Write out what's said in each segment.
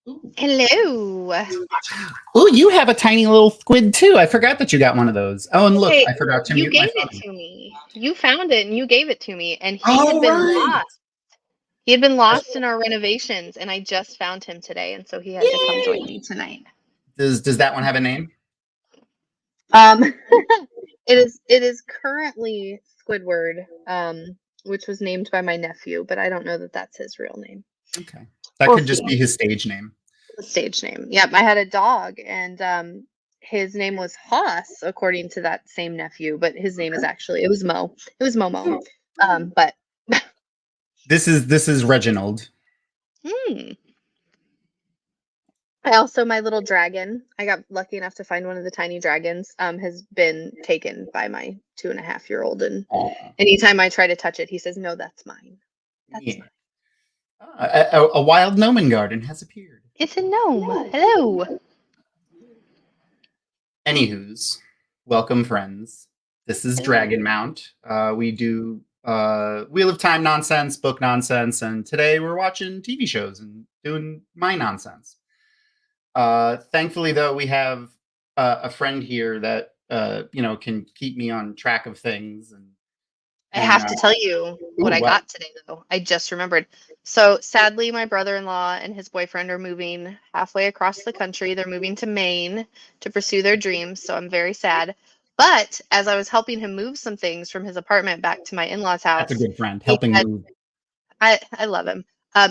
Ooh. Hello. Ooh, you have a tiny little squid too. I forgot that you got one of those. Oh, and look, Hey, I forgot to you mute my gave it phone. to me. You found it and you gave it to me, and he had Oh, been right. lost. He had been lost in our renovations, and I just found him today, and so he had to come join me tonight. Does that one have a name? It is currently Squidward, which was named by my nephew, but I don't know that that's his real name. Okay. That We'll could just see. be his stage name. The stage name. Yep, I had a dog, and his name was Haas, according to that same nephew, but his name is actually it was Mo. It was Momo. But This is Reginald. my little dragon, I got lucky enough to find one of the tiny dragons, has been taken by my 2.5-year-old, and anytime I try to touch it, he says, "No, that's mine. That's mine." A wild gnomon garden has appeared. It's a gnome. Hello. Anywho's, welcome friends. This is Dragonmount. We do Wheel of Time nonsense, book nonsense, and today we're watching TV shows and doing my nonsense. Thankfully, though, we have a friend here that can keep me on track of things. And I have to tell you what I got today, though. I just remembered. So sadly, my brother-in-law and his boyfriend are moving halfway across the country. They're moving to Maine to pursue their dreams. So I'm very sad. But as I was helping him move some things from his apartment back to my in-laws' house, that's a good friend, helping move. I love him.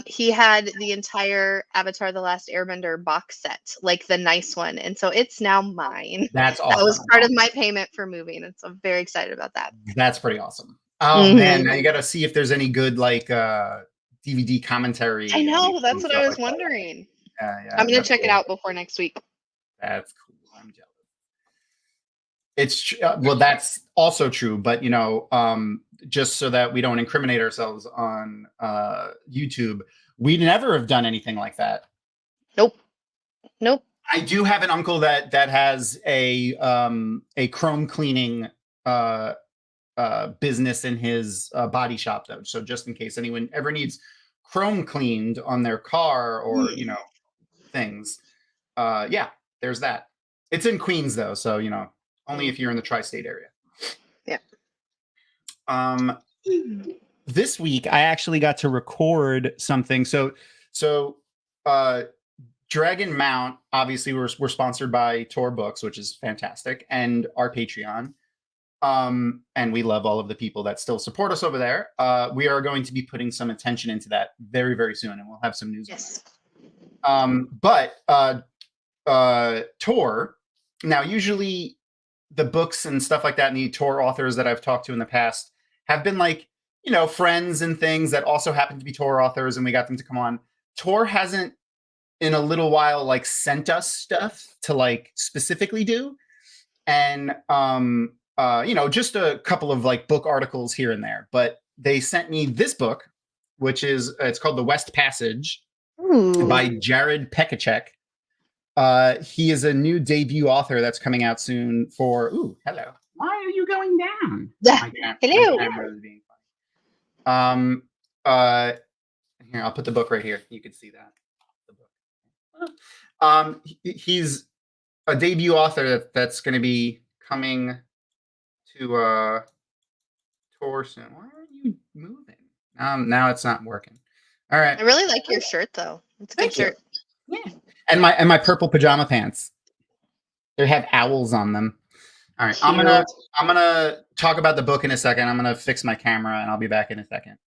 He had the entire Avatar: The Last Airbender box set, like the nice one, and so it's now mine. That's awesome. That was part of my payment for moving, and so I'm very excited about that. That's pretty awesome. Oh man, now you got to see if there's any good like DVD commentary. I know, that's what I was wondering. Yeah, I'm gonna check it out before next week. That's cool. I'm jealous. It's well, that's also true, but just so that we don't incriminate ourselves on YouTube, we never have done anything like that. Nope. I do have an uncle that has a chrome cleaning business in his body shop, though. So just in case anyone ever needs chrome cleaned on their car or things, yeah, there's that. It's in Queens, though, so only if you're in the tri-state area. Yeah. This week I actually got to record something. So Dragonmount, obviously we're sponsored by Tor Books, which is fantastic, and our Patreon. And we love all of the people that still support us over there. We are going to be putting some attention into that very, very soon, and we'll have some news. Yes. But Tor, now usually the books and stuff like that, and the Tor authors that I've talked to in the past have been like, friends and things that also happen to be Tor authors, and we got them to come on. Tor hasn't in a little while like sent us stuff to like specifically do. And just a couple of like book articles here and there, but they sent me this book, which is it's called The West Passage. Ooh. By Jared Pekacek. He is a new debut author that's coming out soon for. Ooh, hello. Why are you going down? Hello. My camera is being funny. Here, I'll put the book right here. You can see that. The book. He's a debut author that's going to be coming to Tor soon. Why are you moving? Now it's not working. All right. I really like your shirt, though. It's a good shirt. Yeah. And my purple pajama pants. They have owls on them. All right. Cute. I'm gonna talk about the book in a second. I'm gonna fix my camera and I'll be back in a second.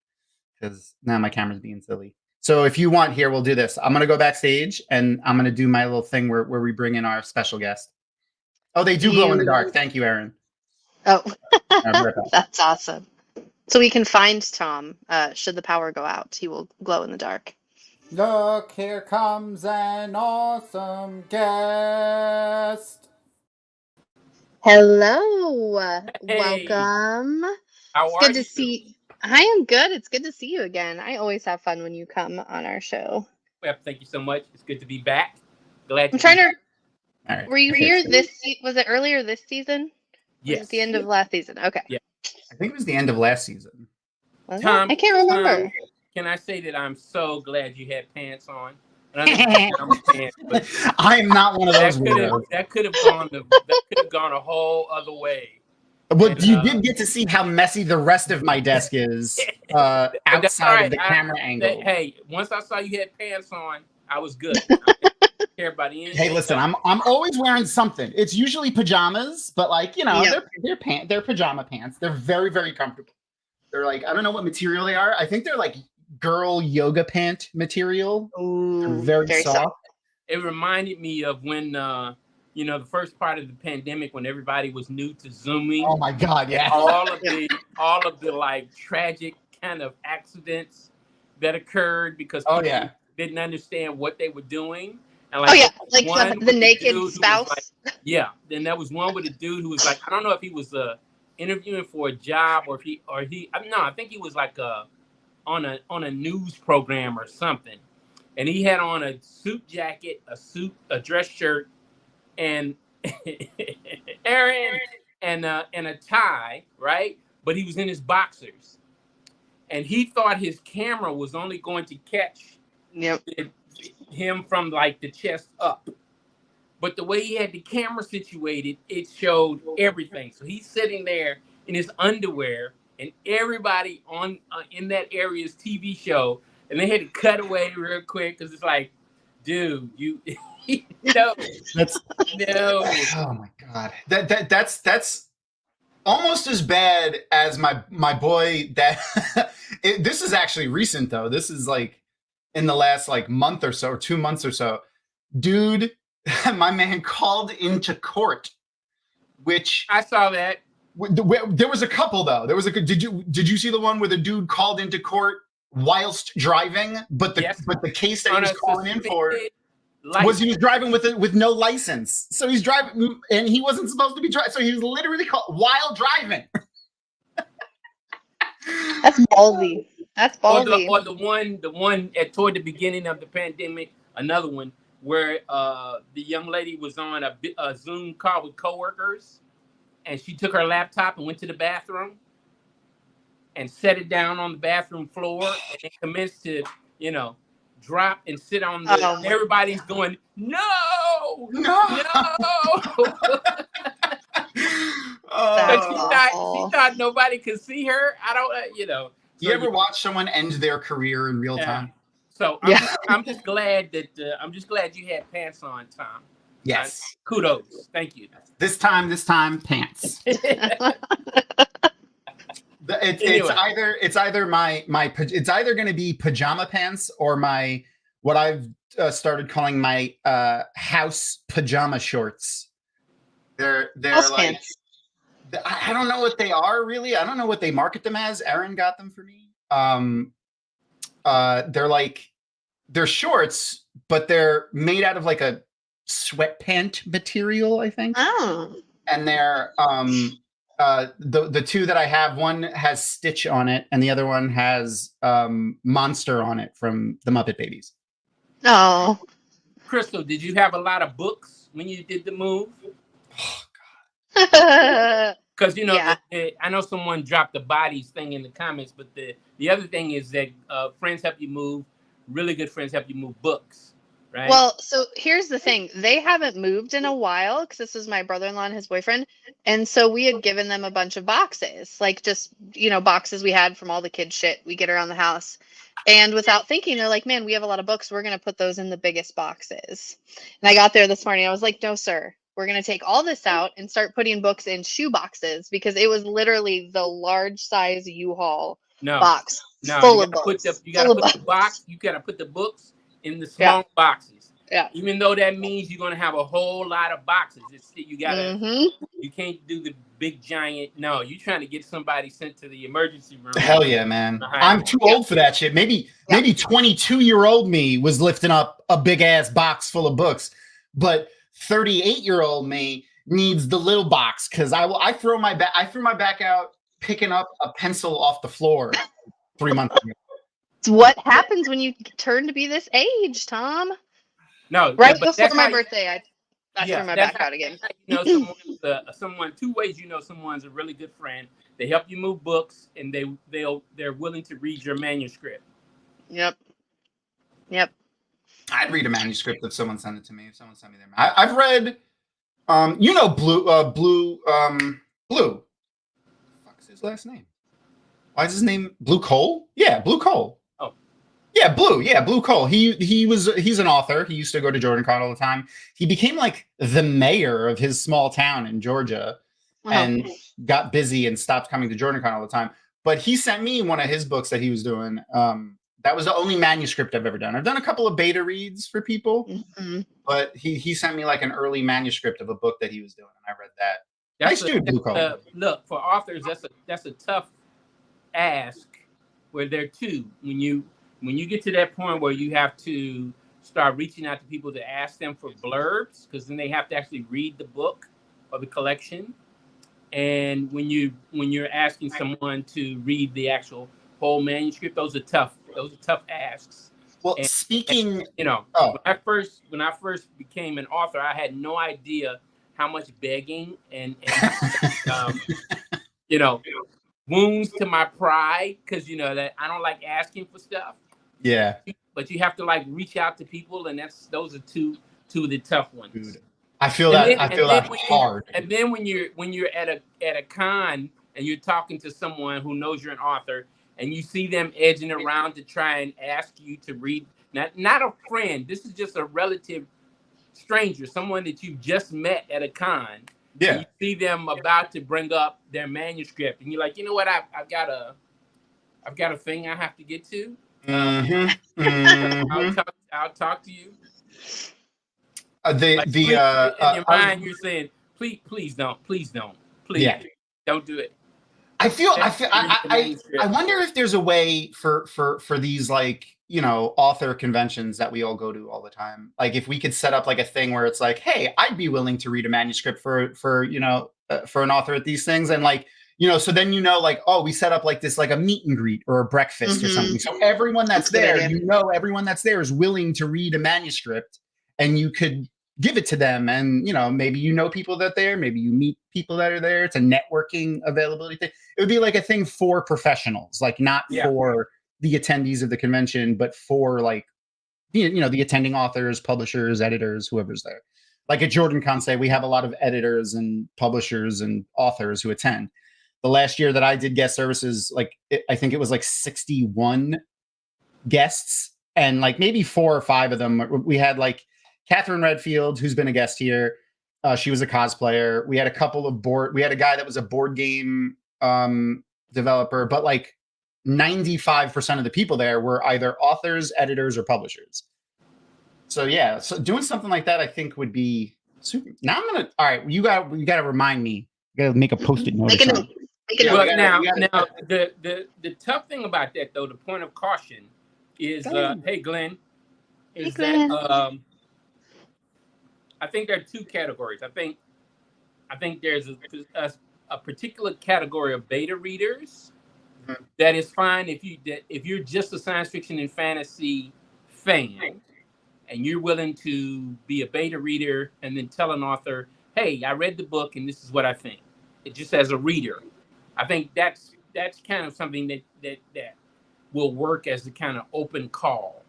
Because now my camera's being silly. So if you want here, we'll do this. I'm gonna go backstage and I'm gonna do my little thing where we bring in our special guest. Oh, they do glow in the dark. Thank you, Erin. Oh, that's awesome. So we can find Thom. Should the power go out, he will glow in the dark. Look, here comes an awesome guest. Hello. Hey. Welcome. How are you? Good to see. I am good. It's good to see you again. I always have fun when you come on our show. Well, thank you so much. It's good to be back. Glad. I'm trying to. All right. Were you here was it earlier this season? Yes. Was it the end of last season? Okay. Yeah. I think it was the end of last season. Thom, I can't remember. Can I say that I'm so glad you had pants on pajama pants, but I am not one of those weirdos. that could have gone a whole other way. But And, you did get to see how messy the rest of my desk is but that's all outside right. of the camera angle. Hey, once I saw you had pants on, I was good. I didn't care about anything. Hey, listen, I'm always wearing something. It's usually pajamas, but like, you know, they're pajama pants. They're very, very comfortable. They're like, I don't know what material they are. I think they're like girl yoga pant material. Ooh, very soft. It reminded me of when you know, the first part of the pandemic when everybody was new to Zooming. Oh my God, yeah. All of the like tragic kind of accidents that occurred because people didn't understand what they were doing. And like, like the naked spouse. Like, yeah. Then there was one with a dude who was like, I don't know if he was interviewing for a job or I think he was like on a news program or something. And he had on a suit jacket, a dress shirt, and Aaron and a tie, right? But he was in his boxers, and he thought his camera was only going to catch him from like the chest up. But the way he had the camera situated, it showed everything. So he's sitting there in his underwear, and everybody on in that area's TV show, and they had to cut away real quick because it's like, dude, you. No. Oh my God. That's almost as bad as my boy that this is actually recent though. This is like in the last like month or so, or 2 months or so. Dude, my man called into court, which I saw that. There was a couple though. Did you see the one where the dude called into court whilst driving, but the case that he was calling in for was he was driving with no license. So he's driving and he wasn't supposed to be driving. So he was literally called while driving. That's ballsy. That's ballsy. Or the one toward the beginning of the pandemic, another one where the young lady was on a Zoom call with coworkers, and she took her laptop and went to the bathroom and set it down on the bathroom floor and commenced to, drop and sit on the. Everybody's going, no. She thought nobody could see her. I don't, So you ever watch someone end their career in real time? So I'm just glad that you had pants on, Thom. Yes. Kudos. Thank you. This time, pants. It's either going to be pajama pants or what I've started calling my house pajama shorts. They're house like pants. I don't know what they are really. I don't know what they market them as. Aaron got them for me. They're shorts, but they're made out of like a sweatpant material, I think. Oh. And they're the two that I have, one has Stitch on it and the other one has Monster on it from the Muppet Babies. Oh. Crystal, did you have a lot of books when you did the move? Oh God. Because I know someone dropped the bodies thing in the comments, but the other thing is that friends help you move. Really good friends help you move books, right? Well, so here's the thing. They haven't moved in a while because this was my brother-in-law and his boyfriend. And so we had given them a bunch of boxes, like just, boxes we had from all the kids' shit we get around the house. And without thinking, they're like, man, we have a lot of books. We're going to put those in the biggest boxes. And I got there this morning. I was like, no, sir. We're going to take all this out and start putting books in shoe boxes because it was literally the large size U-Haul box full of books. You got to put the box. You got to put the books in the small boxes. Yeah. Even though that means you're going to have a whole lot of boxes. You got to. You can't do the big giant. No, you're trying to get somebody sent to the emergency room. Hell yeah, man. I'm too old for that shit. Maybe 22-year-old me was lifting up a big ass box full of books, but 38-year-old me needs the little box because I threw my back out picking up a pencil off the floor 3 months ago. It's what happens when you turn to be this age, Thom. No, right before my birthday, I threw my back out again. Someone 2 ways someone's a really good friend. They help you move books, and they're willing to read your manuscript. Yep. I'd read a manuscript if someone sent it to me. If someone sent me their, I've read, Blue. Blue. What's his last name? Why is his name Blue Cole? Yeah, Blue Cole. Oh, yeah, Blue. Yeah, Blue Cole. He's an author. He used to go to JordanCon all the time. He became like the mayor of his small town in Georgia, and got busy and stopped coming to JordanCon all the time. But he sent me one of his books that he was doing. That was the only manuscript I've ever done. I've done a couple of beta reads for people, but he sent me like an early manuscript of a book that he was doing, and I read that. Nice dude, Blue Cole. Look, for authors, that's a tough ask. Where there too, when you get to that point where you have to start reaching out to people to ask them for blurbs, because then they have to actually read the book or the collection. And when you're asking someone to read the actual whole manuscript, those are tough asks. Well, when I first became an author, I had no idea how much begging and wounds to my pride, because that I don't like asking for stuff. Yeah. But you have to like reach out to people, and those are two of the tough ones. Dude, I feel that hard. And then when you're at a con and you're talking to someone who knows you're an author, and you see them edging around to try and ask you to read, not a friend, this is just a relative stranger, someone that you just met at a con. Yeah. And you see them about to bring up their manuscript, and you're like, you know what, I've got a thing I have to get to. I'll talk to you. In your mind, you're saying, please don't, don't do it. I wonder if there's a way for these author conventions that we all go to all the time. Like if we could set up like a thing where it's like, hey, I'd be willing to read a manuscript for an author at these things, and so then oh, we set up like this like a meet and greet or a breakfast or something. So everyone that's there, everyone that's there is willing to read a manuscript, and you could give it to them, and maybe people that are there, maybe you meet people that are there. It's a networking availability thing. It would be like a thing for professionals, like not for the attendees of the convention, but for the attending authors, publishers, editors, whoever's there. Like at JordanCon, say we have a lot of editors and publishers and authors who attend. The last year that I did guest services, I think it was 61 guests, and maybe 4 or 5 of them we had Catherine Redfield, who's been a guest here. She was a cosplayer. We had a couple of we had a guy that was a board game developer, but 95% of the people there were either authors, editors, or publishers. So yeah, so doing something like that, I think would be super. Now all right, you got to remind me. You got to make a Post-it note. Now, the tough thing about that, though, the point of caution is, hey, Glenn, is that I think there are 2 categories. I think there's a particular category of beta readers that is fine if you're just a science fiction and fantasy fan, and you're willing to be a beta reader and then tell an author, hey, I read the book and this is what I think. It just as a reader. I think that's kind of something that will work as a kind of open call.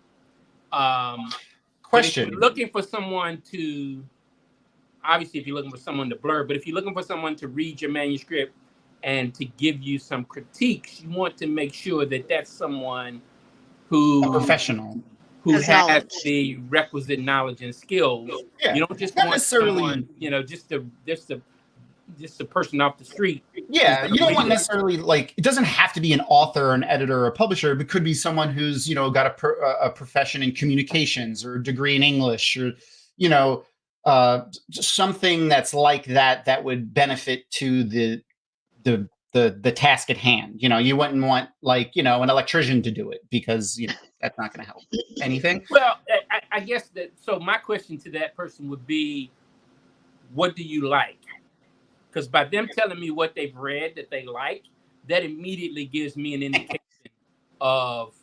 Question. If you're looking for someone to, obviously, if you're looking for someone to blur, but if you're looking for someone to read your manuscript and to give you some critiques, you want to make sure that that's someone a professional who has the requisite knowledge and skills. Yeah. You don't just want someone, just a person off the street. Yeah, you don't want necessarily it doesn't have to be an author, an editor, or a publisher. It could be someone who's got a profession in communications or a degree in English, or something that's like that would benefit to the task at hand. You wouldn't want an electrician to do it, because that's not going to help anything. Well, I guess that. So my question to that person would be, what do you like? Because by them telling me what they've read that they like, that immediately gives me an indication of,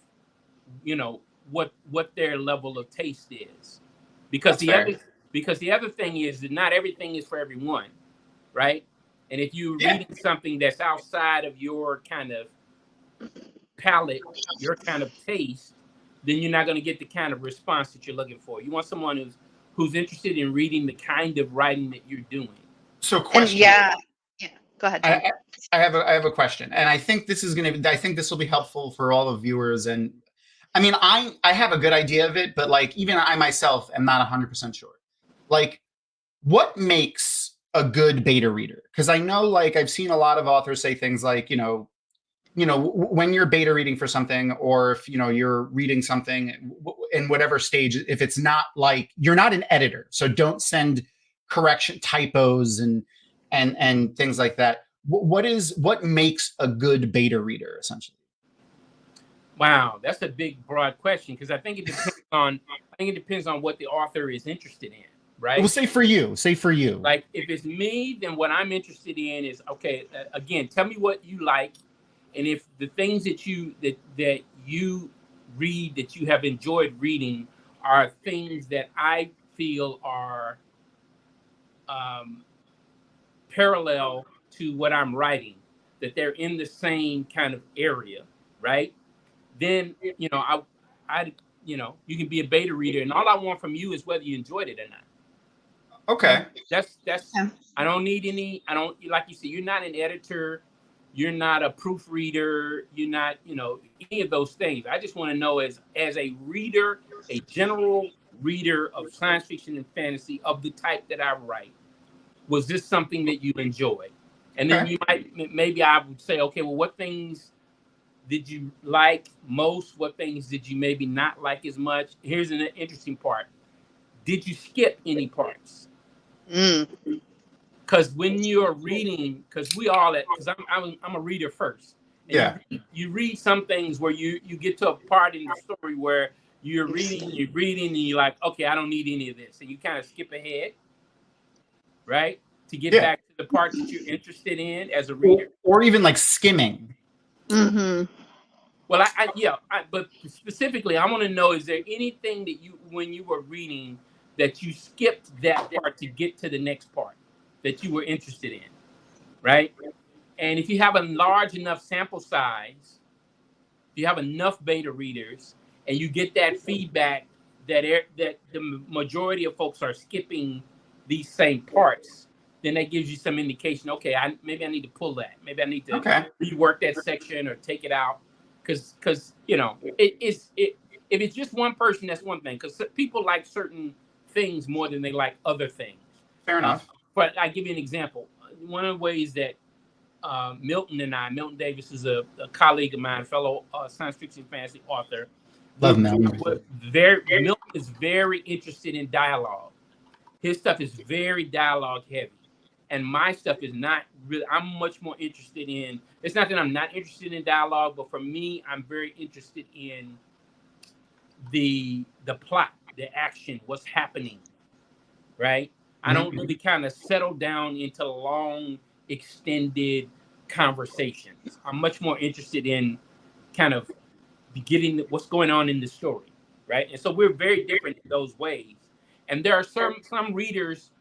what their level of taste is. Because the other thing is that not everything is for everyone, right? And if you're reading something that's outside of your kind of palette, your kind of taste, then you're not going to get the kind of response that you're looking for. You want someone who's interested in reading the kind of writing that you're doing. So question. Yeah. Go ahead, Tom. I have a question, and I think this will be helpful for all the viewers. And I mean, I have a good idea of it, but like even I myself am not 100% sure. Like, what makes a good beta reader? Because I know, like, I've seen a lot of authors say things like, when you're beta reading for something, or if you're reading something in whatever stage, if it's not like you're not an editor, so don't send correction typos and things like that. What makes a good beta reader, essentially? Wow, that's a big, broad question, because I think it depends on what the author is interested in, right? Well, say for you. Like, if it's me, then what I'm interested in is, okay, again, tell me what you like, and if the things that you read that you have enjoyed reading are things that I feel are parallel to what I'm writing, that they're in the same kind of area, right? Then you can be a beta reader, and all I want from you is whether you enjoyed it or not. Okay. That's I don't need any. I don't, like you said, you're not an editor, you're not a proofreader, you're not any of those things. I just want to know as a reader, a general reader of science fiction and fantasy of the type that I write, was this something that you enjoyed? And then maybe I would say, okay, well, what things did you like most? What things did you maybe not like as much? Here's an interesting part. Did you skip any parts? Because when you're reading, because I'm a reader first. And you read some things where you get to a part in the story where you're reading, and you're like, okay, I don't need any of this. And you kind of skip ahead, right? To get back to the part that you're interested in as a reader. Or even like skimming. Mm-hmm. Well, but specifically, I want to know, is there anything that when you were reading, that you skipped that part to get to the next part that you were interested in, right? And if you have a large enough sample size, if you have enough beta readers, and you get that feedback that the majority of folks are skipping these same parts, then that gives you some indication. Okay, maybe I need to pull that. Maybe I need to rework that section or take it out, because if it's just one person, that's one thing. Because people like certain things more than they like other things. Fair enough. But I give you an example. One of the ways that Milton Davis is a colleague of mine, a fellow science fiction fantasy author. Love Milton. Milton is very interested in dialogue. His stuff is very dialogue heavy. And my stuff is not really. I'm much more interested in. It's not that I'm not interested in dialogue, but for me, I'm very interested in the plot, the action, what's happening, right? I don't really kind of settle down into long, extended conversations. I'm much more interested in kind of getting what's going on in the story, right? And so we're very different in those ways. And there are some readers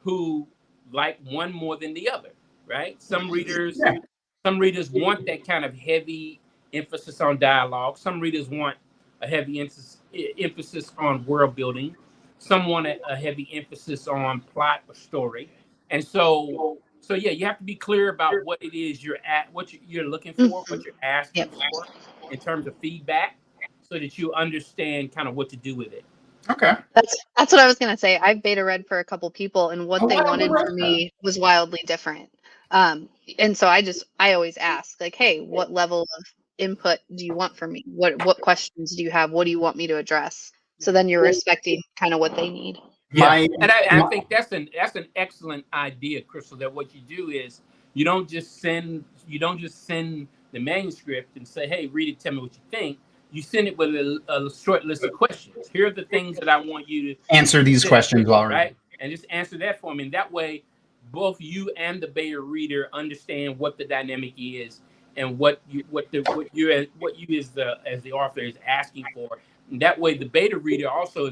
who like one more than the other, right? Some readers want that kind of heavy emphasis on dialogue. Some readers want a heavy emphasis on world building. Some want a heavy emphasis on plot or story. And so you have to be clear about what it is what you're looking for, what you're asking for in terms of feedback, so that you understand kind of what to do with it. Okay. That's what I was gonna say. I've beta read for a couple people, and what they wanted from me was wildly different. And so I always ask, like, hey, what level of input do you want from me? What questions do you have? What do you want me to address? So then you're respecting kind of what they need. Yeah, and I think that's an excellent idea, Crystal. That what you do is you don't just send the manuscript and say, hey, read it, tell me what you think. You send it with a short list of questions. Here are the things that I want you to answer these questions already, right? And just answer that for me. And that way, both you and the beta reader understand what the dynamic is and what you as the author is asking for. And that way, the beta reader also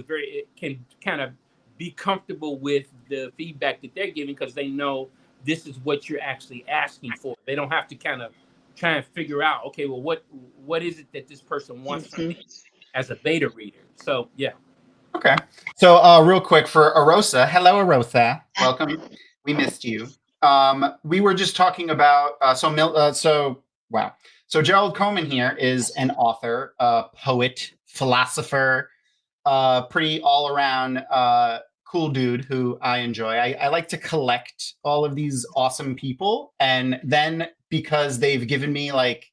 can kind of be comfortable with the feedback that they're giving, because they know this is what you're actually asking for. They don't have to kind of try and figure out, okay, well, what is it that this person wants from me? as a beta reader. So yeah. Okay. So real quick for Arosa. Hello, Arosa. Welcome. We missed you. We were just talking about wow. So Gerald Coleman here is an author, poet, philosopher, pretty all around cool dude who I enjoy. I like to collect all of these awesome people, and then because they've given me like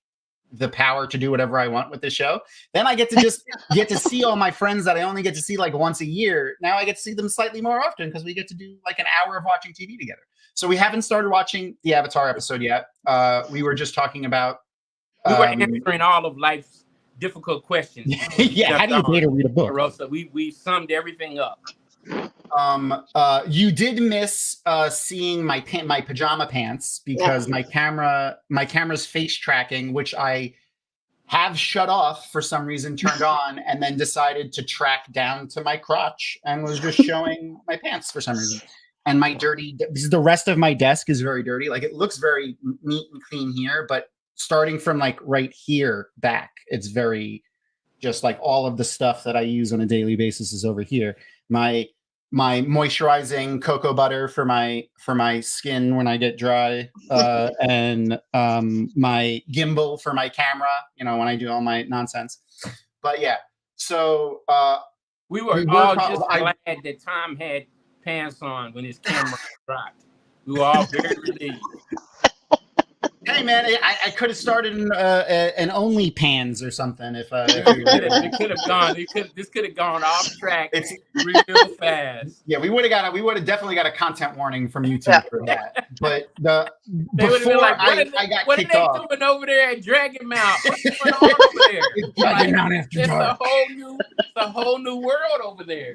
the power to do whatever I want with the show, then I get to see all my friends that I only get to see like once a year. Now I get to see them slightly more often because we get to do like an hour of watching TV together. So we haven't started watching the Avatar episode yet. We were just talking about we were answering all of life's difficult questions. Yeah, how do you beta read a book? Rosa, we summed everything up. You did miss seeing my pajama pants because my camera's face tracking, which I have shut off for some reason, turned on, and then decided to track down to my crotch and was just showing my pants for some reason. And my the rest of my desk is very dirty. Like it looks very neat and clean here, but starting from like right here back, it's very just like all of the stuff that I use on a daily basis is over here. My moisturizing cocoa butter for my skin when I get dry, and my gimbal for my camera, when I do all my nonsense. But yeah, so we were all just glad that Thom had pants on when his camera dropped. We were all very relieved. Hey man, I could have started an OnlyPans or something if it could have gone. This could have gone off track. It's real fast. Yeah, we would have definitely got a content warning from YouTube for that. But before like, I got what kicked are off, they doing over there at Dragonmount? What's going on over there? It's a whole new world over there.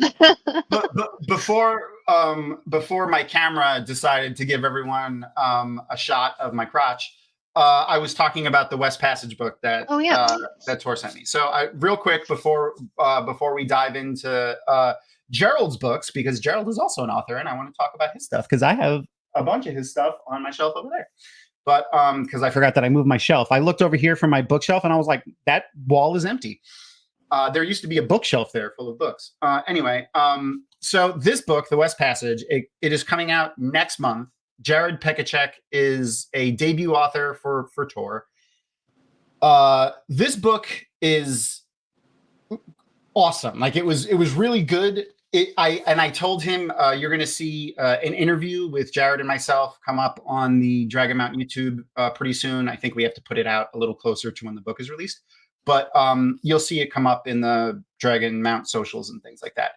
But before my camera decided to give everyone a shot of my crotch, I was talking about the West Passage book that that Tor sent me. So real quick before we dive into Gerald's books, because Gerald is also an author and I want to talk about his stuff because I have a bunch of his stuff on my shelf over there. But because I forgot that I moved my shelf, I looked over here from my bookshelf and I was like, that wall is empty. There used to be a bookshelf there full of books. Anyway, so this book, The West Passage, it is coming out next month. Jared Pekacek is a debut author for Tor. This book is awesome. Like it was really good. I told him you're going to see an interview with Jared and myself come up on the Dragonmount YouTube pretty soon. I think we have to put it out a little closer to when the book is released, but you'll see it come up in the Dragonmount socials and things like that.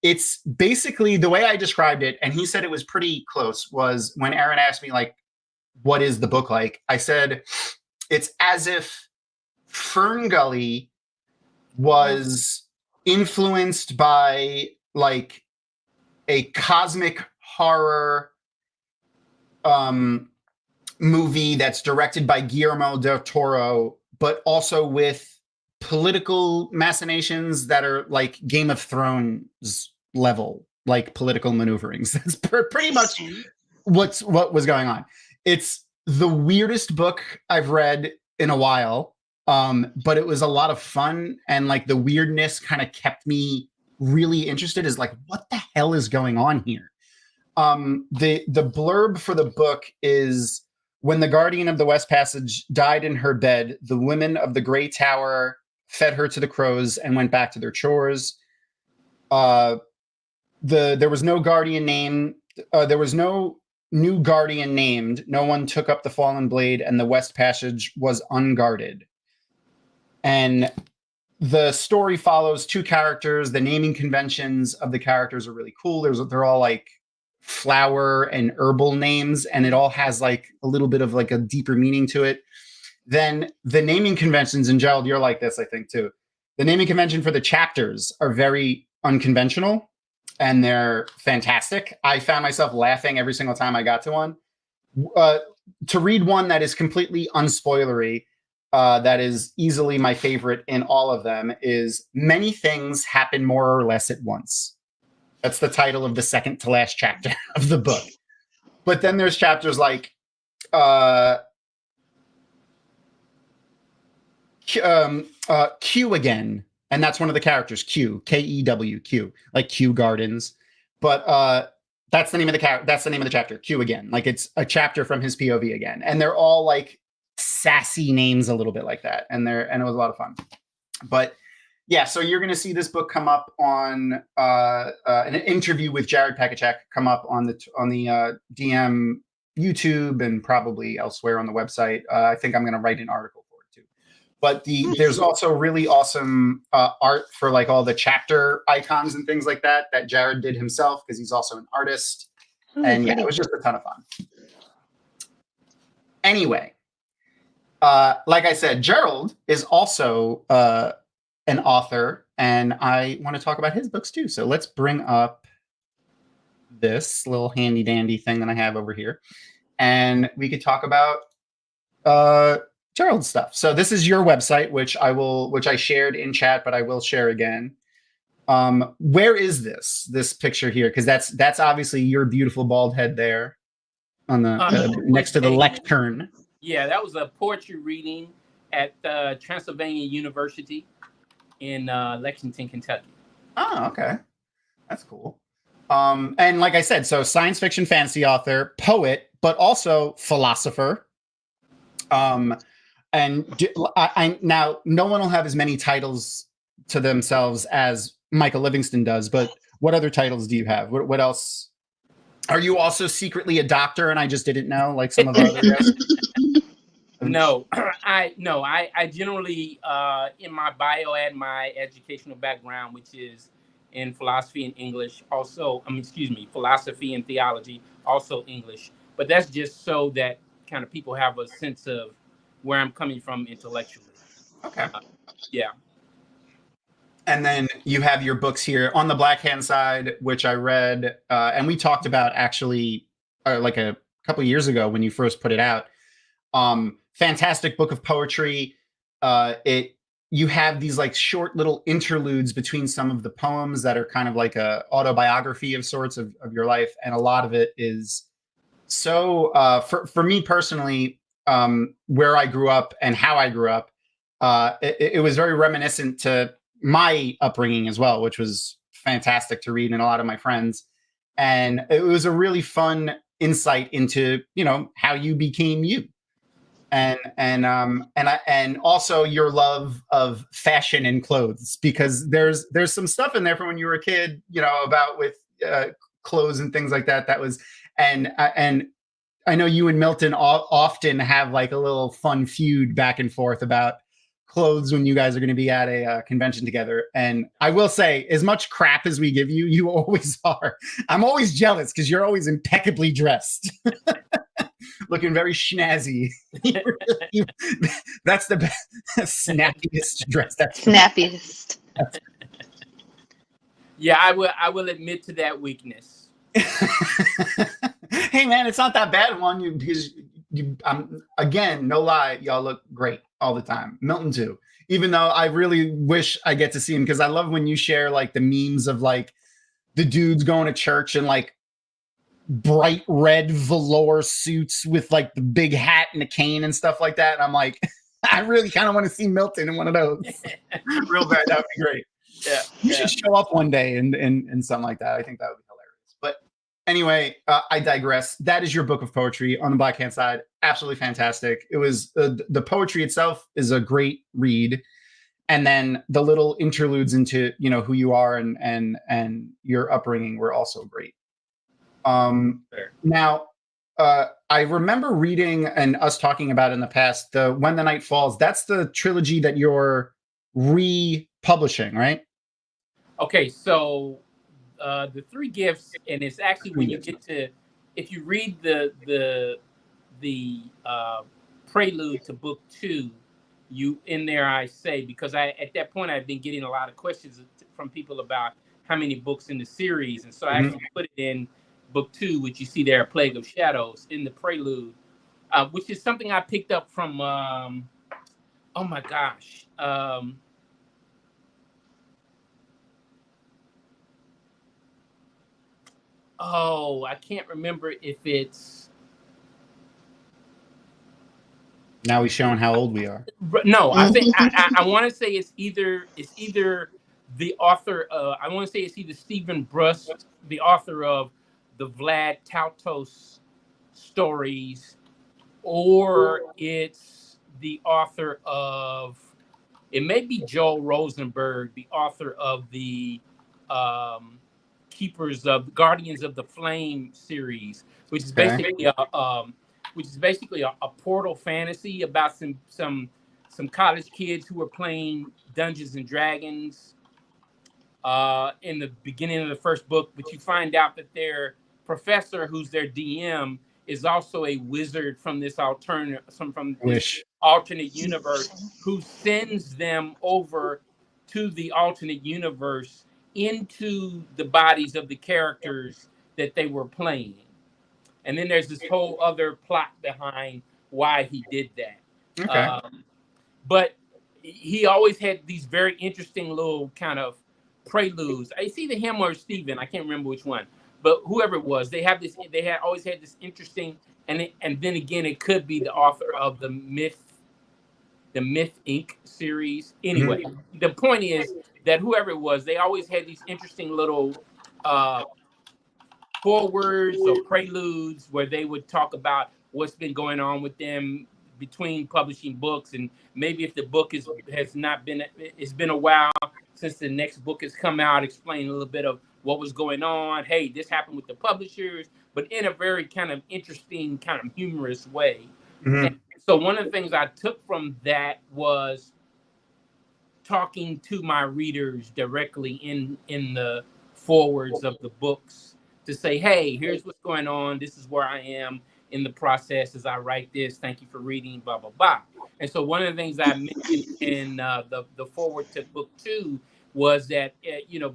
It's basically the way I described it, and he said it was pretty close, was when Aaron asked me, like, what is the book like? I said, it's as if Fern Gully was influenced by, like, a cosmic horror movie that's directed by Guillermo del Toro, but also with political machinations that are like Game of Thrones level, like political maneuverings. That's pretty much what was going on. It's the weirdest book I've read in a while, but it was a lot of fun, and like the weirdness kind of kept me really interested. Is like, what the hell is going on here? The blurb for the book is: when the guardian of the West Passage died in her bed, the women of the Grey Tower fed her to the crows and went back to their chores. There was no guardian named. There was no new guardian named. No one took up the fallen blade, and the West Passage was unguarded. And the story follows two characters. The naming conventions of the characters are really cool. They're all like flower and herbal names, and it all has like a little bit of like a deeper meaning to it. Then the naming conventions, and Gerald, you're like this, I think, too. The naming convention for the chapters are very unconventional, and they're fantastic. I found myself laughing every single time I got to one. To read one that is completely unspoilery, that is easily my favorite in all of them, is Many Things Happen More or Less at Once. That's the title of the second to last chapter of the book. But then there's chapters like Q Again, and that's one of the characters, Q, Kew, Q, like Kew Gardens. But that's the name of the that's the name of the chapter, Q again. Like it's a chapter from his POV again, and they're all like sassy names a little bit like that, and it was a lot of fun. But yeah, so you're going to see this book come up on an interview with Jared Pakachek come up on the DM YouTube and probably elsewhere on the website. I think I'm going to write an article for it too. But there's also really awesome art for like all the chapter icons and things like that Jared did himself because he's also an artist. And yeah, it was just a ton of fun. Anyway, like I said, Gerald is also an author, and I want to talk about his books too. So let's bring up this little handy dandy thing that I have over here, and we could talk about Gerald's stuff. So this is your website, which I shared in chat, but I will share again. Where is this picture here? Because that's obviously your beautiful bald head there on the next to the lectern. Yeah, that was a poetry reading at Transylvania University in Lexington, Kentucky. Oh, okay. That's cool. And like I said, so science fiction fantasy author, poet, but also philosopher. And I now no one will have as many titles to themselves as Michael Livingston does, but what other titles do you have? What else? Are you also secretly a doctor and I just didn't know, like some of the other guys? No, I generally in my bio add my educational background, which is in philosophy and English. Also, philosophy and theology, also English. But that's just so that kind of people have a sense of where I'm coming from intellectually. Okay. Yeah. And then you have your books here on the Black Hand side, which I read, and we talked about actually like a couple of years ago when you first put it out. Fantastic book of poetry. You have these like short little interludes between some of the poems that are kind of like a autobiography of sorts of your life, and a lot of it is so for me personally, where I grew up and how I grew up, it was very reminiscent to my upbringing as well, which was fantastic to read, and a lot of my friends. And it was a really fun insight into, how you became you. And also your love of fashion and clothes, because there's some stuff in there from when you were a kid, about with clothes and things like that. That was, and I know you and Milton often have like a little fun feud back and forth about clothes when you guys are going to be at a convention together. And I will say, as much crap as we give you, you always are. I'm always jealous because you're always impeccably dressed. Looking very snazzy. That's the best, snappiest dress. That's snappiest. Yeah, I will admit to that weakness. Hey man, it's not that bad one. Because again, no lie, y'all look great all the time. Milton too. Even though I really wish I get to see him, because I love when you share like the memes of like the dudes going to church and like bright red velour suits with like the big hat and a cane and stuff like that. And I'm like, I really kind of want to see Milton in one of those. Real bad. That would be great. Yeah. You should show up one day and something like that. I think that would be hilarious. But anyway, I digress. That is your book of poetry on the Black Hand side. Absolutely fantastic. It was the poetry itself is a great read. And then the little interludes into, who you are and your upbringing were also great. Now, I remember reading and us talking about in the past, the When the Night Falls. That's the trilogy that you're republishing, right? Okay, so the Three Gifts, and it's actually when you get to, if you read the prelude to book 2, you in there I say, because at that point I've been getting a lot of questions from people about how many books in the series, and so I actually put it in book 2, which you see there, A Plague of Shadows, in the prelude, which is something I picked up from, oh my gosh. I can't remember if it's, Now he's showing how old we are. No, I think I want to say it's either the author. I want to say it's either Stephen Brust, the author of the Vlad Tautos stories, or it's the author of. It may be Joel Rosenberg, the author of the Keepers of Guardians of the Flame series, which is basically a portal fantasy about some college kids who are playing Dungeons and Dragons in the beginning of the first book, but you find out that their professor, who's their DM, is also a wizard from this alternate universe, who sends them over to the alternate universe into the bodies of the characters that they were playing. And then there's this whole other plot behind why he did that. Okay. But he always had these very interesting little kind of preludes. It's either him or Steven, I can't remember which one. But whoever it was, they had always had this interesting, and then again, it could be the author of the Myth Inc. series. Anyway, the point is that whoever it was, they always had these interesting little forewords or preludes where they would talk about what's been going on with them between publishing books, and maybe if the book it's been a while since the next book has come out, explain a little bit of what was going on. Hey, this happened with the publishers, but in a very kind of interesting, kind of humorous way. And so one of the things I took from that was talking to my readers directly in the forwards of the books to say, hey, here's what's going on. This is where I am in the process as I write this. Thank you for reading, blah, blah, blah. And so one of the things I mentioned in the forward to book 2 was that,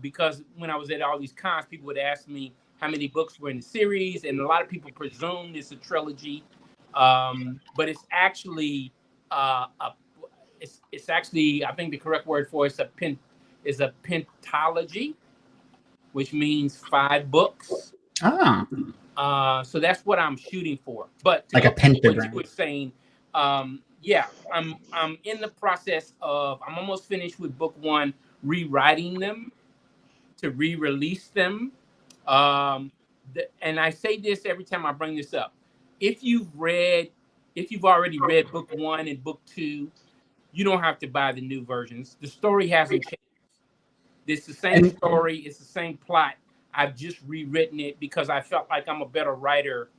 because when I was at all these cons, people would ask me how many books were in the series. And a lot of people presumed it's a trilogy. But it's actually, it's actually, I think the correct word for it is a pentalogy, which means 5 books. So that's what I'm shooting for. But like a pentagram. What you were saying, I'm in the process of, I'm almost finished with book 1, rewriting them to re-release them. And I say this every time I bring this up. If you've already read book 1 and book 2, you don't have to buy the new versions. The story hasn't changed. It's the same story. It's the same plot. I've just rewritten it because I felt like I'm a better writer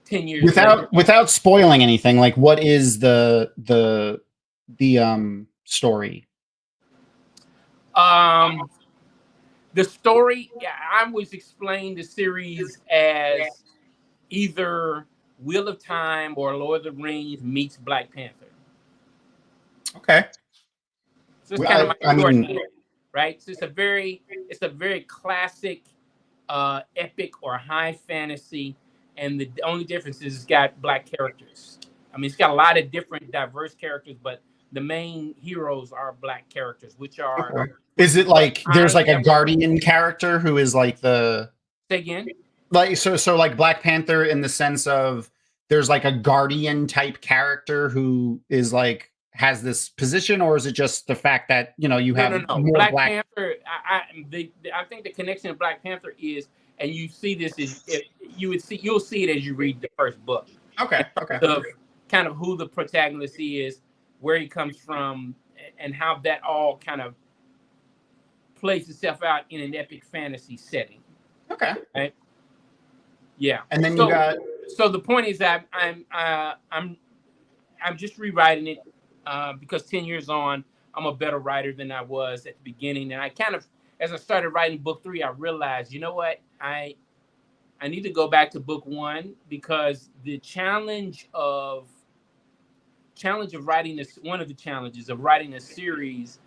10 years later. Without spoiling anything, like what is the story? The story, I always explain the series as either Wheel of Time or Lord of the Rings meets Black Panther. Okay. So it's kind of my shorthand, right? So it's a very classic, epic or high fantasy, and the only difference is it's got Black characters. I mean, it's got a lot of different diverse characters, but the main heroes are Black characters, which are. Okay. Is it like there's like a guardian character who is like the? Say again. Like so like Black Panther in the sense of there's like a guardian type character who is like has this position, or is it just the fact that you have more Black Panther? I think the connection to Black Panther is, and you see this is you'll see it as you read the first book. Okay. Of kind of who the protagonist is, where he comes from, and how that all kind of plays itself out in an epic fantasy setting. Okay. Right. Yeah. And then you got. So the point is that I'm just rewriting it because 10 years on, I'm a better writer than I was at the beginning. And I kind of, as I started writing book 3, I realized, you know what, I need to go back to book 1 because the challenge of writing this, one of the challenges of writing a series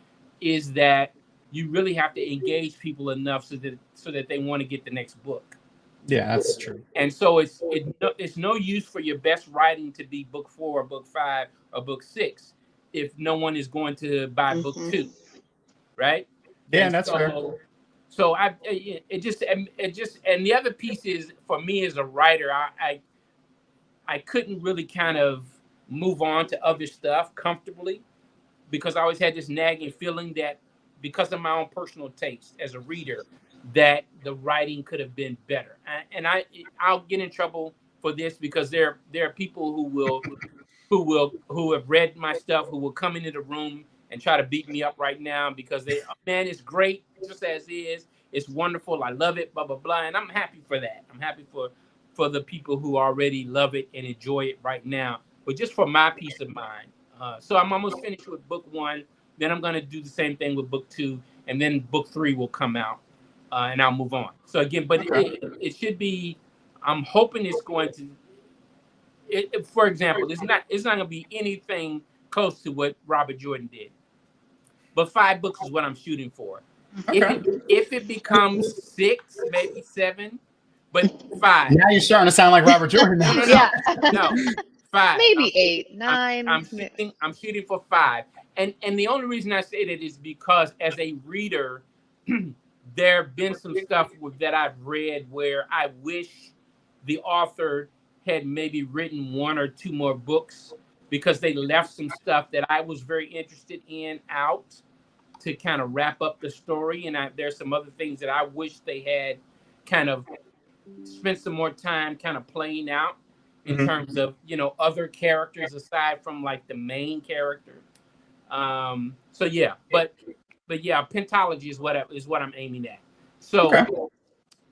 is that you really have to engage people enough so that they want to get the next book. Yeah, that's true. And so it's no use for your best writing to be book 4 or book 5 or book 6 if no one is going to buy book 2, right? Yeah, and that's fair. So and the other piece is for me as a writer, I couldn't really kind of move on to other stuff comfortably, because I always had this nagging feeling that because of my own personal taste as a reader, that the writing could have been better. And I'll get in trouble for this because there are people who have read my stuff who will come into the room and try to beat me up right now because man, it's great just as is. It's wonderful. I love it, blah, blah, blah. And I'm happy for that. I'm happy for the people who already love it and enjoy it right now. But just for my peace of mind. So I'm almost finished with book 1. Then I'm going to do the same thing with book 2. And then book 3 will come out. And I'll move on. So again, but it should be, I'm hoping it's going to, for example, it's not going to be anything close to what Robert Jordan did. But 5 books is what I'm shooting for. Okay. If it becomes 6, maybe 7, but 5. Now you're starting to sound like Robert Jordan. No, 5. Maybe 8, 9. I'm shooting for 5. And the only reason I say that is because as a reader, there have been some stuff that I've read where I wish the author had maybe written 1 or 2 more books because they left some stuff that I was very interested in out to kind of wrap up the story. And there's some other things that I wish they had kind of spent some more time kind of playing out in terms of, other characters aside from like the main character. So yeah, but yeah, pentology is what I'm aiming at. So,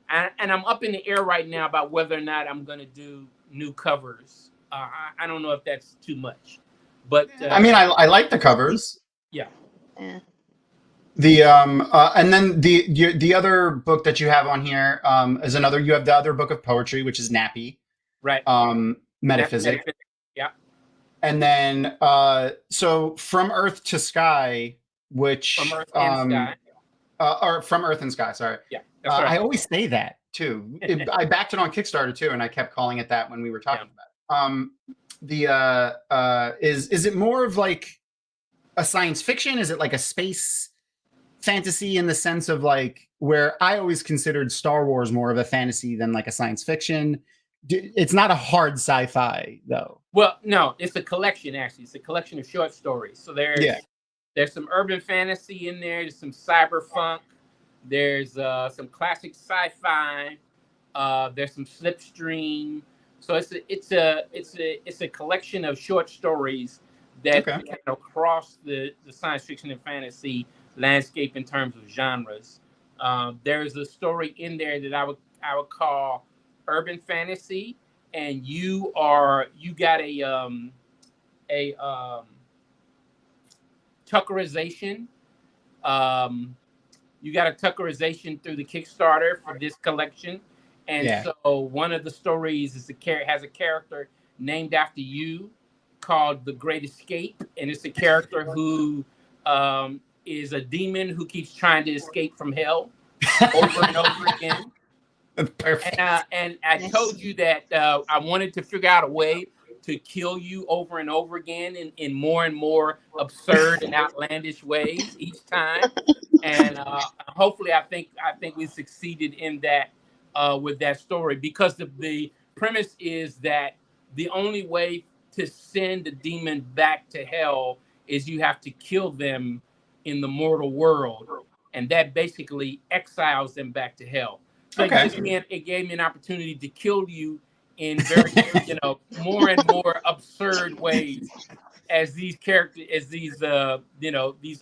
and I'm up in the air right now about whether or not I'm going to do new covers. I don't know if that's too much, but I mean, I like the covers. Yeah. The and then the other book that you have on here is another. You have the other book of poetry, which is Nappy, right? Metaphysic. Yeah. And then so From Earth to Sky, which From Earth and Sky. Or From Earth and Sky. Sorry. Yeah. That's right. I always say that too. I backed it on Kickstarter too, and I kept calling it that when we were talking about it. Is it more of like a science fiction? Is it like a space fantasy in the sense of like where I always considered Star Wars more of a fantasy than like a science fiction? It's not a hard sci-fi though. Well, no, it's a collection actually. It's a collection of short stories. So there's some urban fantasy in there. There's some cyberpunk. There's some classic sci-fi. There's some slipstream. So it's a collection of short stories that kind of cross the science fiction and fantasy landscape in terms of genres. There's a story in there that I would call urban fantasy, and you got a Tuckerization. You got a Tuckerization through the Kickstarter for this collection, and so one of the stories has a character named after you called The Great Escape, and it's a character who is a demon who keeps trying to escape from hell over and over again. Perfect. And I told you that I wanted to figure out a way to kill you over and over again in more and more absurd and outlandish ways each time. And hopefully, I think we succeeded in that with that story, because the premise is that the only way to send the demon back to hell is you have to kill them in the mortal world, and that basically exiles them back to hell. So it gave me an opportunity to kill you in very, more and more absurd ways as these characters, these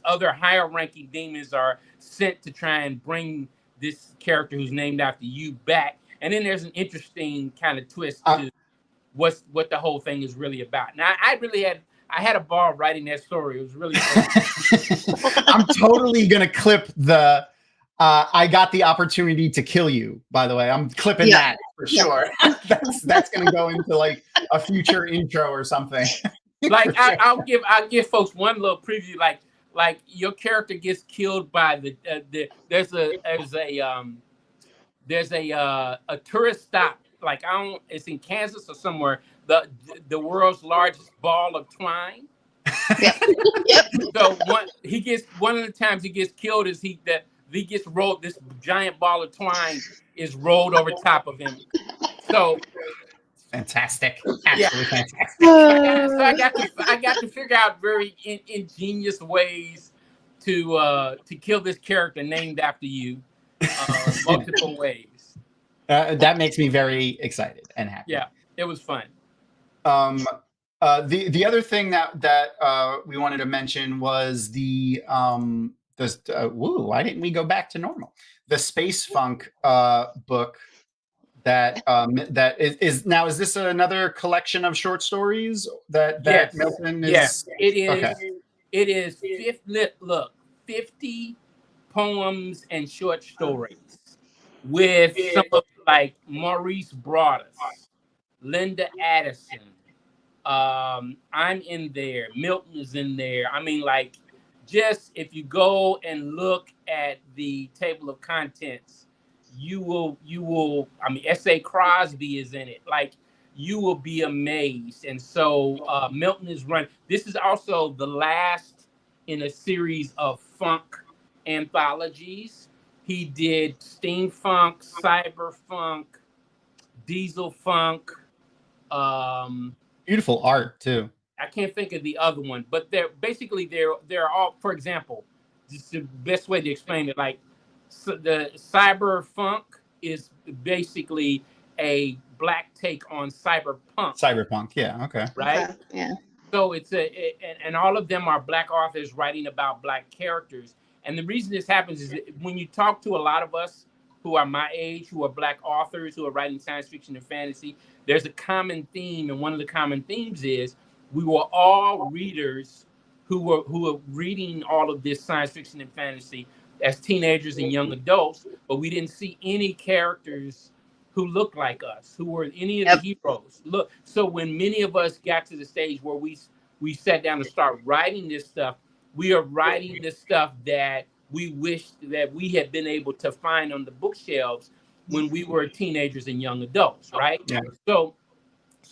other higher ranking demons are sent to try and bring this character who's named after you back. And then there's an interesting kind of twist to what the whole thing is really about. Now, I had a ball writing that story. It was really fun. I'm totally going to clip the I got the opportunity to kill you, by the way. I'm clipping that for sure. That's going to go into like a future intro or something. Like I'll give folks one little preview. Like your character gets killed by there's a tourist stop. Like it's in Kansas or somewhere. The world's largest ball of twine. Yep. So one of the times he gets killed is he gets rolled. This giant ball of twine is rolled over top of him. So Fantastic. Absolutely fantastic. So I got to figure out very ingenious ways to kill this character named after you, multiple ways. That makes me very excited and happy. Yeah, it was fun. The other thing that we wanted to mention was the why didn't we go back to normal? The Space Funk book that is now, is this another collection of short stories that Yes. Milton is? Yes, it is. Okay. It is 50 poems and short stories with some of like Maurice Broaddus, Linda Addison. I'm in there. Milton is in there. I mean, like, just if you go and look at the table of contents, you will. I mean, S.A. Crosby is in it. Like, you will be amazed. And so Milton is running. This is also the last in a series of funk anthologies. He did steam funk, cyber funk, diesel funk. Beautiful art too. I can't think of the other one, but they're all. For example, just the best way to explain it, like, so the cyber funk is basically a black take on cyberpunk. Cyberpunk, yeah, okay. Right? Okay, yeah. So and all of them are black authors writing about black characters. And the reason this happens is that when you talk to a lot of us who are my age, who are black authors, who are writing science fiction and fantasy, there's a common theme. And one of the common themes is we were all readers who were reading all of this science fiction and fantasy as teenagers and young adults, but we didn't see any characters who looked like us, who were any of the heroes. Look, so when many of us got to the stage where we sat down and start writing this stuff, we are writing this stuff that we wished that we had been able to find on the bookshelves when we were teenagers and young adults, right? Yeah. So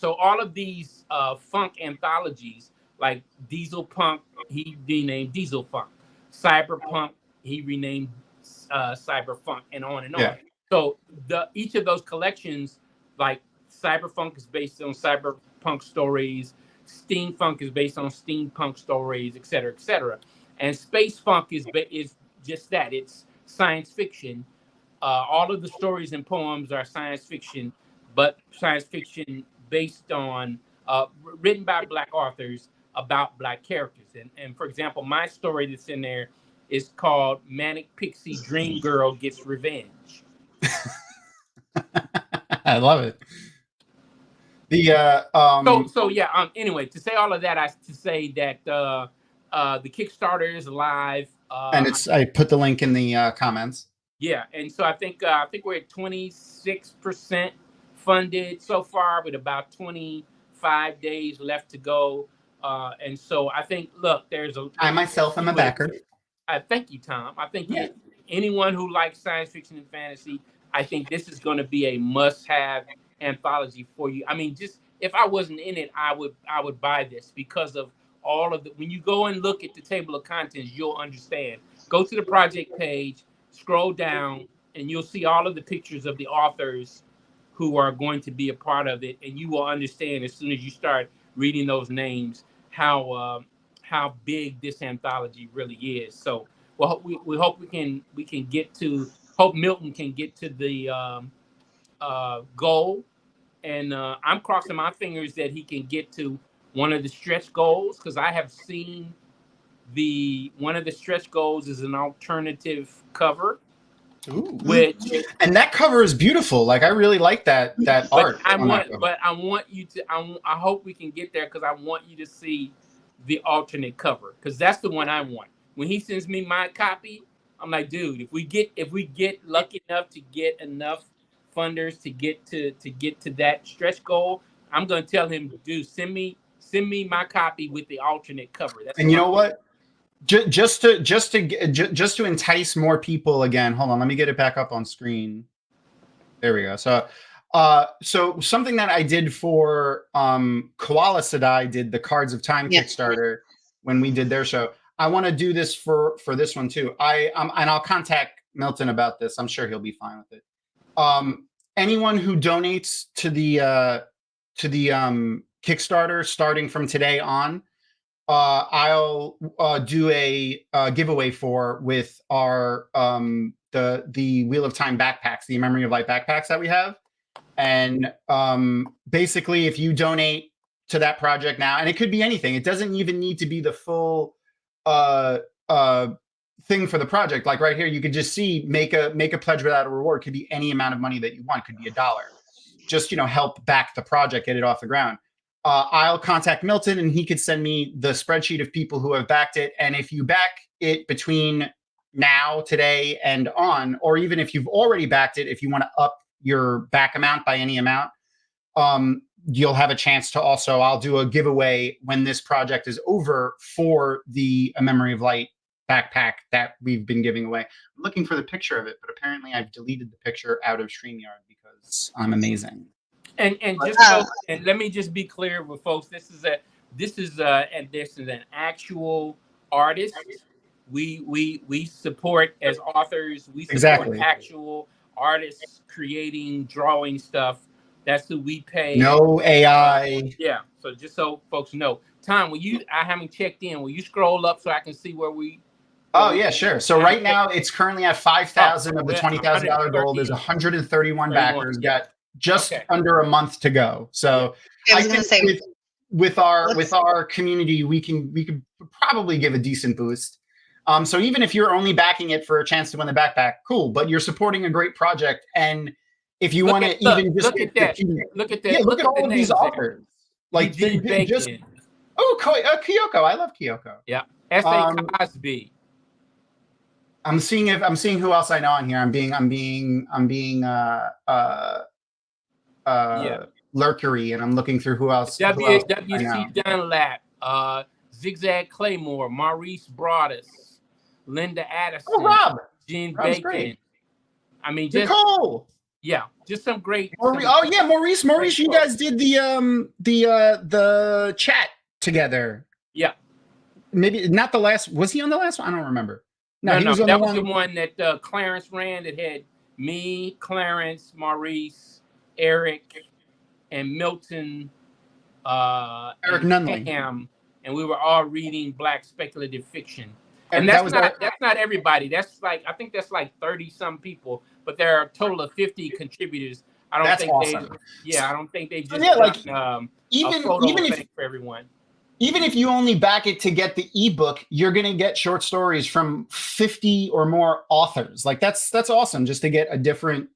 all of these funk anthologies, like Diesel Punk, he renamed Diesel Funk. Cyberpunk, he renamed Cyberfunk, and on and on. Yeah. So each of those collections, like Cyberfunk is based on cyberpunk stories, Steampunk is based on steampunk stories, et cetera, et cetera. And Space Funk is just that. It's science fiction. All of the stories and poems are science fiction, but science fiction based on, written by black authors about black characters. And for example, my story that's in there is called Manic Pixie Dream Girl Gets Revenge. I love it. Anyway, to say all of that, to say that the Kickstarter is live, and I put the link in the comments. Yeah, and so I think we're at 26% funded so far, with about 25 days left to go. And so I think, look, I myself am a backer. Thank you, Thom. I think anyone who likes science fiction and fantasy, I think this is going to be a must-have anthology for you. I mean, just if I wasn't in it, I would buy this because of all of the. When you go and look at the table of contents, you'll understand. Go to the project page, scroll down, and you'll see all of the pictures of the authors who are going to be a part of it, and you will understand as soon as you start reading those names how big this anthology really is. So, well, we hope we can get to. Hope Milton can get to the goal, and I'm crossing my fingers that he can get to one of the stretch goals, because I have seen one of the stretch goals is an alternative cover. Ooh. And that cover is beautiful. Like, I really like that art. I want you to. I hope we can get there, because I want you to see the alternate cover, because that's the one I want. When he sends me my copy, I'm like, dude, if we get lucky enough to get enough funders to get to that stretch goal, I'm gonna tell him, dude, send me my copy with the alternate cover. And you know what? Just to entice more people again. Hold on, let me get it back up on screen. There we go. So something that I did for Koala Sadai did the Cards of Time Kickstarter when we did their show. I want to do this for this one too. And I'll contact Milton about this. I'm sure he'll be fine with it. Anyone who donates to Kickstarter starting from today on, I'll do a giveaway with our the Wheel of Time backpacks, the Memory of Light backpacks that we have. And basically, if you donate to that project now, and it could be anything, it doesn't even need to be the full thing for the project. Like right here, you could just see make a pledge without a reward. It could be any amount of money that you want. It could be $1. Just help back the project, get it off the ground. I'll contact Milton, and he could send me the spreadsheet of people who have backed it. And if you back it between now, today, and on, or even if you've already backed it, if you want to up your back amount by any amount, you'll have a chance to also, I'll do a giveaway when this project is over for the A Memory of Light backpack that we've been giving away. I'm looking for the picture of it, but apparently I've deleted the picture out of Streamyard because I'm amazing. And just and let me just be clear with folks. This is an actual artist. We support as authors. We support actual artists creating, drawing stuff. That's who we pay. No AI. Yeah. So just so folks know, Thom, I haven't checked in. Will you scroll up so I can see where we? Oh yeah, sure. So right now it's currently at 5,000 of the $20,000 goal. There's 131 backers. Got just under a month to go. So I think with our community, we could probably give a decent boost. So even if you're only backing it for a chance to win the backpack, cool. But you're supporting a great project, and if you want to even just look at that, look at all of these offers. Like just Kyoko. I love Kyoko. Yeah, S.A. Cosby. I'm seeing who else I know on here. I'm being Lurkery, and I'm looking through who else. W.C. Dunlap, Zigzag Claymore, Maurice Broadus, Linda Addison, Rob, Jen Rob's Bacon. Great. I mean, just Nicole. Yeah, just some great. Maurice, you guys did the chat together. Yeah, maybe not the last. Was he on the last one? I don't remember. No, that was the one that Clarence ran. That had me, Clarence, Maurice, Eric, and Milton. Eric Nunley. And we were all reading Black speculative fiction. And that's not everybody. That's like, I think that's like 30 some people, but there are a total of 50 contributors. I don't think they've just done, even for everyone. Even if you only back it to get the ebook, you're going to get short stories from 50 or more authors. Like that's awesome, just to get a different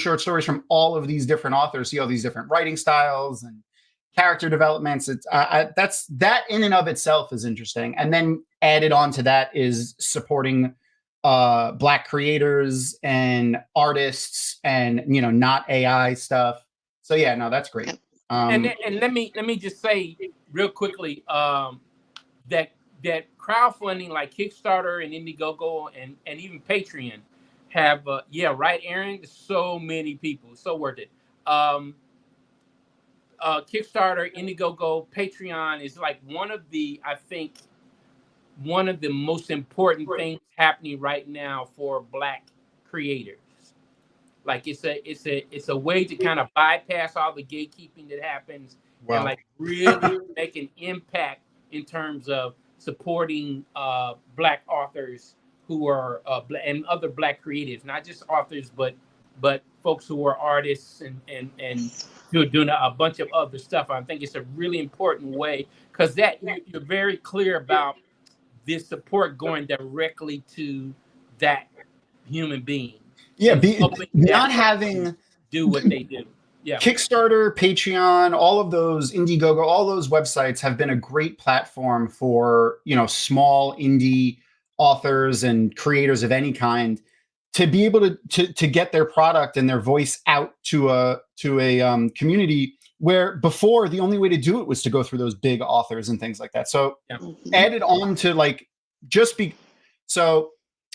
short stories from all of these different authors, see all these different writing styles and character developments. It's that in and of itself is interesting. And then added on to that is supporting Black creators and artists and not AI stuff. So yeah, no, that's great. And let me just say real quickly that crowdfunding like Kickstarter and Indiegogo and even Patreon have right, Aaron, so many people, so worth it. Kickstarter, Indiegogo, Patreon is like one of the most important things happening right now for Black creators. Like it's a way to kind of bypass all the gatekeeping that happens and like really make an impact in terms of supporting Black authors who are and other Black creatives, not just authors, but folks who are artists and who are doing a bunch of other stuff. I think it's a really important way because that you're very clear about this support going directly to that human being. Yeah, not having do what they do. Yeah, Kickstarter, Patreon, all of those, Indiegogo, all those websites have been a great platform for small indie authors and creators of any kind to be able to get their product and their voice out to a community where before the only way to do it was to go through those big authors and things like that. So added on to so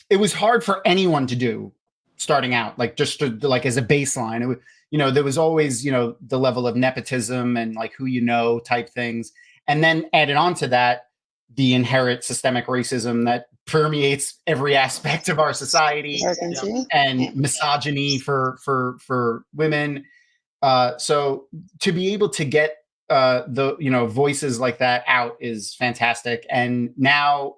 it was hard for anyone to do starting out, just to, as a baseline. It was, there was always, the level of nepotism and who type things. And then added on to that, the inherent systemic racism that permeates every aspect of our society and misogyny for women. So to be able to get the voices like that out is fantastic. And now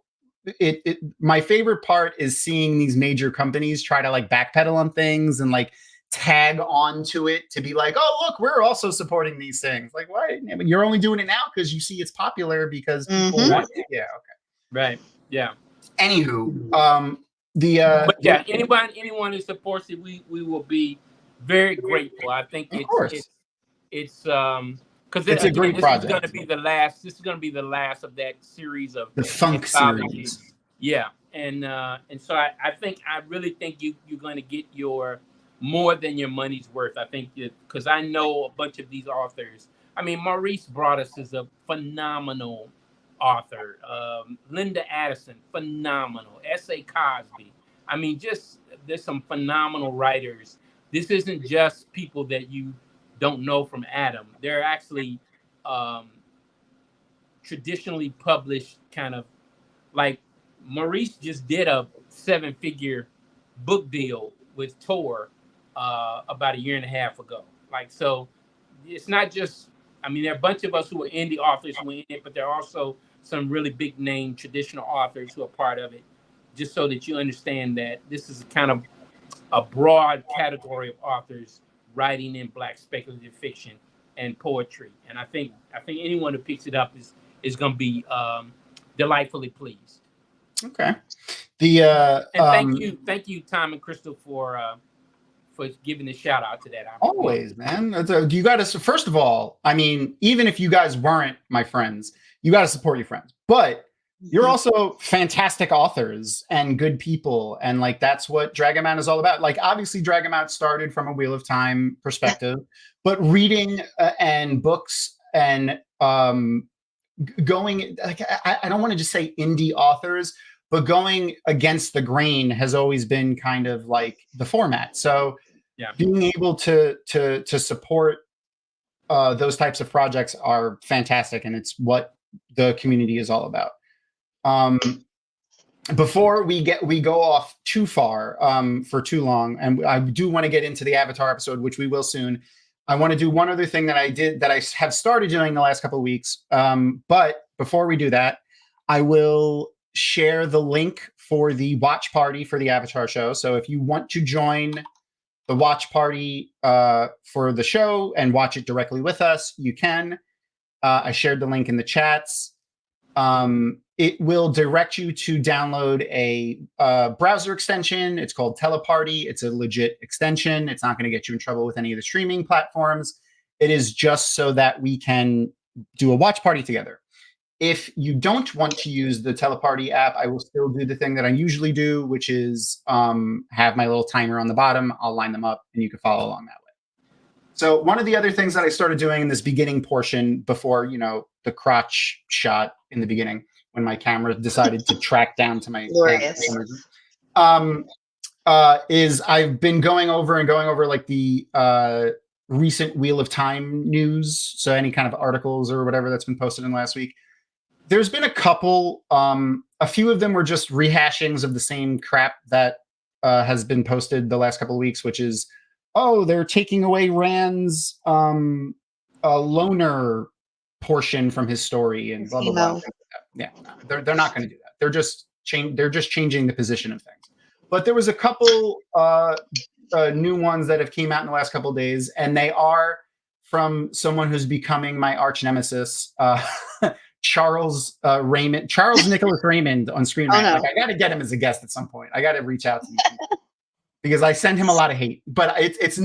my favorite part is seeing these major companies try to like backpedal on things and like tag on to it to be like, oh look, we're also supporting these things. Like, why? I mean, you're only doing it now because you see it's popular because people want it. Yeah, okay. Right. Yeah. Anywho, but yeah, anyone who supports it, we will be very grateful. I think it's because it's a great project. This is going to be the last. This is going to be the last of that series of the Funk series. Yeah, and so I really think you're going to get your more than your money's worth. I think because I know a bunch of these authors. I mean, Maurice Broaddus is a phenomenal author. Linda Addison, phenomenal. S.A. Cosby. I mean, just there's some phenomenal writers. This isn't just people that you don't know from Adam. They're actually traditionally published, kind of like Maurice just did a 7-figure book deal with Tor about 1.5 years ago. Like, so it's not just, I mean, there are a bunch of us who are indie authors who are in it, but there are also some really big name traditional authors who are part of it, just so that you understand that this is kind of a broad category of authors writing in Black speculative fiction and poetry. And I think anyone who picks it up is going to be delightfully pleased. Okay. And thank you, Thom and Crystal, for giving a shout out to that. Always, man. You got to, first of all, I mean, even if you guys weren't my friends, you got to support your friends. But you're also fantastic authors and good people. And like, that's what Dragonmount is all about. Like, obviously Dragonmount started from a Wheel of Time perspective, but reading and books and going, like, I don't want to just say indie authors, but going against the grain has always been kind of like the format. So yeah, being able to support those types of projects are fantastic. And it's what the community is all about. Before we go off too far for too long, and I do want to get into the Avatar episode, which we will soon. I want to do one other thing that I have started doing the last couple of weeks. But before we do that, I will share the link for the watch party for the Avatar show. So if you want to join the watch party for the show and watch it directly with us, you can. I shared the link in the chats. It will direct you to download a browser extension. It's called Teleparty. It's a legit extension. It's not going to get you in trouble with any of the streaming platforms. It is just so that we can do a watch party together. If you don't want to use the Teleparty app, I will still do the thing that I usually do, which is have my little timer on the bottom. I'll line them up and you can follow along that way. So one of the other things that I started doing in this beginning portion before, the crotch shot in the beginning, when my camera decided to track down to my is I've been going over like the recent Wheel of Time news. So any kind of articles or whatever that's been posted in the last week. There's been a couple, a few of them were just rehashings of the same crap that has been posted the last couple of weeks, which is, oh, they're taking away Rand's loner portion from his story and blah, blah, blah. Yeah, they're not going to do that. They're just changing the position of things. But there was a couple new ones that have came out in the last couple of days, and they are from someone who's becoming my arch nemesis, Charles Nicholas Raymond on Streamyard. Oh, no. Like, I got to get him as a guest at some point. I got to reach out to him because I send him a lot of hate, but it's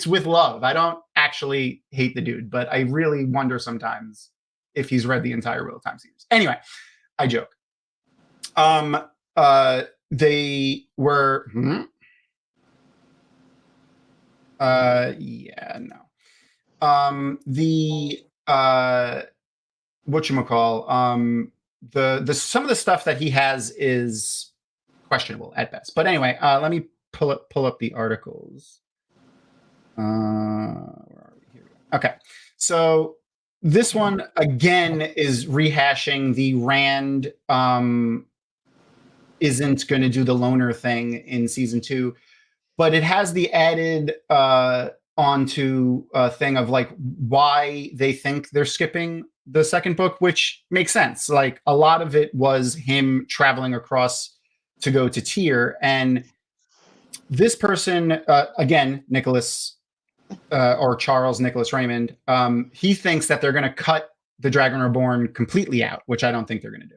with love. I don't actually hate the dude, but I really wonder sometimes if he's read the entire Wheel of Time series. Anyway, I joke. They were, yeah, no. Whatchamacall, the some of the stuff that he has is questionable at best. But anyway, let me pull up the articles. Where are we? Here we go. Okay, so this one again is rehashing the Rand isn't going to do the loner thing in season 2, but it has the added onto a thing of like why they think they're skipping the second book, which makes sense. Like a lot of it was him traveling across to go to Tyr, and this person, again, Nicholas or Charles Nicholas Raymond, he thinks that they're going to cut the Dragon Reborn completely out, which I don't think they're going to do.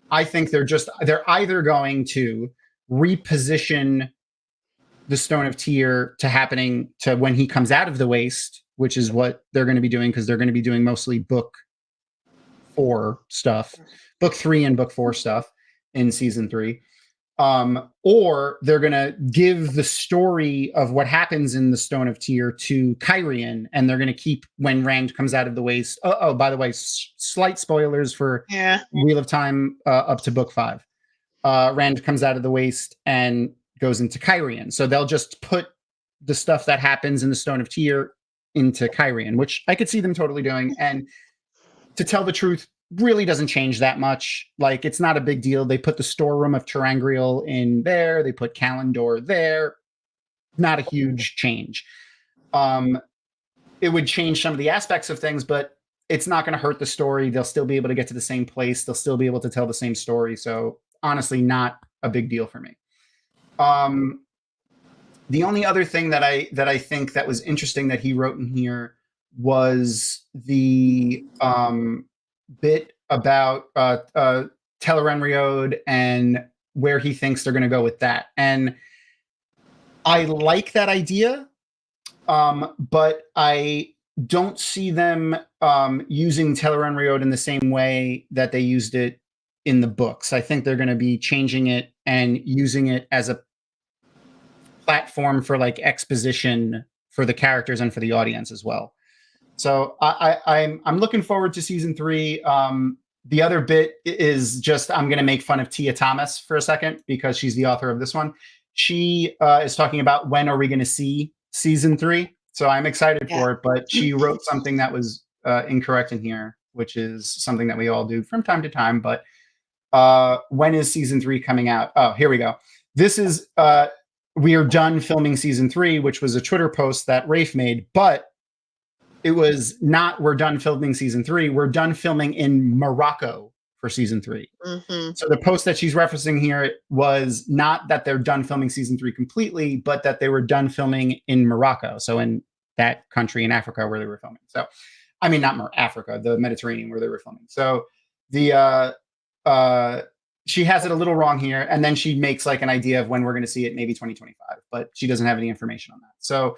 I think they're either going to reposition the Stone of Tyr to happening to when he comes out of the Waste, which is what they're going to be doing, because they're going to be doing mostly book 4 stuff, book 3 and book 4 stuff in season 3. Or they're going to give the story of what happens in the Stone of Tyr to Kyrian, and they're going to keep when Rand comes out of the Waste. Oh, by the way, slight spoilers for Wheel of Time up to book 5. Rand comes out of the Waste and goes into Kyrian. So they'll just put the stuff that happens in the Stone of Tyr into Kyrian, which I could see them totally doing. And to tell the truth, really doesn't change that much. Like, it's not a big deal. They put the storeroom of Terangriel in there. They put Kalendor there. Not a huge change. It would change some of the aspects of things, but it's not going to hurt the story. They'll still be able to get to the same place. They'll still be able to tell the same story. So honestly, not a big deal for me. The only other thing that I think that was interesting that he wrote in here was the bit about Telerenriod and where he thinks they're going to go with that. And I like that idea, but I don't see them using Telerenriod in the same way that they used it in the books. I think they're going to be changing it and using it as a platform for like exposition for the characters and for the audience as well. So I'm looking forward to season 3. The other bit is just I'm going to make fun of Tia Thomas for a second because she's the author of this one. She is talking about when are we going to see season 3. So I'm excited for it, but she wrote something that was incorrect in here, which is something that we all do from time to time. But when is season 3 coming out? Oh, here we go. This is we are done filming season 3, which was a Twitter post that Rafe made, but it was not we're done filming season 3. We're done filming in Morocco for season 3. Mm-hmm. So the post that she's referencing here was not that they're done filming season 3 completely, but that they were done filming in Morocco. So in that country in Africa where they were filming. So, I mean, not Africa, the Mediterranean where they were filming. So the she has it a little wrong here, and then she makes like an idea of when we're going to see it, maybe 2025, but she doesn't have any information on that. So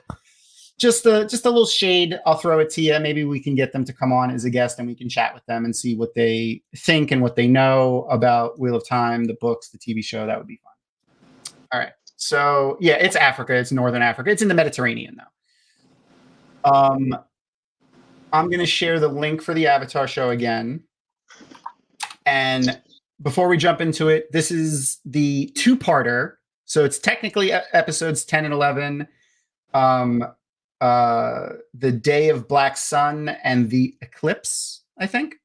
just a little shade I'll throw at Tia. Maybe we can get them to come on as a guest and we can chat with them and see what they think and what they know about Wheel of Time, the books, the TV show. That would be fun. All right. So yeah, it's Africa. It's Northern Africa. It's in the Mediterranean though. I'm going to share the link for the Avatar show again. And before we jump into it, this is the 2-parter. So it's technically episodes 10 and 11. The Day of Black Sun and the Eclipse, I think.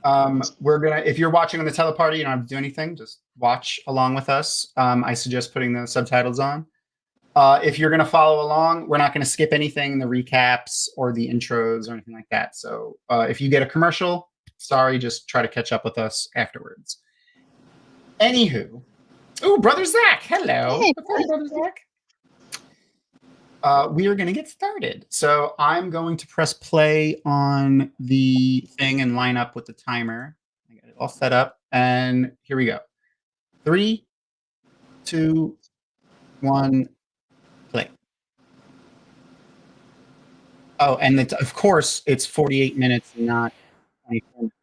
We're gonna, if you're watching on the Teleparty, you don't have to do anything, just watch along with us. I suggest putting the subtitles on. If you're gonna follow along, we're not gonna skip anything, the recaps or the intros or anything like that. So if you get a commercial, sorry, just try to catch up with us afterwards. Anywho, oh, Brother Zach, hello. Hey, Brother Zach. We are going to get started. So I'm going to press play on the thing and line up with the timer. I got it all set up. And here we go. 3, 2, 1, play. Oh, and of course, it's 48 minutes and not 24 minutes.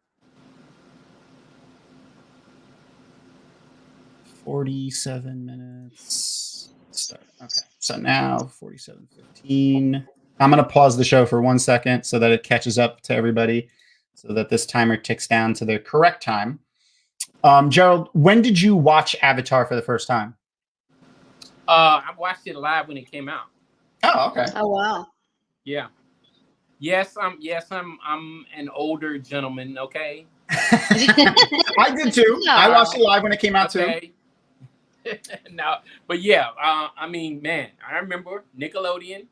47 minutes. Start. Okay, so now 47:15. I'm going to pause the show for 1 second so that it catches up to everybody, so that this timer ticks down to the correct time. Gerald, when did you watch Avatar for the first time? I watched it live when it came out. Oh, okay. Oh, wow. Yeah. Yes, I'm an older gentleman. Okay. I did too. No. I watched it live when it came out too. No, but yeah, I mean, man, I remember Nickelodeon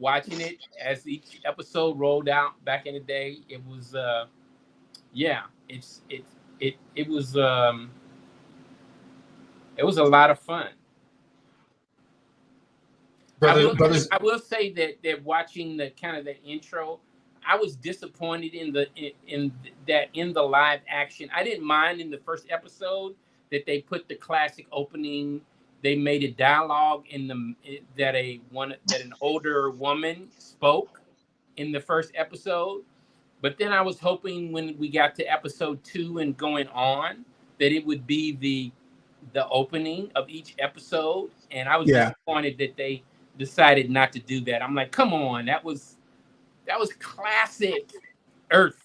watching it as each episode rolled out back in the day. It was it was a lot of fun. I will say that watching the kind of the intro, I was disappointed in the live action. I didn't mind in the first episode that they put the classic opening. They made a dialogue that an older woman spoke in the first episode. But then I was hoping when we got to episode 2 and going on that it would be the opening of each episode. And I was disappointed that they decided not to do that. I'm like, come on, that was classic Earth,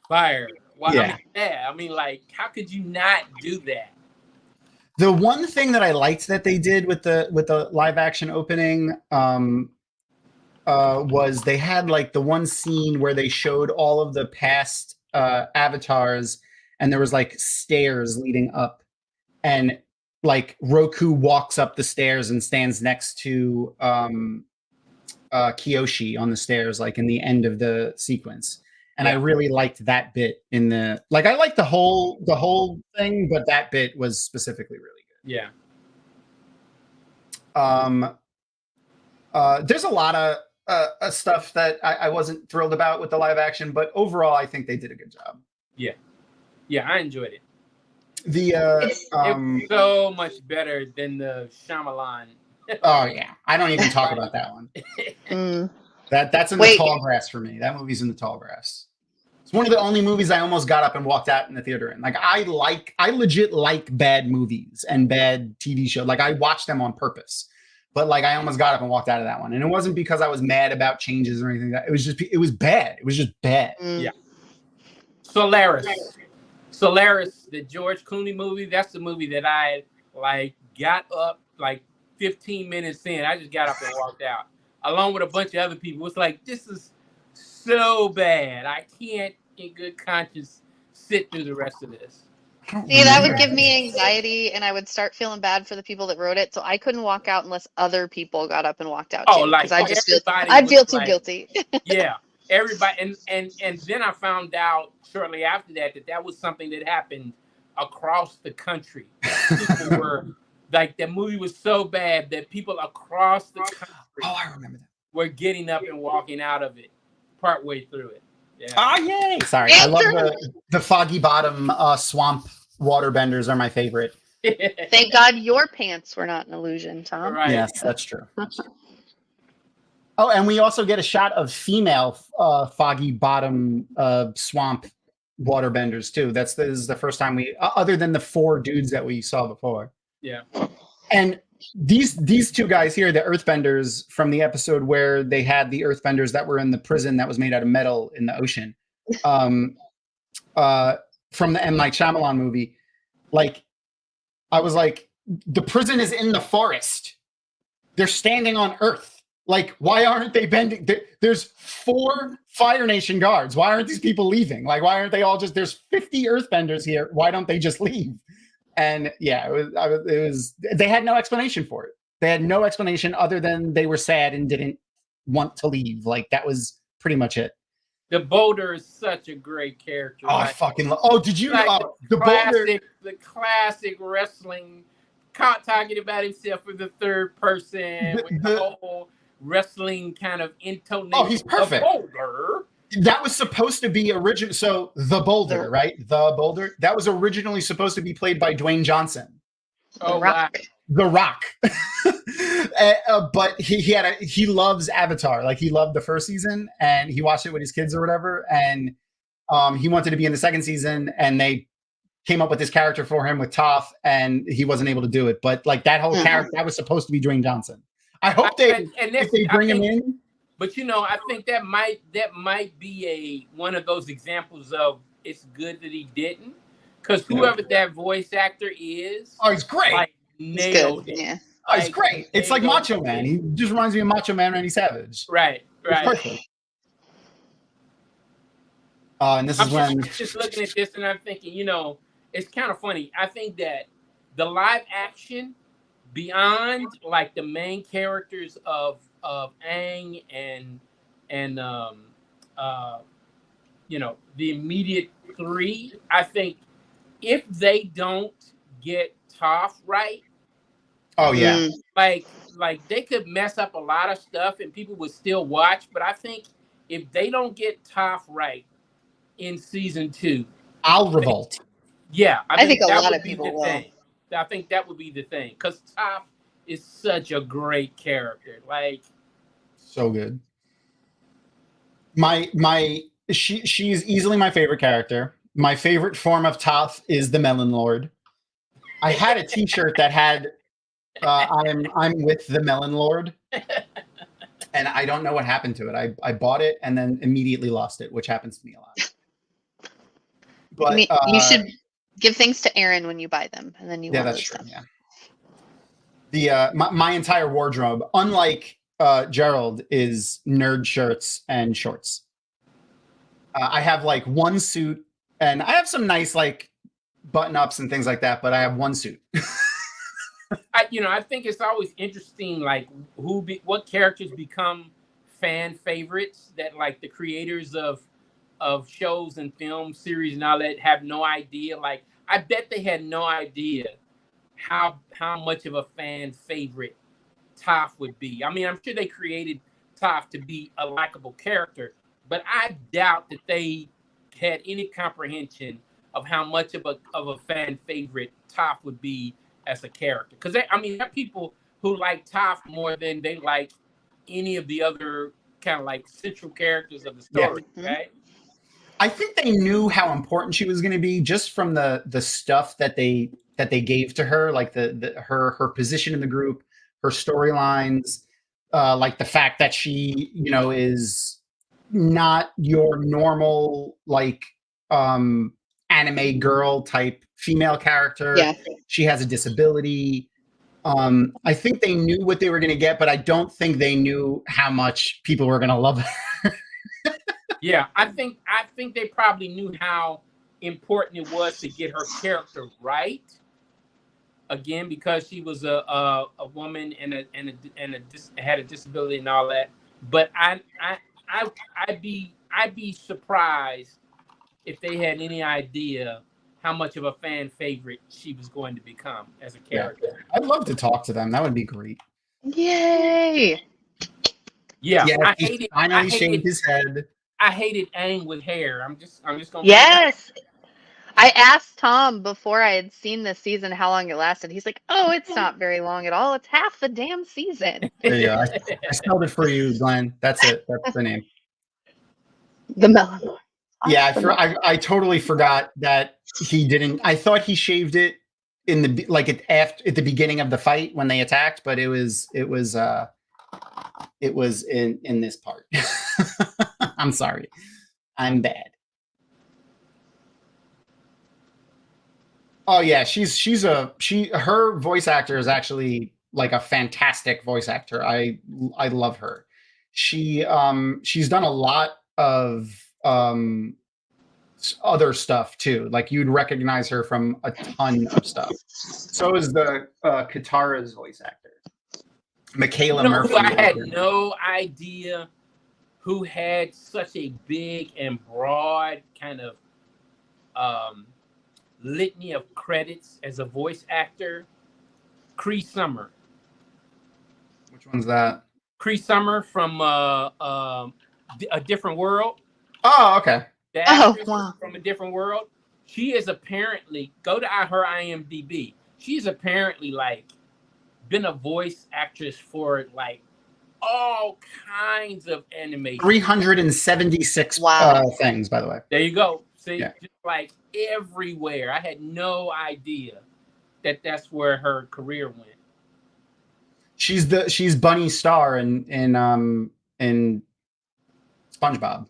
Fire. Well, I mean, like, how could you not do that? The one thing that I liked that they did with the live action opening was they had like the one scene where they showed all of the past avatars, and there was like stairs leading up, and like Roku walks up the stairs and stands next to Kyoshi on the stairs, like in the end of the sequence. And I really liked that bit in the, like, I liked the whole thing, but that bit was specifically really good. Yeah. There's a lot of stuff that I wasn't thrilled about with the live action, but overall, I think they did a good job. Yeah. Yeah, I enjoyed it. It was so much better than the Shyamalan. Oh yeah, I don't even talk about that one. That's in the tall grass for me. That movie's in the tall grass. It's one of the only movies I almost got up and walked out in the theater in. Like I legit like bad movies and bad TV shows. Like I watch them on purpose. But like I almost got up and walked out of that one. And it wasn't because I was mad about changes or anything. It was bad. It was just bad. Yeah. Solaris, the George Clooney movie, that's the movie that I like got up like 15 minutes in. I just got up and walked out along with a bunch of other people. It's like, this is so bad. I can't in good conscience sit through the rest of this. See, that would give me anxiety, and I would start feeling bad for the people that wrote it. So I couldn't walk out unless other people got up and walked out. Oh, too, like I'd feel too guilty. Yeah, everybody, and then I found out shortly after that was something that happened across the country. People were like, the movie was so bad that people across the country. Oh, I remember that. Were getting up and walking out of it partway through it. Yeah. Oh, yay! Sorry, I love the Foggy Bottom swamp waterbenders are my favorite. Thank God your pants were not an illusion, Thom. Right. Yes, that's true. Oh, and we also get a shot of female Foggy Bottom swamp waterbenders too. This is the first time we, other than the 4 dudes that we saw before. Yeah. And these 2 guys here, the Earthbenders from the episode where they had the Earthbenders that were in the prison that was made out of metal in the ocean, from the M. Night Shyamalan movie, like, I was like, the prison is in the forest. They're standing on Earth. Like, why aren't they bending? There's 4 Fire Nation guards. Why aren't these people leaving? Like, why aren't they all just, there's 50 Earthbenders here. Why don't they just leave? And yeah, it was, they had no explanation for it. They had no explanation other than they were sad and didn't want to leave. Like, that was pretty much it. The Boulder is such a great character. Oh, I fucking love. Oh, did you know the classic wrestling, talking about himself in the third person with the whole wrestling kind of intonation. Oh, he's perfect. Boulder. That was supposed to be original. So the Boulder, right? The Boulder. That was originally supposed to be played by Dwayne Johnson. Oh, wow. The Rock. But he loves Avatar. Like, he loved the first season and he watched it with his kids or whatever. And he wanted to be in the second season, and they came up with this character for him with Toph, and he wasn't able to do it. But like, that whole character, that was supposed to be Dwayne Johnson. I hope if they bring him in. But I think that might be one of those examples of it's good that he didn't, because whoever that voice actor is, he's great. Like, nailed it. Yeah. Oh, he's great. It's like Macho Man. He just reminds me of Macho Man Randy Savage. Right. It's perfect. And this is when just looking at this and I'm thinking, it's kind of funny. I think that the live action, beyond like the main characters of Aang and the immediate three, I think if they don't get Toph right, Oh yeah, like they could mess up a lot of stuff and people would still watch. But I think if they don't get Toph right in season 2, I'll revolt. yeah, I think a that lot would of be people the will. thing. I think that would be the thing because Toph is such a great character. Like, So good. She's easily my favorite character. My favorite form of Toph is the Melon Lord. I had a T-shirt that had I'm with the Melon Lord, and I don't know what happened to it. I bought it and then immediately lost it, which happens to me a lot. But you should give thanks to Aaron when you buy them, and then you yeah, won't that's lose true. them. Yeah, my entire wardrobe, unlike Gerald, is nerd shirts and shorts. I have like one suit, and I have some nice like button ups and things like that, but I have one suit. I think it's always interesting, like what characters become fan favorites that like the creators of shows and film series and all that have no idea. Like, I bet they had no idea how much of a fan favorite Toph would be. I mean, I'm sure they created Toph to be a likable character, but I doubt that they had any comprehension of how much of a fan favorite Toph would be as a character. Because there are people who like Toph more than they like any of the other kind of like central characters of the story, right? I think they knew how important she was going to be just from the stuff that they gave to her, like her position in the group, her storylines, like the fact that she is not your normal like anime girl type female character. Yeah. She has a disability. I think they knew what they were going to get, but I don't think they knew how much people were going to love her. Yeah, I think they probably knew how important it was to get her character right. Again, because she was a woman and had a disability and all that. But I'd be surprised if they had any idea how much of a fan favorite she was going to become as a character. Yeah. I'd love to talk to them. That would be great. Yay! Yeah, I finally shaved his head. I hated Aang with hair. I'm just gonna. Yes. I asked Thom before I had seen this season how long it lasted. He's like, "Oh, it's not very long at all. It's half the damn season." There you go. I spelled it for you, Glenn. That's it. That's the name. The Melon. Yeah, I totally forgot that he didn't. I thought he shaved it in the at the beginning of the fight when they attacked, but it was in this part. I'm sorry. I'm bad. Oh yeah, her voice actor is actually like a fantastic voice actor. I love her. She's done a lot of other stuff too. Like you'd recognize her from a ton of stuff. So is the Katara's voice actor, Michaela Murphy. I had no idea who had such a big and broad kind of litany of credits as a voice actor. Cree Summer. Which one's that? Cree Summer from A Different World. Oh, okay. The actress from A Different World. She is apparently, go to her IMDb. She's apparently like been a voice actress for like all kinds of animation. 376 things, by the way. There you go. See, just like everywhere. I had no idea that that's where her career went. She's Bunny Star in SpongeBob.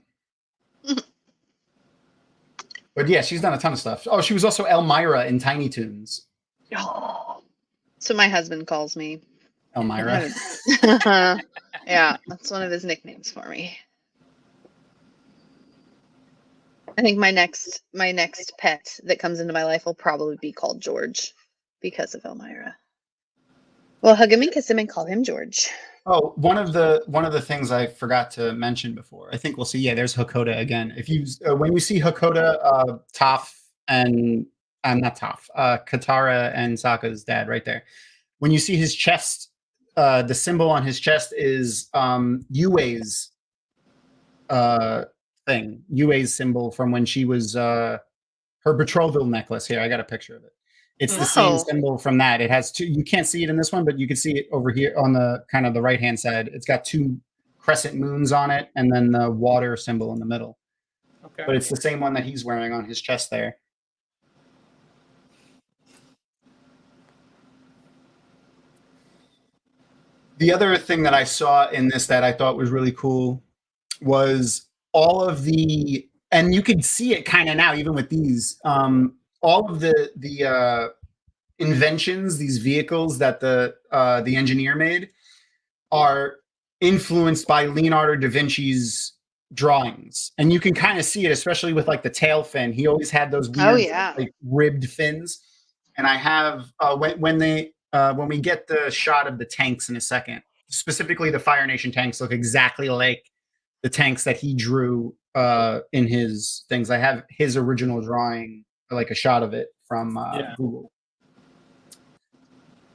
But yeah, she's done a ton of stuff. Oh, she was also Elmira in Tiny Toons. Oh, so my husband calls me Elmira. Yeah, that's one of his nicknames for me. I think my next pet that comes into my life will probably be called George because of Elmira. Well, hug him and kiss him and call him George. Oh, one of the things I forgot to mention before. I think we'll see. Yeah, there's Hakoda again. If you when you see Hakoda, Toph and not Toph, Katara and Sokka's dad right there. When you see his chest, the symbol on his chest is Yue's thing. Yue's symbol from when she was her betrothal necklace. Here, I got a picture of it. It's the same symbol from that. It has two. You can't see it in this one, but you can see it over here on the kind of the right hand side. It's got two crescent moons on it, and then the water symbol in the middle. Okay. But it's the same one that he's wearing on his chest there. The other thing that I saw in this that I thought was really cool was all of the, and you could see it kind of now, even with these, all of the inventions, these vehicles that the engineer made, are influenced by Leonardo da Vinci's drawings, and you can kind of see it, especially with like the tail fin. He always had those weird, like ribbed fins. And I have when we get the shot of the tanks in a second, specifically the Fire Nation tanks look exactly like the tanks that he drew in his things. I have his original drawing, like a shot of it from Google.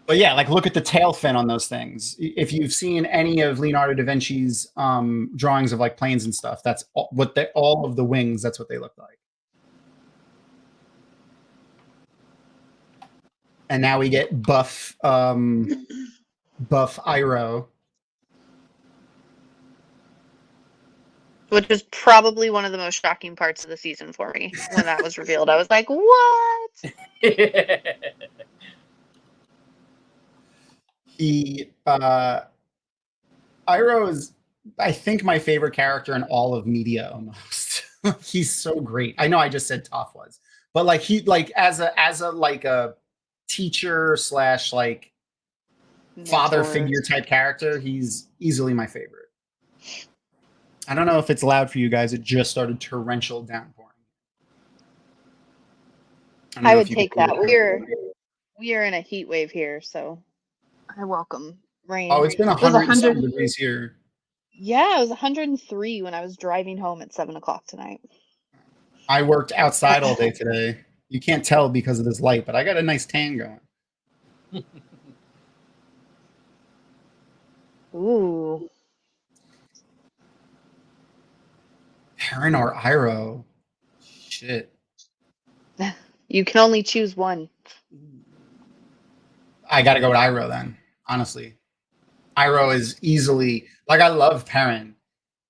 But yeah, like look at the tail fin on those things. If you've seen any of Leonardo da Vinci's drawings of like planes and stuff, that's what all of the wings, that's what they look like. And now we get buff Iroh. Which was probably one of the most shocking parts of the season for me when that was revealed. I was like, what? Iroh is, I think, my favorite character in all of media almost. He's so great. I know I just said Toph was, but like he like as a like a teacher slash like father figure type character, he's easily my favorite. I don't know if it's loud for you guys. It just started torrential downpouring. I would take that. We are in a heat wave here, so I welcome rain. Oh, it's been 100 degrees here. Yeah, it was 103 when I was driving home at 7 o'clock tonight. I worked outside all day today. You can't tell because of this light, but I got a nice tan going. Ooh. Perrin or Iroh? Shit. You can only choose one. I got to go with Iroh then, honestly. Iroh is easily, like, I love Perrin,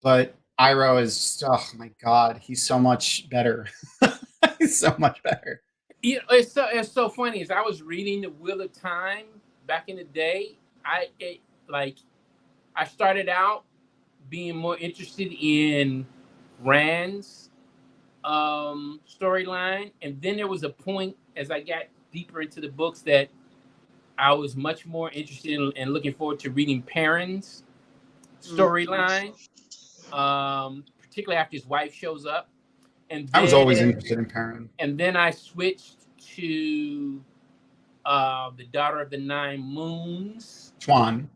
but Iroh is, oh my God, he's so much better. He's so much better. You know, it's so funny. As I was reading The Wheel of Time back in the day, I started out being more interested in Rand's storyline, and then there was a point as I got deeper into the books that I was much more interested in and looking forward to reading Perrin's storyline, particularly after his wife shows up. And then, I was always interested in Perrin. And then I switched to the Daughter of the Nine Moons, Tuan.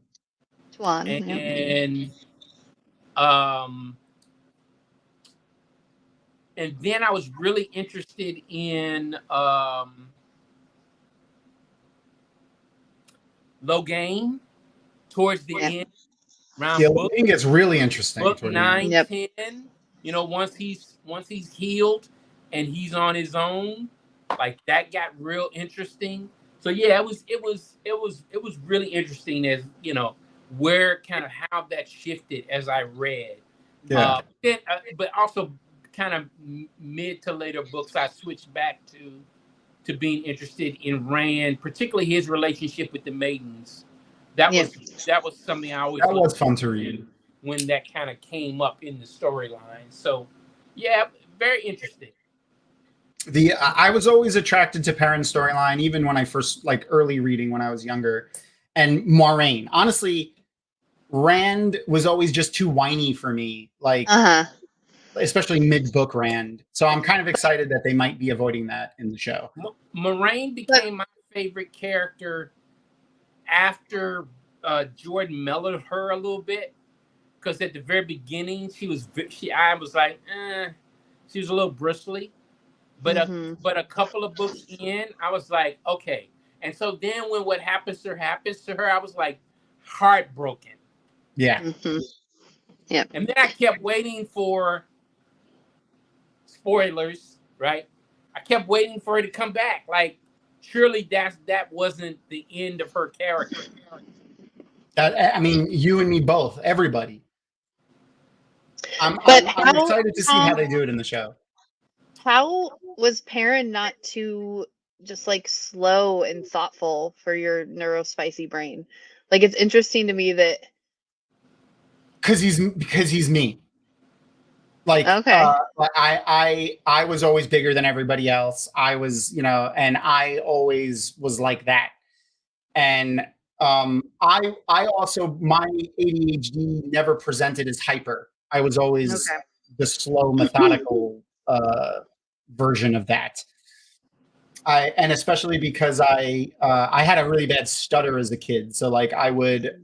And then I was really interested in Logain towards the end. Logain gets really interesting. Book 9, 10. You know, once he's healed and he's on his own, like that got real interesting. So yeah, it was really interesting, as you know, where kind of how that shifted as I read. Yeah. But also kind of mid to later books, I switched back to being interested in Rand, particularly his relationship with the maidens. That was something I always. That was fun to read when that kind of came up in the storyline. So, yeah, very interesting. I was always attracted to Perrin's storyline, even when I first early reading when I was younger, and Moiraine. Honestly, Rand was always just too whiny for me. Especially mid-book Rand. So I'm kind of excited that they might be avoiding that in the show. Moiraine became my favorite character after Jordan mellowed her a little bit, because at the very beginning I was like, she was a little bristly, but a couple of books in, I was like, okay. And so then when what happens to her, I was like heartbroken. Yeah. Yeah. And then I kept waiting for spoilers, right? I kept waiting for her to come back. Like, surely that wasn't the end of her character. I mean, you and me both. Everybody. I'm excited to see how they do it in the show. How was Perrin not too just like slow and thoughtful for your neurospicy brain? Like, it's interesting to me that because he's me. Like, okay. I was always bigger than everybody else. I was, and I always was like that. And I also, my ADHD never presented as hyper. I was always the slow, methodical version of that. And especially because I had a really bad stutter as a kid, so like I would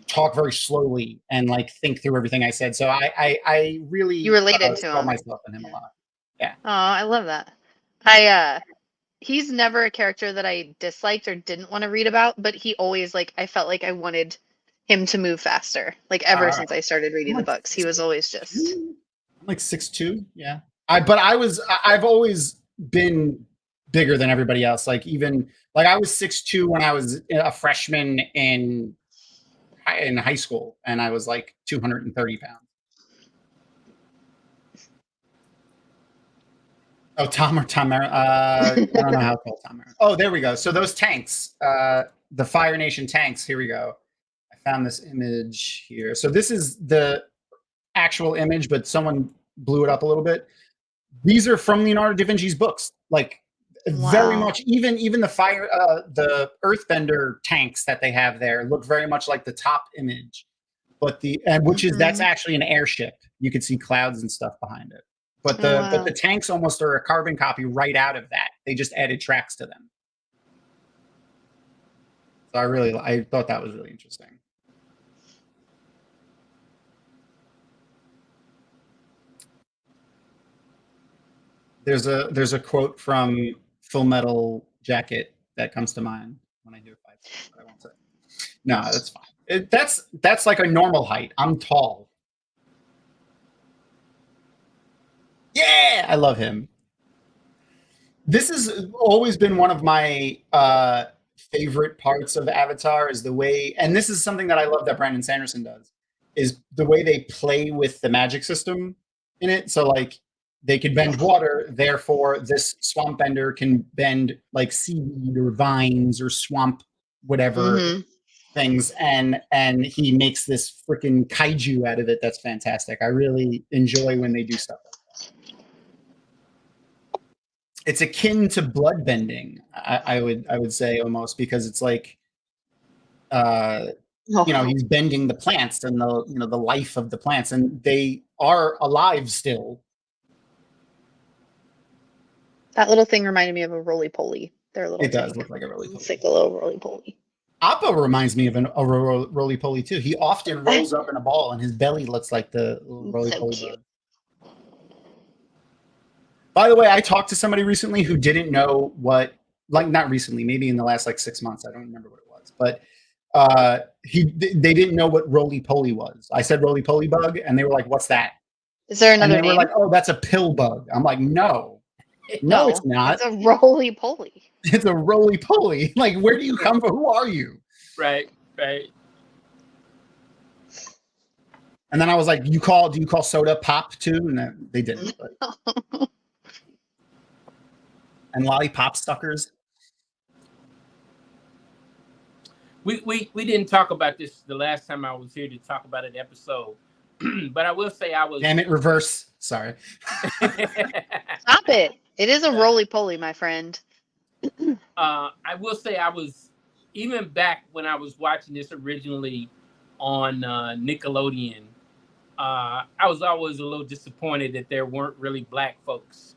talk very slowly and like think through everything I said. So I really you related to him. myself in him a lot. Yeah. Oh, I love that. He's never a character that I disliked or didn't want to read about, but he always I felt like I wanted him to move faster. Like ever since I started reading the books, he was always just I'm like 6'2", yeah. I've always been bigger than everybody else. Like even like I was 6'2" when I was a freshman in high school, and I was like 230 pounds. Oh, Thom. I don't know how tall Thom. Oh, there we go. So those tanks, the Fire Nation tanks. Here we go. I found this image here. So this is the actual image, but someone blew it up a little bit. These are from Leonardo da Vinci's books. Like very much, even the Earthbender tanks that they have there look very much like the top image, but that's actually an airship. You could see clouds and stuff behind it. But the tanks almost are a carbon copy right out of that. They just added tracks to them. So I thought that was really interesting. There's a quote from Full Metal Jacket that comes to mind when I hear 5 6, but I won't say. No, that's fine. That's like a normal height. I'm tall. Yeah, I love him. This has always been one of my favorite parts of Avatar is the way, and this is something that I love that Brandon Sanderson does, is the way they play with the magic system in it. So like they can bend water, therefore this swamp bender can bend like seaweed or vines or swamp whatever things, and he makes this freaking kaiju out of it. That's fantastic. I really enjoy when they do stuff like that. It's akin to blood bending, I would say, almost, because it's like he's bending the plants and the life of the plants, and they are alive still. That little thing reminded me of a roly-poly. It does look like a roly-poly. It's like a little roly-poly. Appa reminds me of a roly-poly too. He often rolls up in a ball, and his belly looks like the roly-poly. So cute. By the way, I talked to somebody recently who didn't know not recently, maybe in the last 6 months. I don't remember what it was, but they didn't know what roly-poly was. I said roly-poly bug, and they were like, "What's that?" Is there another name? They were like, "Oh, that's a pill bug." I'm like, "No, it's not. It's a roly-poly. It's a roly-poly. Like, where do you come from? Who are you?" Right. And then I was like, do you call soda pop too? And they didn't. But. And lollipop suckers. We didn't talk about this the last time I was here to talk about an episode, but I will say I was. Damn it, reverse. Sorry. Stop it! It is a roly-poly, my friend. I will say I was, even back when I was watching this originally on Nickelodeon, I was always a little disappointed that there weren't really black folks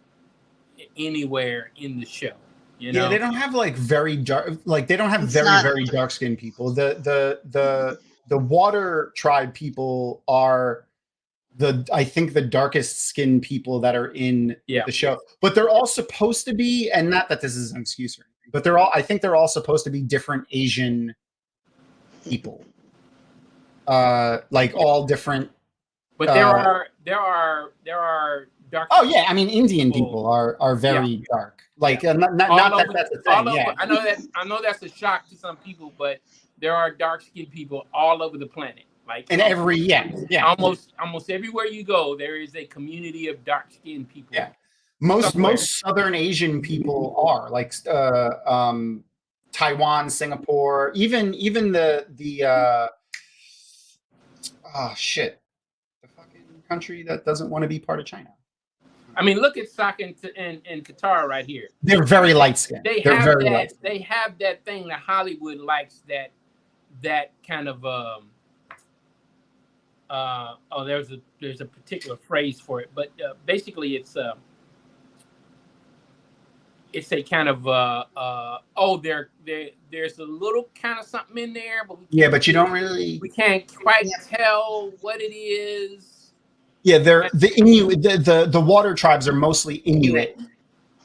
anywhere in the show. You know? Yeah, they don't have like very dark, like they don't have It's very not- very dark skinned people. The water tribe people are I think the darkest skinned people that are in the show. But they're all supposed to be, and not that this is an excuse or anything, but I think they're all supposed to be different Asian people. Like all different. But there are dark. Oh yeah, I mean Indian people are very dark. Like not that that's a thing. Yeah, I know that's a shock to some people, but there are dark skinned people all over the planet. Like in every almost everywhere you go, there is a community of dark skinned people. Yeah, most Southern Asian people are like Taiwan, Singapore, even the oh shit, the fucking country that doesn't want to be part of China. I mean, look at Sak and Qatar right here. They're very light skinned. They're very light. They have that thing that Hollywood likes. That kind of there's a particular phrase for it, but basically it's a kind of there's a little kind of something in there, but but you don't really, we can't quite tell what it is. Yeah, they're the Inuit. The water tribes are mostly Inuit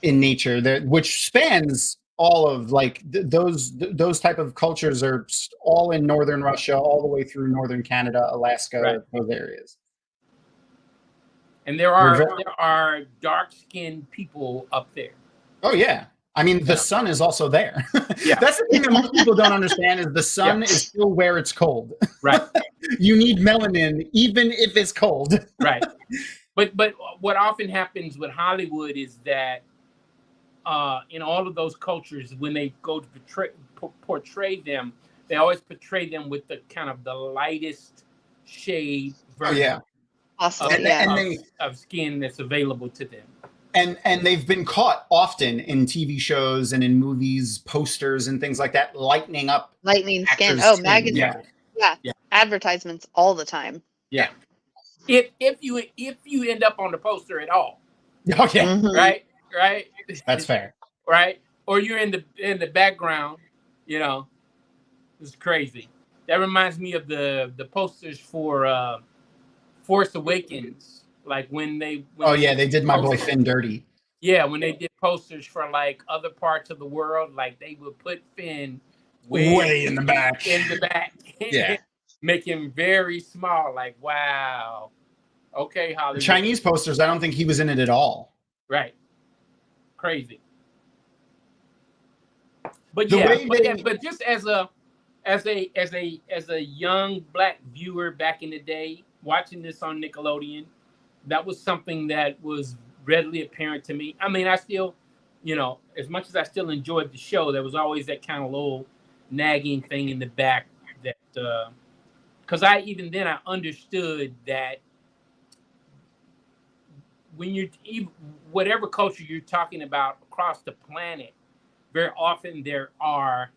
in nature, which spans all of like those type of cultures are all in northern Russia, all the way through northern Canada, Alaska, those areas. And there are dark-skinned people up there. Oh yeah, I mean the sun is also there. That's the thing that most people don't understand is the sun is still where it's cold. Right. You need melanin even if it's cold. Right. But what often happens with Hollywood is that in all of those cultures, when they go to portray them, they always portray them with the kind of the lightest shade version of skin that's available to them. And they've been caught often in TV shows and in movies, posters and things like that, lightening skin. Oh, magazines. Yeah. Advertisements all the time. Yeah. If you end up on the poster at all. Oh yeah. Right. That's fair. Right. Or you're in the background, it's crazy. That reminds me of the posters for Force Awakens. Like when they did My Boy Finn dirty. Yeah, when they did posters for like other parts of the world, like they would put Finn way in the back. Yeah. Make him very small, like wow. Okay, Hollywood. The Chinese posters, I don't think he was in it at all. Right. Crazy. But but just as a young black viewer back in the day, watching this on Nickelodeon, that was something that was readily apparent to me. I mean, I still, as much as I still enjoyed the show, there was always that kind of little nagging thing in the back that, because I understood that when whatever culture you're talking about across the planet, very often there are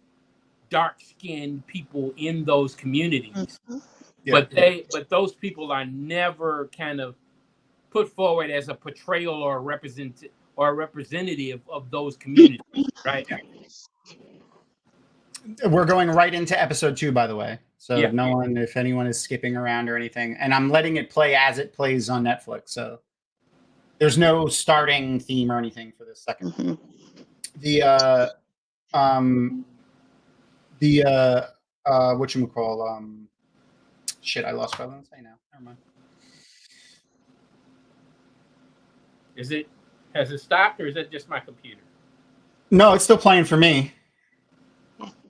dark-skinned people in those communities, but those people are never kind of put forward as a portrayal or a representative of those communities, right? We're going right into episode 2, by the way. So if anyone is skipping around or anything, and I'm letting it play as it plays on Netflix. So there's no starting theme or anything for this second. The whatchamacall, shit, I lost what I was going to say now. Never mind. Has it stopped, or is that just my computer? No, it's still playing for me.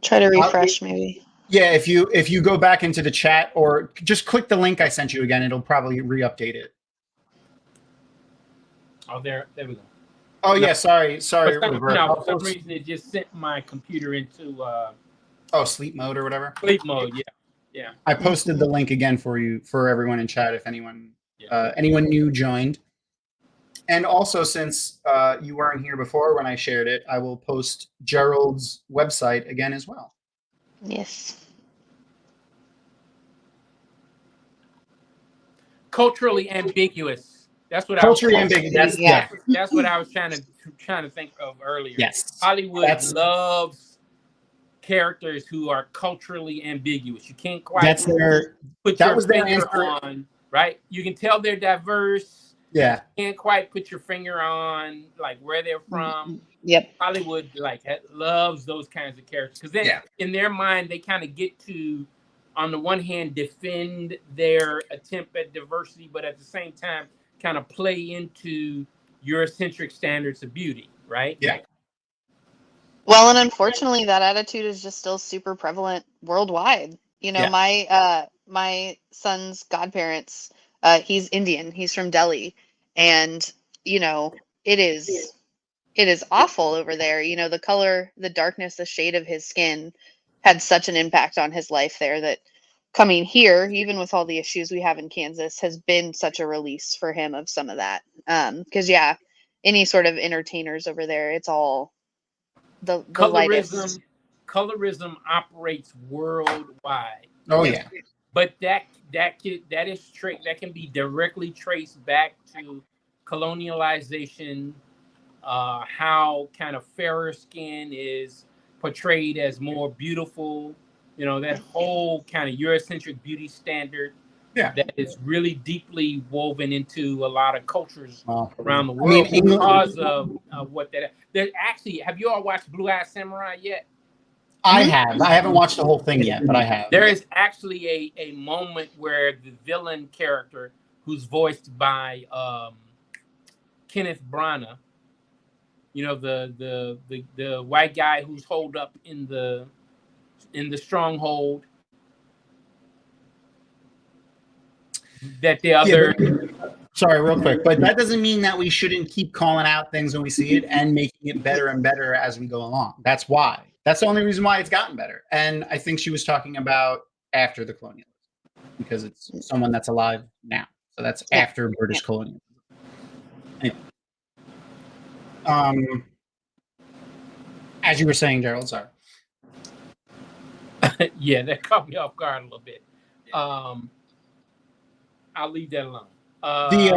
Try to refresh, maybe. Yeah, if you go back into the chat or just click the link I sent you again, it'll probably re-update it. Oh, there we go. Oh yeah, sorry. For some reason it just sent my computer into sleep mode or whatever. Sleep mode, yeah. I posted the link again for everyone in chat if anyone new joined. And also, since you weren't here before when I shared it, I will post Gerald's website again as well. Yes. Culturally ambiguous. That's what culturally ambiguous. That's what I was trying to think of earlier. Yes, Hollywood loves characters who are culturally ambiguous. You can't quite put your finger on, right? You can tell they're diverse. Yeah. You can't quite put your finger on like where they're from. Yep. Hollywood loves those kinds of characters because then in their mind they kind of get to, on the one hand, defend their attempt at diversity, but at the same time kind of play into Eurocentric standards of beauty, right? Yeah. Well, and unfortunately, that attitude is just still super prevalent worldwide. You know, my son's godparents, he's Indian. He's from Delhi, and you know, it is awful over there. You know, the color, the darkness, the shade of his skin had such an impact on his life there that coming here, even with all the issues we have in Kansas, has been such a release for him of some of that. Because any sort of entertainers over there, it's all the lightest. Colorism operates worldwide. Oh yeah. But that can be directly traced back to colonialization, how kind of fairer skin is portrayed as more beautiful. You know, that whole kind of Eurocentric beauty standard that is really deeply woven into a lot of cultures around the world because of what that. Actually, have you all watched Blue Eye Samurai yet? I have. I haven't watched the whole thing yet, but I have. There is actually a moment where the villain character, who's voiced by Kenneth Branagh, you know, the white guy who's holed up in the stronghold, that the other. Sorry, real quick, but that doesn't mean that we shouldn't keep calling out things when we see it and making it better and better as we go along. That's why. That's the only reason why it's gotten better. And I think she was talking about after the colonialism, because it's someone that's alive now. So that's after British colonialism. Anyway. As you were saying, Gerald, sorry. Yeah, that caught me off guard a little bit. I'll leave that alone. The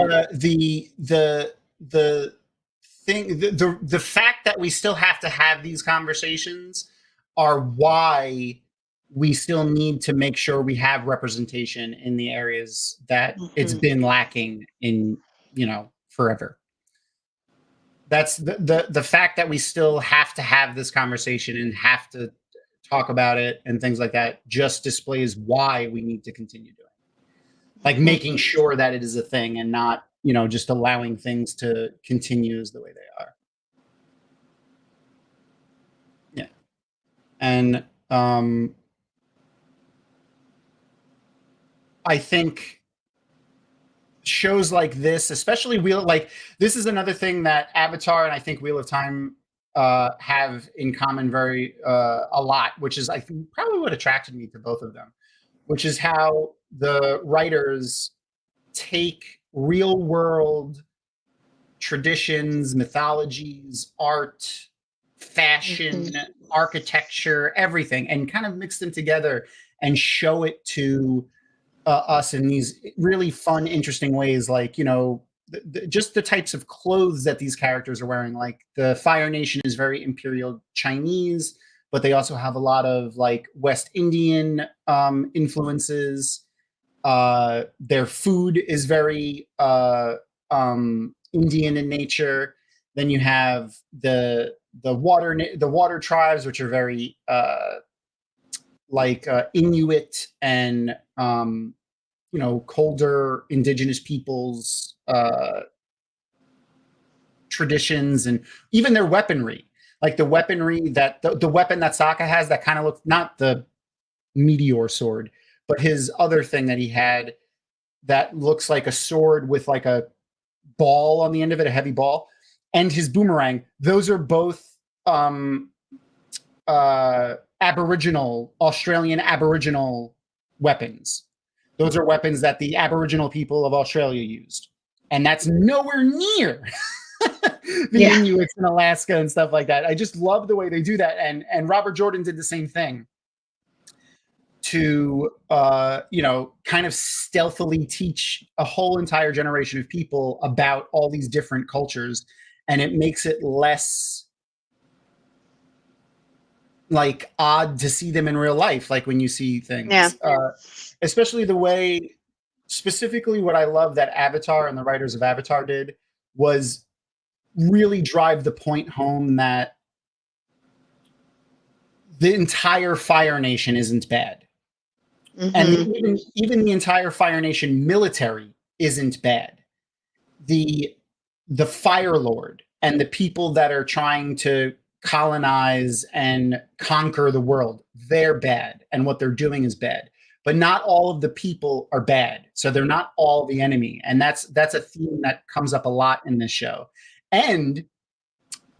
fact that we still have to have these conversations are why we still need to make sure we have representation in the areas that it's been lacking in, you know, forever. That's the fact that we still have to have this conversation and have to talk about it and things like that just displays why we need to continue doing it. Like making sure that it is a thing and not, you know, just allowing things to continue as the way they are. Yeah. And I think shows like this, especially this is another thing that Avatar and I think Wheel of Time have in common a lot, which is I think probably what attracted me to both of them, which is how the writers take real world traditions, mythologies, art, fashion, architecture, everything, and kind of mix them together and show it to us in these really fun, interesting ways. Like, you know, just the types of clothes that these characters are wearing. Like the Fire Nation is very Imperial Chinese, but they also have a lot of like West Indian influences. Their food is very Indian in nature. Then you have the water tribes, which are very Inuit and you know, colder indigenous peoples traditions, and even their weaponry. Like the weaponry that the weapon that Sokka has that kind of looks, not the meteor sword, but his other thing that he had that looks like a sword with like a ball on the end of it, a heavy ball, and his boomerang. Those are both Australian Aboriginal weapons. Those are weapons that the Aboriginal people of Australia used. And that's nowhere near the Inuits in Alaska and stuff like that. I just love the way they do that. And Robert Jordan did the same thing. to kind of stealthily teach a whole entire generation of people about all these different cultures, and it makes it less like odd to see them in real life, like when you see things. Especially the way, specifically what I love that Avatar and the writers of Avatar did was really drive the point home that the entire Fire Nation isn't bad. And even the entire Fire Nation military isn't bad. The Fire Lord and the people that are trying to colonize and conquer the world, they're bad, and what they're doing is bad. But not all of the people are bad, so they're not all the enemy, and that's a theme that comes up a lot in this show, and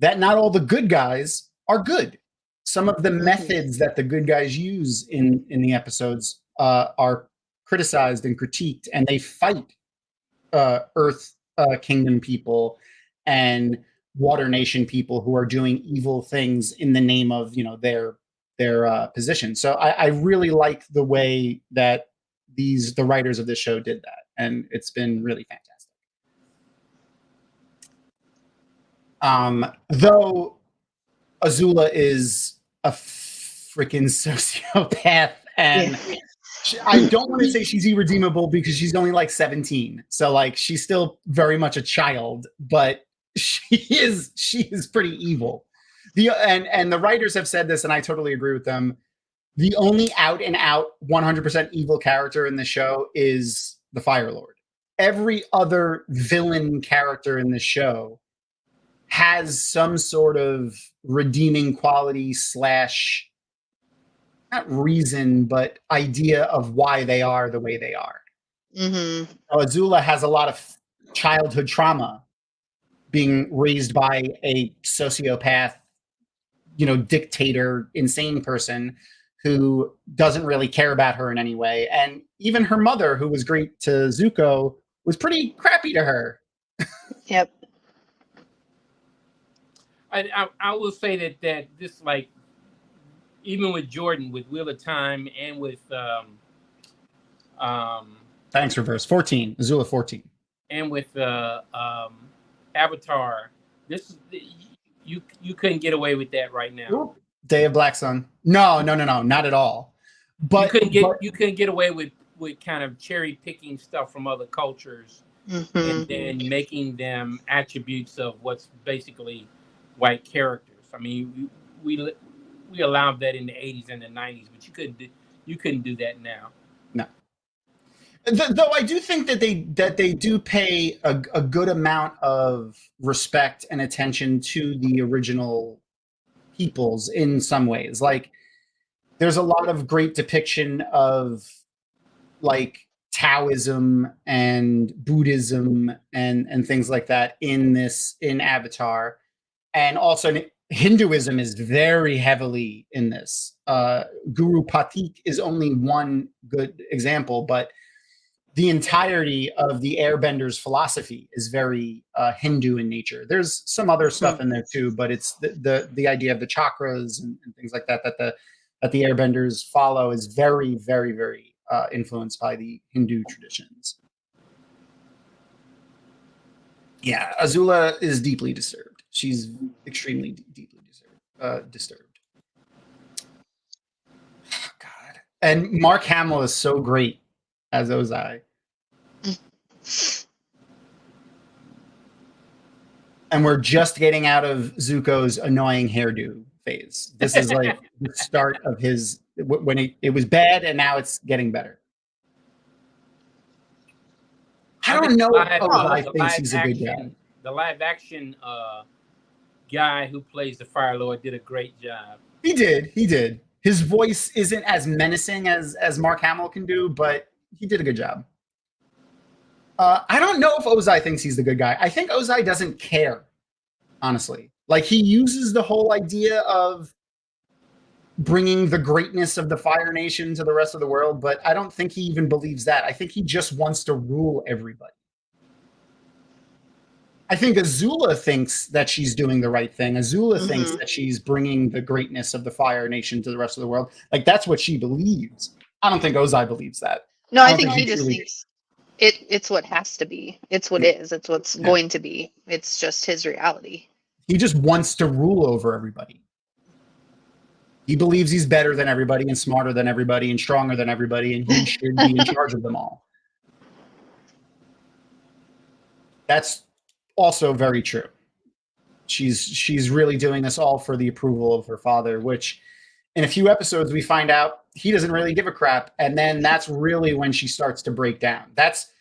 that not all the good guys are good. Some of the methods that the good guys use in the episodes are criticized and critiqued, and they fight Earth Kingdom people and Water Nation people who are doing evil things in the name of their position. So I really like the way that the writers of this show did that, and it's been really fantastic. Though Azula is a freaking sociopath, and I don't want to say she's irredeemable because she's only like 17, so like she's still very much a child, but she is pretty evil. And the writers have said this, and I totally agree with them. The only out and out 100% evil character in the show is the Fire Lord. Every other villain character in the show has some sort of redeeming quality / not reason, but idea of why they are the way they are. Azula has a lot of childhood trauma, being raised by a sociopath, dictator, insane person who doesn't really care about her in any way. And even her mother, who was great to Zuko, was pretty crappy to her. Yep. I will say that this, like, even with Jordan, with Wheel of Time, and with thanks, reverse 14, Azula 14, and with Avatar, this you couldn't get away with that right now. Day of Black Sun, no, not at all. But you couldn't get away with kind of cherry picking stuff from other cultures and then making them attributes of what's basically white characters. I mean, we allowed that in the 80s and the 90s, but you couldn't do that now. No. Though I do think that they do pay a good amount of respect and attention to the original peoples in some ways. Like, there's a lot of great depiction of like Taoism and Buddhism and things like that in Avatar. And also Hinduism is very heavily in this. Guru Patik is only one good example, but the entirety of the Airbenders' philosophy is very Hindu in nature. There's some other stuff in there too, but it's the idea of the chakras and things like that the Airbenders follow is very, very, very influenced by the Hindu traditions. Yeah, Azula is deeply disturbed. She's extremely deeply disturbed. Oh, God. And Mark Hamill is so great as Ozai. And we're just getting out of Zuko's annoying hairdo phase. This is like the start of his, when it was bad, and now it's getting better. I don't know if Ozai thinks he's a good guy. The live action guy who plays the Fire Lord did a great job. He did. His voice isn't as menacing as Mark Hamill can do, but he did a good job. I don't know if Ozai thinks he's the good guy. I think Ozai doesn't care, honestly. Like, he uses the whole idea of bringing the greatness of the Fire Nation to the rest of the world, but I don't think he even believes that. I think he just wants to rule everybody. I think Azula thinks that she's doing the right thing. Azula thinks that she's bringing the greatness of the Fire Nation to the rest of the world. Like, that's what she believes. I don't think Ozai believes that. No, I think he just thinks it's what has to be. It's what is. It's what's going to be. It's just his reality. He just wants to rule over everybody. He believes he's better than everybody and smarter than everybody and stronger than everybody, and he should be in charge of them all. That's also very true. She's really doing this all for the approval of her father, which in a few episodes we find out he doesn't really give a crap, and then that's really when she starts to break down. That's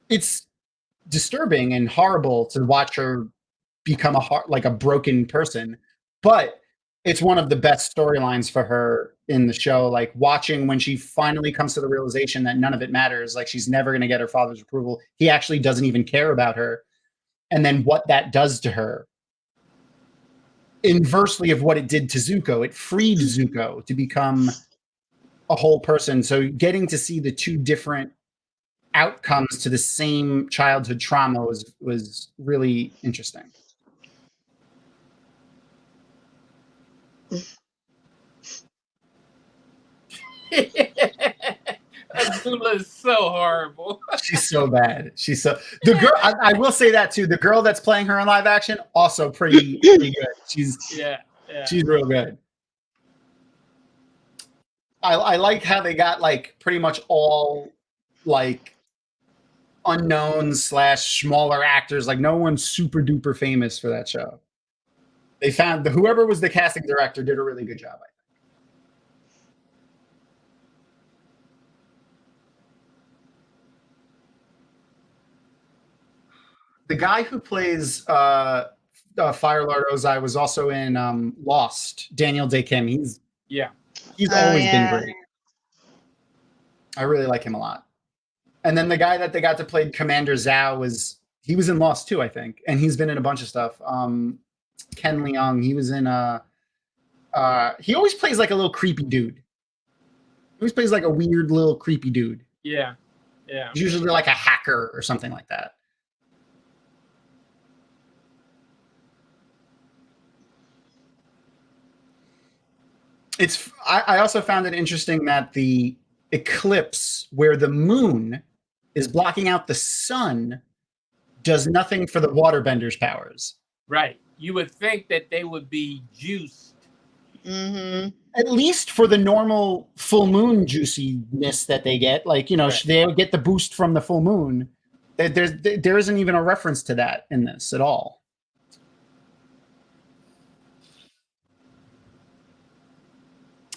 it's disturbing and horrible to watch her become a broken person, but it's one of the best storylines for her in the show. Like watching when she finally comes to the realization that none of it matters. Like she's never going to get her father's approval. He actually doesn't even care about her. And then what that does to her, inversely of what it did to Zuko, it freed Zuko to become a whole person. So getting to see the two different outcomes to the same childhood trauma was really interesting. Azula is so horrible. She's so bad. The girl. I will say that too. The girl that's playing her in live action also pretty good. She's real good. I like how they got like pretty much all like unknown / smaller actors. Like no one's super duper famous for that show. They found whoever was the casting director did a really good job, I think. The guy who plays Fire Lord Ozai was also in Lost. Daniel Day Kim. He's always been great. I really like him a lot. And then the guy that they got to play Commander Zhao was in Lost too, I think, and he's been in a bunch of stuff. Ken Leung. He was in he always plays like a little creepy dude. He always plays like a weird little creepy dude. Yeah. He's usually like a hacker or something like that. I also found it interesting that the eclipse where the moon is blocking out the sun does nothing for the waterbenders' powers. Right. You would think that they would be juiced. Mm-hmm. At least for the normal full moon juiciness that they get. Like, they get the boost from the full moon. There isn't even a reference to that in this at all.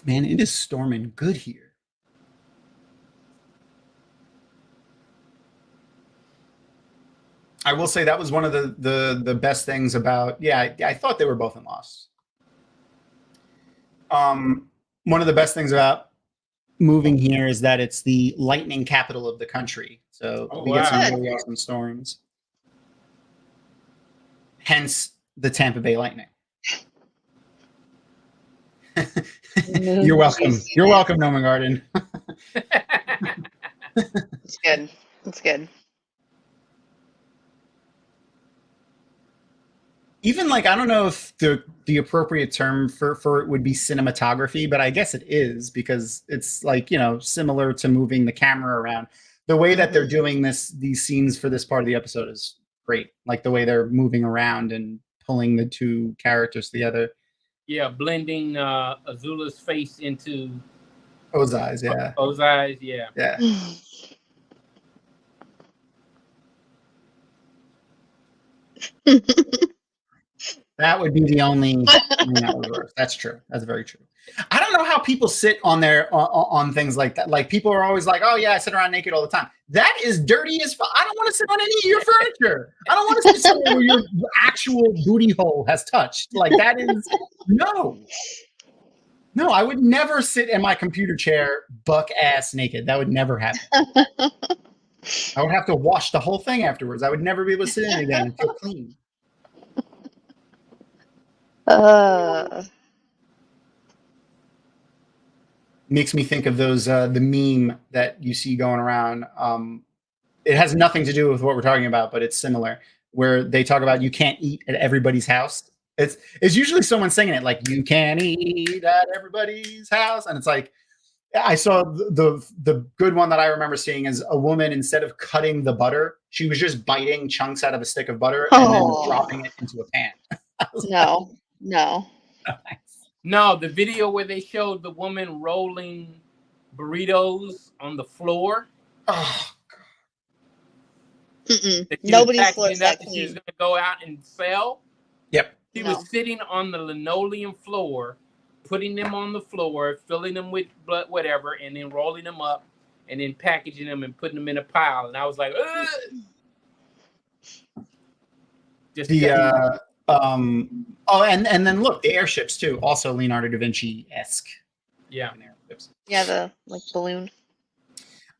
Man, it is storming good here. I will say that was one of the best things about. Yeah, I thought they were both in Lost. One of the best things about moving here is that it's the lightning capital of the country. So we get some really awesome storms. Hence the Tampa Bay Lightning. You're welcome. You're welcome, Noman Garden. It's good. It's good. Even like, I don't know if the appropriate term for it would be cinematography, but I guess it is because it's like, similar to moving the camera around. The way that they're doing these scenes for this part of the episode is great. Like the way they're moving around and pulling the two characters together. Yeah, blending Azula's face into Ozai's, yeah. Ozai's, yeah. Yeah. That would be the only thing that would work. That's true. That's very true. I don't know how people sit on on things like that. Like people are always like, "Oh yeah, I sit around naked all the time." That is dirty as fuck. I don't want to sit on any of your furniture. I don't want to sit somewhere where your actual booty hole has touched. Like that is no. I would never sit in my computer chair buck ass naked. That would never happen. I would have to wash the whole thing afterwards. I would never be able to sit in it again and feel clean. Makes me think of those the meme that you see going around. It has nothing to do with what we're talking about, but it's similar. Where they talk about you can't eat at everybody's house. It's usually someone singing it like you can't eat at everybody's house, and it's like I saw the good one that I remember seeing is a woman, instead of cutting the butter, she was just biting chunks out of a stick of butter and then dropping it into a pan. No. No, the video where they showed the woman rolling burritos on the floor. Oh, Nobody's floor is that she clean. was going to go out and sell. Yep. She was sitting on the linoleum floor, putting them on the floor, filling them with blood, whatever, and then rolling them up, and then packaging them and putting them in a pile. And I was like, ugh! Just and then look, the airships too, also Leonardo da Vinci-esque. Yeah. Yeah, the like balloon.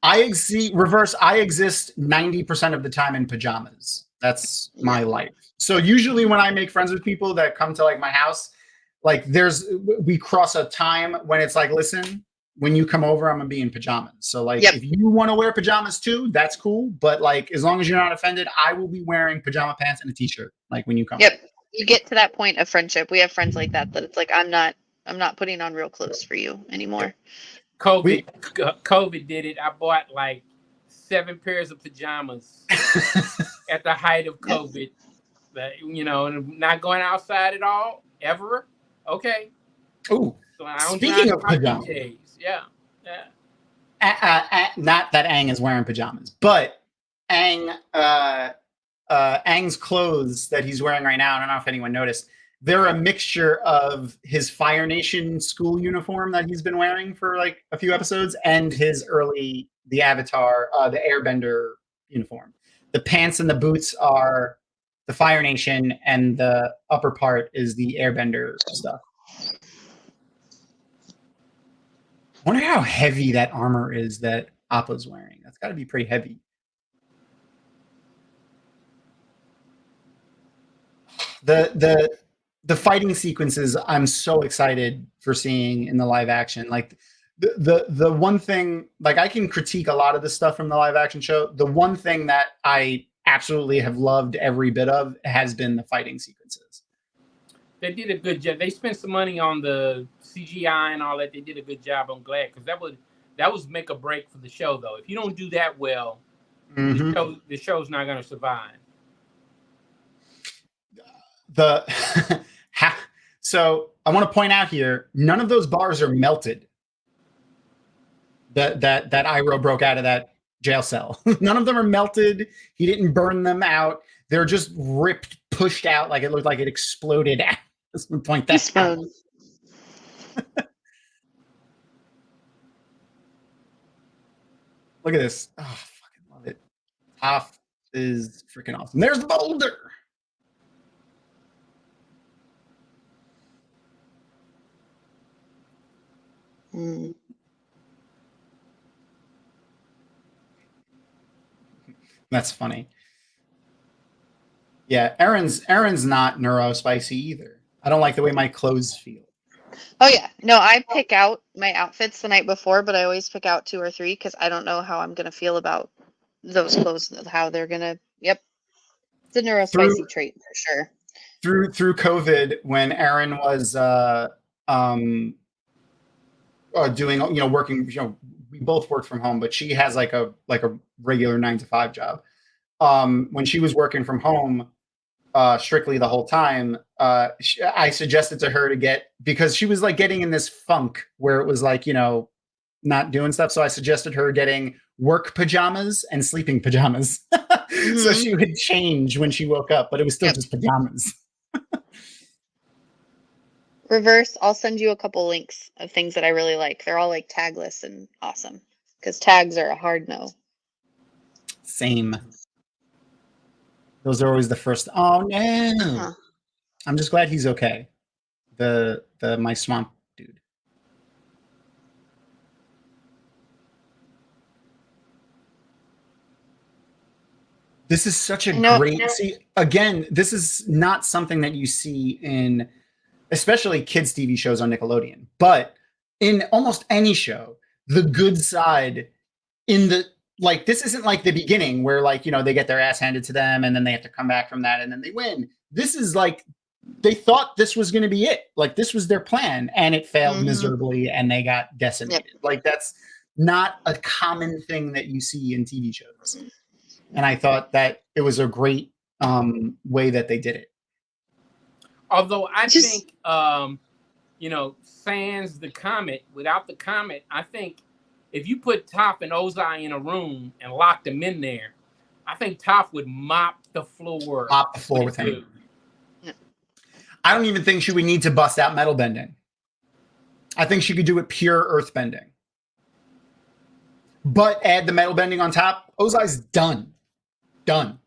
I exist 90% of the time in pajamas. That's my life. So usually when I make friends with people that come to like my house, like we cross a time when it's like, listen, when you come over, I'm gonna be in pajamas. So like, if you want to wear pajamas too, that's cool. But like, as long as you're not offended, I will be wearing pajama pants and a t-shirt. Like when you come. Yep. You get to that point of friendship. We have friends like that it's like, I'm not putting on real clothes for you anymore. COVID did it. I bought like 7 pairs of pajamas at the height of COVID. And not going outside at all ever. Okay. Oh, so speaking of pajamas, yeah. Not that Aang is wearing pajamas, but Aang's clothes that he's wearing right now, I don't know if anyone noticed, they're a mixture of his Fire Nation school uniform that he's been wearing for like a few episodes and the Avatar, the Airbender uniform. The pants and the boots are the Fire Nation, and the upper part is the Airbender stuff. I wonder how heavy that armor is that Appa's wearing. That's got to be pretty heavy. The fighting sequences I'm so excited for seeing in the live action. Like the one thing, like I can critique a lot of the stuff from the live action show. The one thing that I absolutely have loved every bit of has been the fighting sequences. They did a good job. They spent some money on the CGI and all that. They did a good job. I'm glad, because that was make or break for the show, though. If you don't do that well, the show's not going to survive. So I want to point out here, none of those bars are melted. That Iroh broke out of that jail cell. None of them are melted. He didn't burn them out. They're just ripped, pushed out, like it looked like it exploded out. Let's point that out. Look at this. Oh, I fucking love it. Toph is freaking awesome. There's Boulder. That's funny. Yeah, Aaron's not neurospicy either. I don't like the way my clothes feel. Oh yeah, no, I pick out my outfits the night before, but I always pick out 2 or 3 because I don't know how I'm gonna feel about those clothes, how they're gonna. Yep, it's a neurospicy trait for sure. Through COVID, when Aaron was doing, working, we both worked from home, but she has like a regular 9-to-5 job. When she was working from home strictly the whole time, I suggested to her because she was like getting in this funk where it was like, not doing stuff. So I suggested her getting work pajamas and sleeping pajamas. So she would change when she woke up, but it was still just pajamas. Reverse, I'll send you a couple links of things that I really like. They're all like tagless and awesome because tags are a hard no. Same. Those are always the first. Oh no! I'm just glad he's okay. My swamp dude. This is such a great. See, again, this is not something that you see in, especially kids' TV shows on Nickelodeon, but in almost any show, the good side this isn't like the beginning where they get their ass handed to them and then they have to come back from that and then they win. This is like they thought this was going to be it. Like this was their plan, and it failed miserably, and they got decimated. Yep. Like that's not a common thing that you see in TV shows. And I thought that it was a great way that they did it. Although I think, sans the comet, without the comet, I think if you put Toph and Ozai in a room and locked them in there, I think Toph would mop the floor. Mop the floor with him. Yeah. I don't even think she would need to bust out metal bending. I think she could do it pure earth bending. But add the metal bending on top, Ozai's done. Done.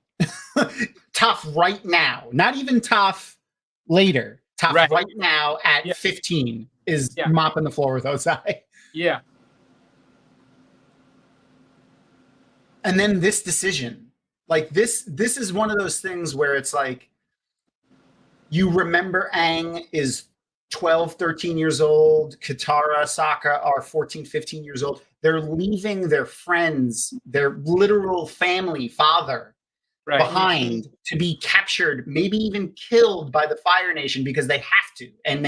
Toph right now. Not even Toph later. Toph right now at 15 is mopping the floor with Ozai. Yeah. And then this decision. Like this is one of those things where it's like you remember Aang is 12, 13 years old. Katara, Sokka are 14, 15 years old. They're leaving their friends, their literal family, father, behind to be captured, maybe even killed by the Fire Nation because they have to. And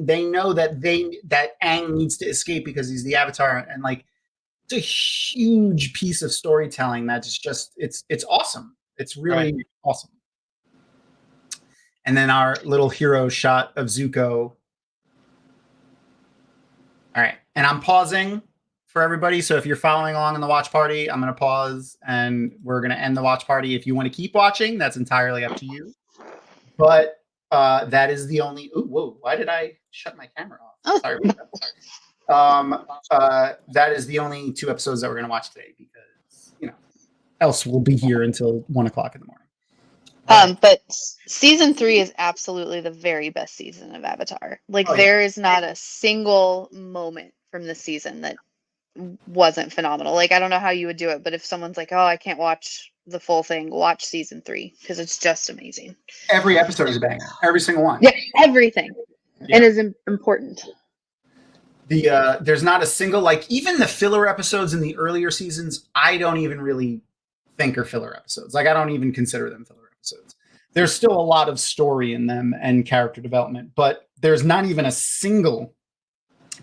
they know that Aang needs to escape because he's the Avatar. And like it's a huge piece of storytelling that's just it's awesome. It's really awesome. And then our little hero shot of Zuko. All right. And I'm pausing for everybody. So if you're following along in the watch party, I'm going to pause and we're going to end the watch party. If you want to keep watching, that's entirely up to you. But that is the only... Ooh, whoa. Why did I shut my camera off? Sorry about that. That is the only 2 episodes that we're going to watch today because, else we'll be here until 1 o'clock in the morning. But season 3 is absolutely the very best season of Avatar. Like there is not a single moment from the season that wasn't phenomenal. Like I don't know how you would do it, but if someone's like, "Oh, I can't watch the full thing," watch season 3 because it's just amazing. Every episode is a banger. Every single one. Yeah, everything. Yeah. And is important. There's not a single even the filler episodes in the earlier seasons. I don't even really think are filler episodes. Like I don't even consider them filler episodes. There's still a lot of story in them and character development, but there's not even a single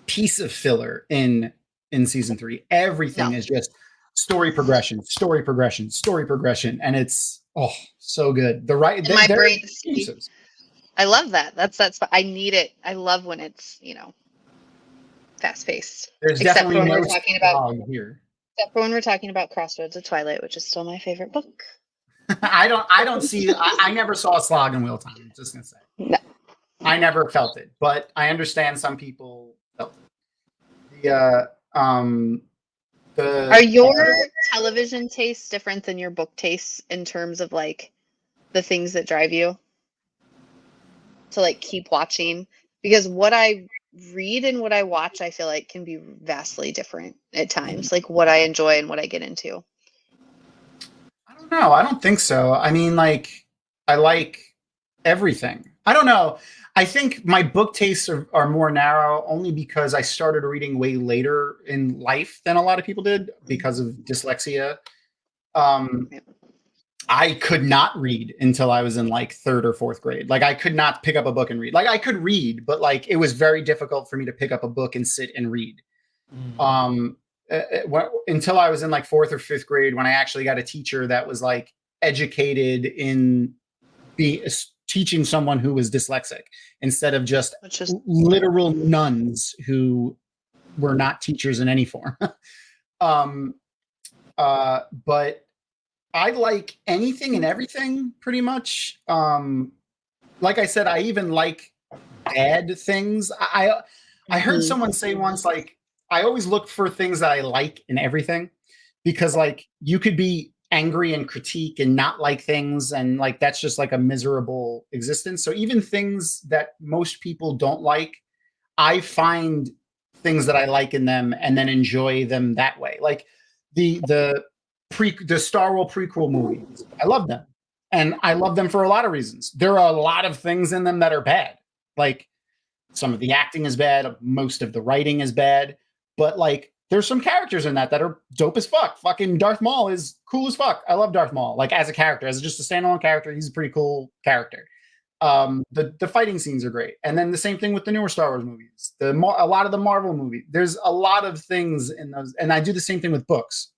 piece of filler in season 3. Everything is just story progression, and it's so good. The right my brain. I love that. That's I need it. I love when it's fast paced. There's except definitely when no we're talking about here. Except for when we're talking about Crossroads of Twilight, which is still my favorite book. I don't see. I never saw a slog in Wheel Time. I'm just gonna say. No. I never felt it, but I understand some people felt it. Are your television tastes different than your book tastes in terms of like the things that drive you to like keep watching? Because what I read and what I watch, I feel like can be vastly different at times. Like what I enjoy and what I get into. I don't know. I don't think so. I mean, like I like everything. I don't know. I think my book tastes are more narrow only because I started reading way later in life than a lot of people did because of dyslexia. I could not read until I was in like 3rd or 4th grade. Like I could not pick up a book and read. Like I could read, but like it was very difficult for me to pick up a book and sit and read. Until I was in like 4th or 5th grade when I actually got a teacher that was like educated in teaching someone who was dyslexic instead of just literal nuns who were not teachers in any form. But I like anything and everything pretty much. Like I said, I even like bad things. I heard someone say once, like, I always look for things that I like in everything because like you could be angry and critique and not like things. And like, that's just like a miserable existence. So even things that most people don't like, I find things that I like in them and then enjoy them that way. Like the Star Wars prequel movies, I love them. And I love them for a lot of reasons. There are a lot of things in them that are bad. Like some of the acting is bad. Most of the writing is bad, but like, there's some characters in that are dope as fuck. Fucking Darth Maul is cool as fuck. I love Darth Maul. Like as a character, as just a standalone character, he's a pretty cool character. The fighting scenes are great, and then the same thing with the newer Star Wars movies. A lot of the Marvel movies. There's a lot of things in those, and I do the same thing with books.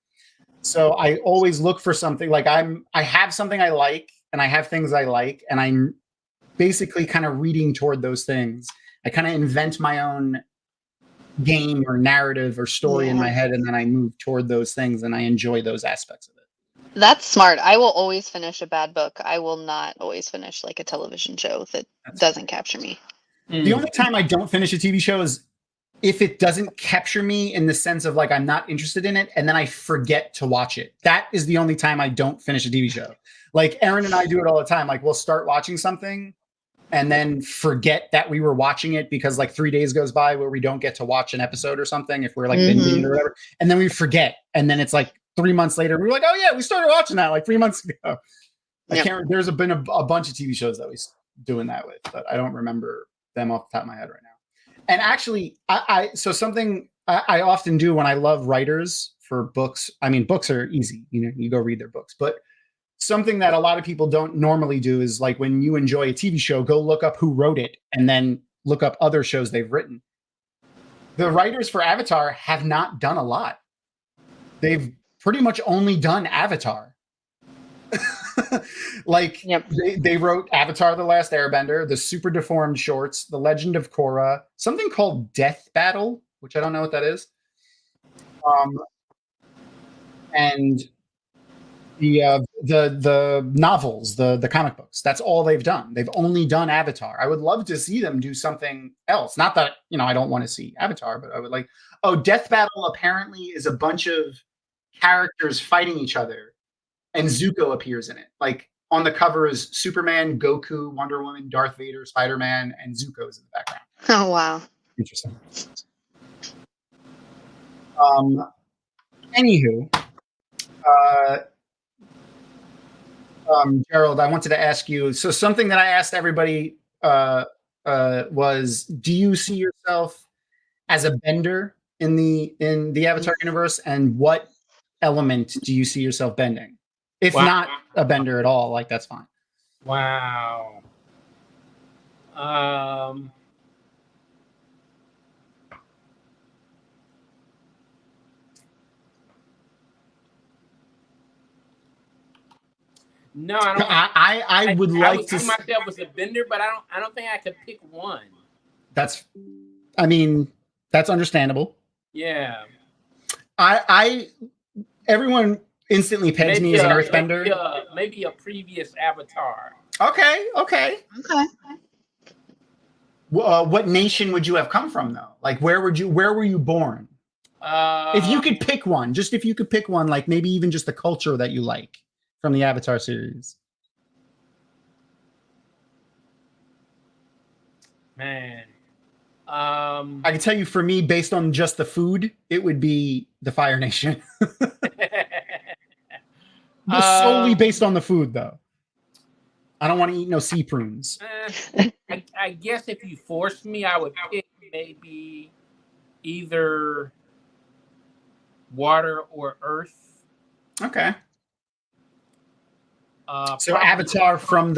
So I always look for something like I have something I like, and I have things I like, and I'm basically kind of reading toward those things. I kind of invent my own game or narrative or story in my head, and then I move toward those things, and I enjoy those aspects of it. That's smart. I will always finish a bad book. I will not always finish like a television show that doesn't capture me. The only time I don't finish a TV show is if it doesn't capture me in the sense of like I'm not interested in it, and then I forget to watch it. That is the only time I don't finish a TV show. Like Aaron and I do it all the time. Like we'll start watching something and then forget that we were watching it because like 3 days goes by where we don't get to watch an episode or something if we're like binging or whatever. And then we forget. And then it's like 3 months later, we're like, oh yeah, we started watching that like 3 months ago. There's been a bunch of TV shows that we doing that with, but I don't remember them off the top of my head right now. And actually, so something I often do when I love writers for books. I mean, books are easy, you go read their books, but something that a lot of people don't normally do is like when you enjoy a TV show, go look up who wrote it and then look up other shows they've written. The writers for Avatar have not done a lot. They've pretty much only done Avatar. They wrote Avatar: The Last Airbender, the Super Deformed Shorts, The Legend of Korra, something called Death Battle, which I don't know what that is. And the novels, the comic books, that's all they've done. They've only done Avatar. I would love to see them do something else. Not that, I don't want to see Avatar, but I would like, Death Battle apparently is a bunch of characters fighting each other, and Zuko appears in it. Like on the cover is Superman, Goku, Wonder Woman, Darth Vader, Spider-Man, and Zuko's in the background. Oh wow. Interesting. Anywho, Gerald, I wanted to ask you, so something that I asked everybody was, do you see yourself as a bender in the Avatar universe, and what element do you see yourself bending? If not a bender at all, like that's fine. Wow. No, I don't. I would like to see myself as a bender, but I don't think I could pick one. That's understandable. Yeah. Everyone instantly pegs me as an earthbender. Maybe a previous Avatar. Okay. What nation would you have come from, though? Like, where were you born? If you could pick one, like maybe even just the culture that you like from the Avatar series. Man. I can tell you, for me, based on just the food, it would be the Fire Nation. Solely based on the food, though. I don't want to eat no sea prunes. I guess if you forced me, I would pick maybe either water or earth. Okay. So Avatar from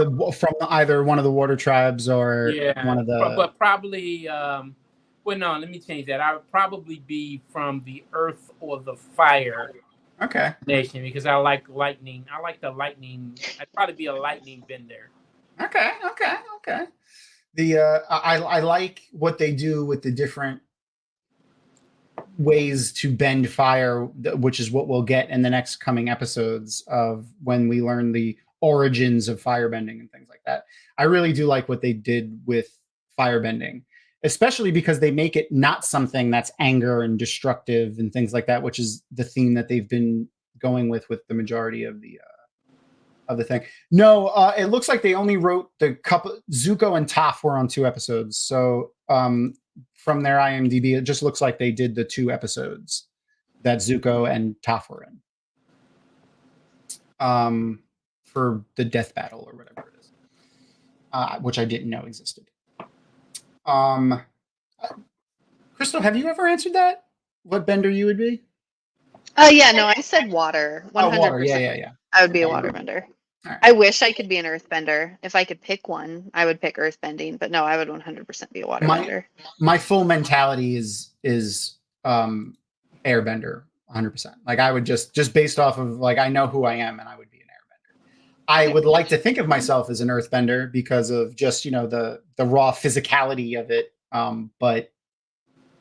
either one of the water tribes or one of the. But probably. Well, no. Let me change that. I would probably be from the earth or the fire. Okay. Nation, because I like lightning. I like the lightning. I'd probably be a lightning bender. Okay. I like what they do with the different ways to bend fire, which is what we'll get in the next coming episodes of when we learn the origins of firebending and things like that. I really do like what they did with firebending, especially because they make it not something that's anger and destructive and things like that, which is the theme that they've been going with the majority of the thing. No, it looks like they only wrote the couple. Zuko and Toph were on 2 episodes. So from their IMDb, it just looks like they did the 2 episodes that Zuko and Toph were in for the death battle or whatever it is, which I didn't know existed. Crystal, have you ever answered that? What bender you would be? Yeah, no, I said water. 100%. Water. Yeah. I would be a water bender. All right. I wish I could be an earthbender. If I could pick one, I would pick earthbending. But no, I would 100% be a waterbender. My full mentality is airbender, 100%. Like I would just based off of like I know who I am, and I would be an airbender. I would like to think of myself as an earthbender because of just the raw physicality of it. But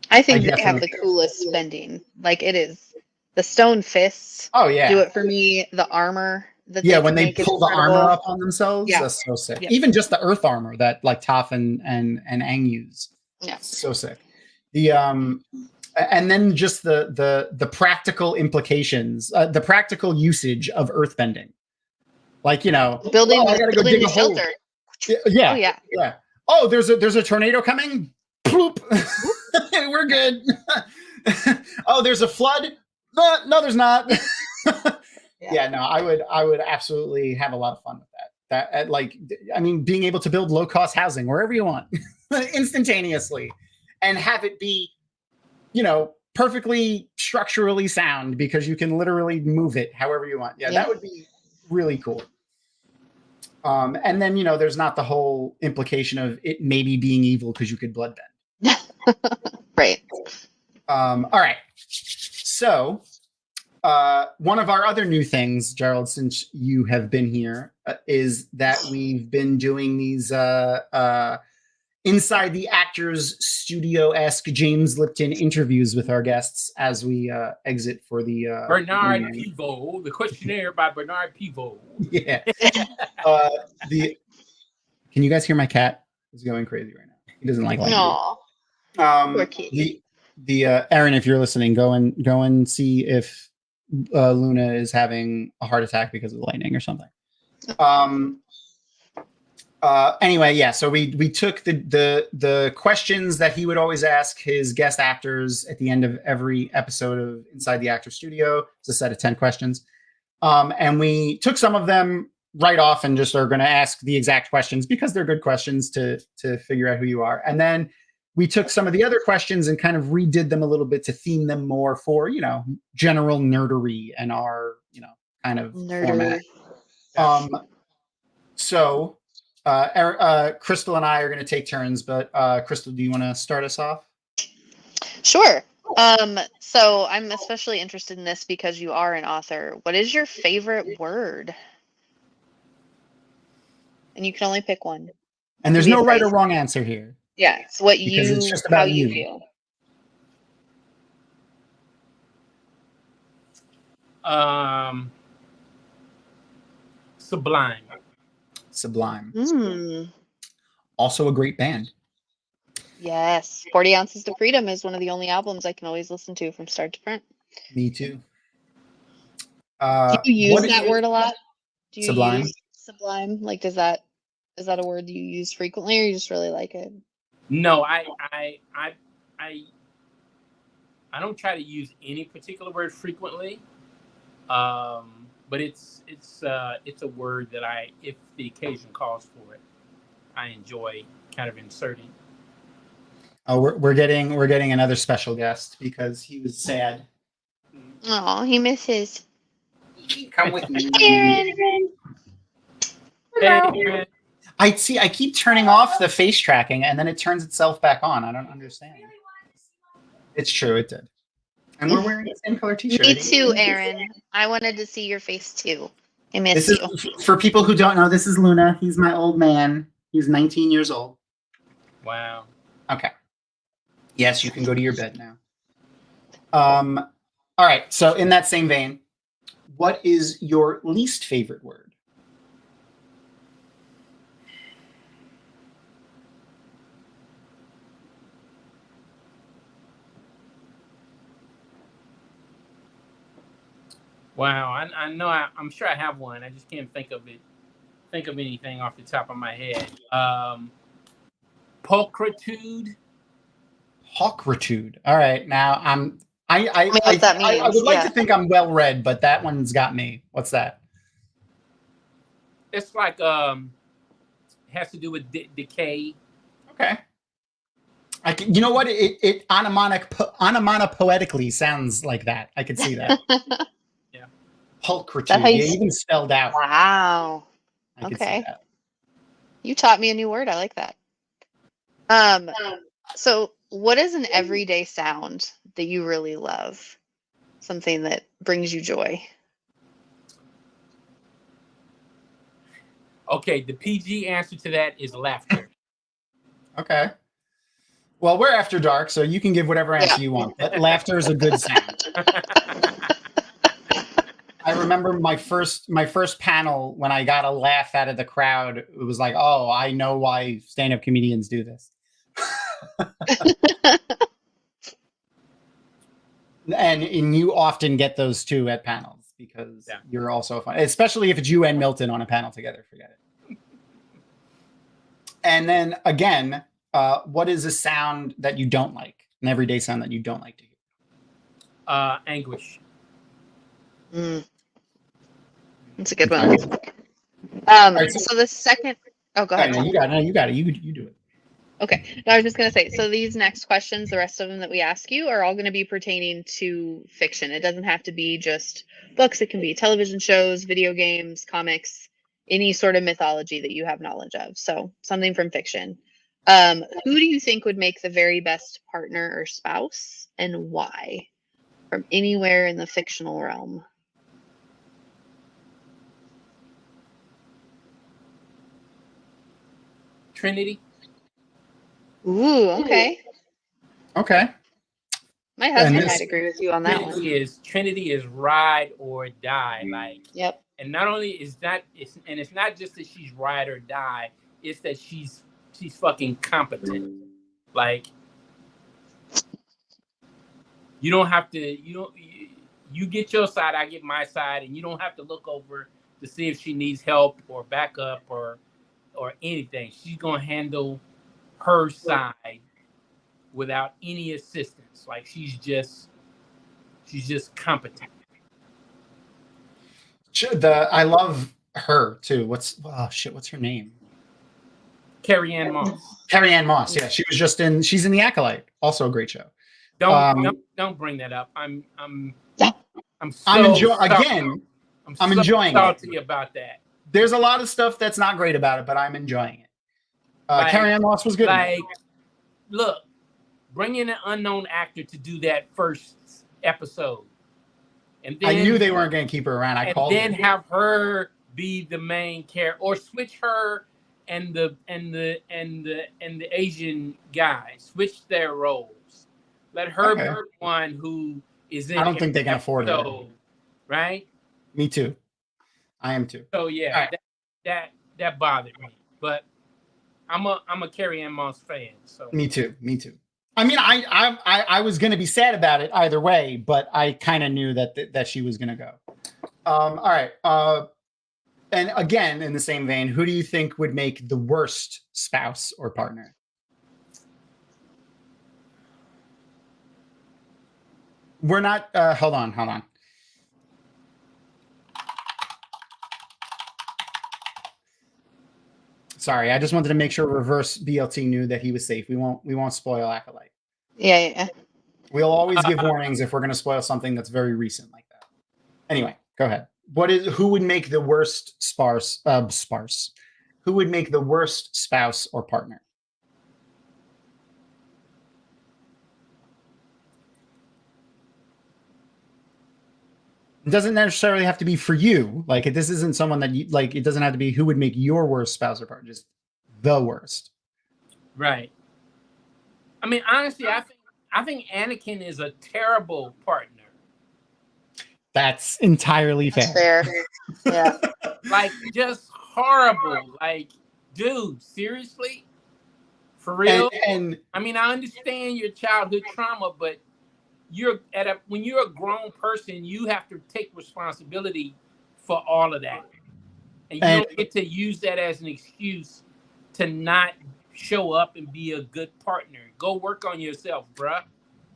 I think they have the coolest bending. Like it is the stone fists. Oh yeah, do it for me. The armor. When they pull the armor up on themselves, that's so sick. Yeah. Even just the earth armor that like Toph and Aang use. Yeah. So sick. The and then just the practical implications, the practical usage of earthbending. Like, building I gotta go dig a shelter. Hole. Yeah. Oh yeah. Yeah. Oh, there's a tornado coming. Ploop. We're good. Oh, there's a flood. No, there's not. Yeah, no, I would absolutely have a lot of fun with that. Being able to build low-cost housing wherever you want instantaneously and have it be, perfectly structurally sound because you can literally move it however you want. Yeah, that would be really cool. And then, there's not the whole implication of it maybe being evil because you could bloodbend. Right. All right. So, one of our other new things, Gerald, since you have been here, is that we've been doing these inside the actors studio-esque James Lipton interviews with our guests as we exit for the Bernard Pivot, the questionnaire by Bernard Pivot. Yeah. Can you guys hear my cat? He's going crazy right now. He doesn't like lightning. Poor kitty. Aaron, if you're listening, go and see if Luna is having a heart attack because of the lightning or something. Anyway, yeah. So we took the questions that he would always ask his guest actors at the end of every episode of Inside the Actor Studio. It's a set of 10 questions, and we took some of them right off and just are going to ask the exact questions because they're good questions to figure out who you are, and then we took some of the other questions and kind of redid them a little bit to theme them more for, general nerdery and our, kind of format. So Crystal and I are going to take turns, but Crystal, do you want to start us off? Sure. So I'm especially interested in this because you are an author. What is your favorite word? And you can only pick one. And there's no right or wrong answer here. Yeah, it's what it's just about how you feel. Sublime. Also a great band. Yes. 40 Ounces to Freedom is one of the only albums I can always listen to from start to front. Me too. Do you use that word a lot? Do you Sublime? Use sublime? Like, is that a word you use frequently or you just really like it? No, I don't try to use any particular word frequently, but it's a word that if the occasion calls for it, I enjoy kind of inserting. Oh, we're getting another special guest because he was sad. Oh, he misses. Come with me. Aaron. Hey, I keep turning off the face tracking and then it turns itself back on. I don't understand. It's true, it did. And we're wearing the same color t-shirt. Me too, Aaron. I wanted to see your face too. I miss you. For people who don't know, this is Luna. He's my old man. He's 19 years old. Wow. Okay. Yes, you can go to your bed now. All right. So in that same vein, what is your least favorite word? Wow, I know. I'm sure I have one. I just can't think of anything off the top of my head. Pulchritude. Pulchritude. All right, now I would like to think I'm well read, but that one's got me. What's that? It's like has to do with decay. Okay. You know what? It onomatopoetically sounds like that. I could see that. Pulchritude. how you Yeah, even spelled out. Wow. I could see Okay. that. You taught me a new word. I like that. So what is an everyday sound that you really love? Something that brings you joy? Okay, the PG answer to that is laughter. Okay. Well, we're after dark, so you can give whatever answer you want. But laughter is a good sound. I remember my first panel when I got a laugh out of the crowd. It was like, oh, I know why stand-up comedians do this. and you often get those too at panels because you're also fun, especially if it's you and Milton on a panel together. Forget it. And then again, what is a sound that you don't like? An everyday sound that you don't like to hear? Anguish. That's a good one. So the second, go ahead. No, you got it. You do it. Okay. No, I was just going to say, so these next questions, the rest of them that we ask you are all going to be pertaining to fiction. It doesn't have to be just books. It can be television shows, video games, comics, any sort of mythology that you have knowledge of. So something from fiction. Who do you think would make the very best partner or spouse, and why? From anywhere in the fictional realm. Trinity. Ooh, okay. Okay. My husband might agree with you on that one. Trinity is ride or die. Like, yep. And not only is that, it's not just that she's ride or die. It's that she's fucking competent. Like, you don't have to. You get your side, I get my side, and you don't have to look over to see if she needs help or backup or anything. She's gonna handle her side without any assistance. Like she's just competent. I love her too. What's her name? Carrie Ann Moss. Carrie Ann Moss. Yeah, she's in The Acolyte. Also a great show. Don't bring that up. I'm enjoying salty about that. There's a lot of stuff that's not great about it, but I'm enjoying it. Carrie Ann Moss was good. Like, look, bring in an unknown actor to do that first episode, and then I knew they weren't going to keep her around. Have her be the main character, or switch her and the Asian guy, switch their roles. Let her be the one who is in. I don't think they can afford it. Right? Me too. I am too. So yeah, right. that bothered me, but I'm a Carrie Ann Moss fan. So me too. I mean, I was going to be sad about it either way, but I kind of knew that she was going to go. All right. And again, in the same vein, who do you think would make the worst spouse or partner? We're not. Hold on. Sorry, I just wanted to make sure Reverse BLT knew that he was safe. We won't spoil Acolyte. Yeah. We'll always give warnings if we're going to spoil something that's very recent like that. Anyway, go ahead. Who would make the worst sparse? Who would make the worst spouse or partner? It doesn't necessarily have to be for you. Like, this isn't someone that you like. It doesn't have to be who would make your worst spouse or partner. Just the worst. Right. I mean, honestly, I think Anakin is a terrible partner. That's entirely fair. Yeah. Like, just horrible. Like, dude, seriously? For real? And I mean, I understand your childhood trauma, but when you're a grown person, you have to take responsibility for all of that. And you don't get to use that as an excuse to not show up and be a good partner. Go work on yourself, bruh.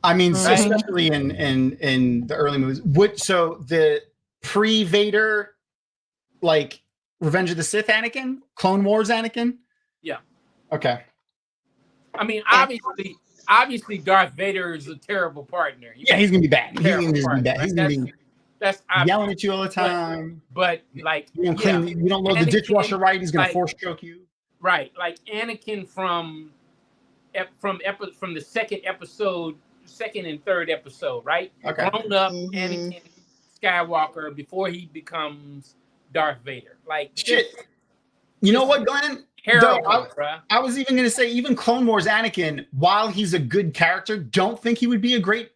I mean, right? Especially in the early movies. So the pre-Vader, like Revenge of the Sith Anakin, Clone Wars Anakin? Yeah. Okay. I mean, obviously Darth Vader is a terrible partner. He's gonna be bad. He's gonna be bad. that's obvious. Yelling at you all the time. But like, you don't clean, you don't load the dishwasher right. He's gonna force choke you. Right, like Anakin from the second and third episode, right? Okay. Grown up Anakin Skywalker before he becomes Darth Vader. Like shit. You know what, Glenn? I was even going to say, even Clone Wars Anakin, while he's a good character, don't think he would be a great,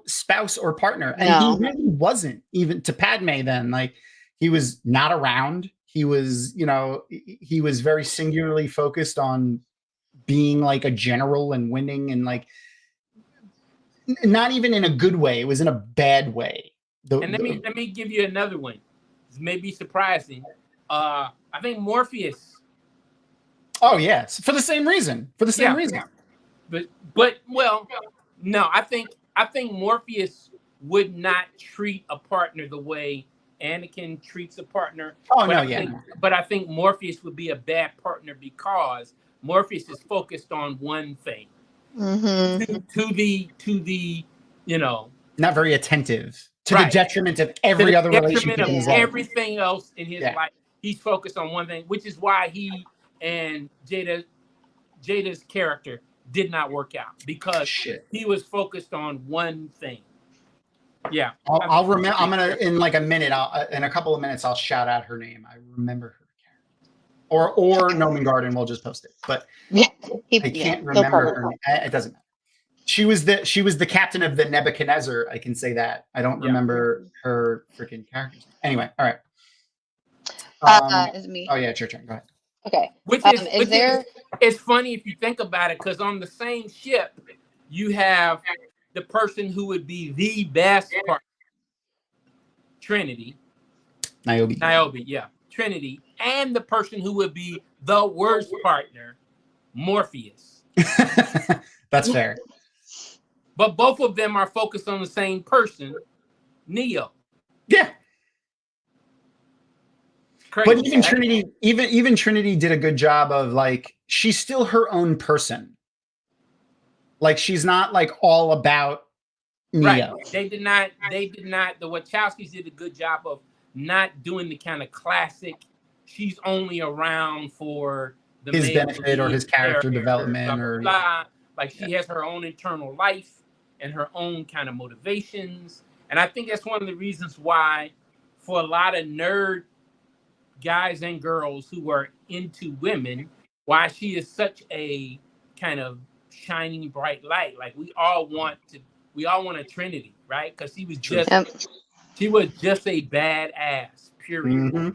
spouse or partner. And he really wasn't, even to Padme then. Like, he was not around. He was, he was very singularly focused on being like a general and winning, and like, not even in a good way. It was in a bad way. Let me give you another one. This may be surprising. I think Morpheus. Oh yes, for the same reason. But no, I think Morpheus would not treat a partner the way Anakin treats a partner. Oh but I think Morpheus would be a bad partner because Morpheus is focused on one thing. To the not very attentive, to the detriment of every other relationship in his life. Everything else in his life. He's focused on one thing, which is why he and Jada's character did not work out, because he was focused on one thing. Yeah, I'll remember. I'm gonna in like a minute. In a couple of minutes, I'll shout out her name. I remember her character, or Noman Garden. We'll just post it. But I can't remember her name. It doesn't matter. She was the captain of the Nebuchadnezzar. I can say that. I don't remember her freaking characters. Anyway, all right. Is me. Oh yeah, it's your turn. Go ahead. Okay. It's funny if you think about it, because on the same ship, you have the person who would be the best partner, Trinity. Niobe, yeah. Trinity. And the person who would be the worst partner, Morpheus. That's fair. But both of them are focused on the same person, Neo. Yeah. Crazy. But even Trinity, even Trinity did a good job of, like, she's still her own person. Like, she's not like all about Neo. Right. They did not. The Wachowskis did a good job of not doing the kind of classic. She's only around for his benefit or his character development, blah, blah, blah. Like, she has her own internal life and her own kind of motivations. And I think that's one of the reasons why, for a lot of nerd guys and girls who are into women, why she is such a kind of shining bright light. Like, we all want a Trinity, right? Because she was just a badass, period. Mm-hmm.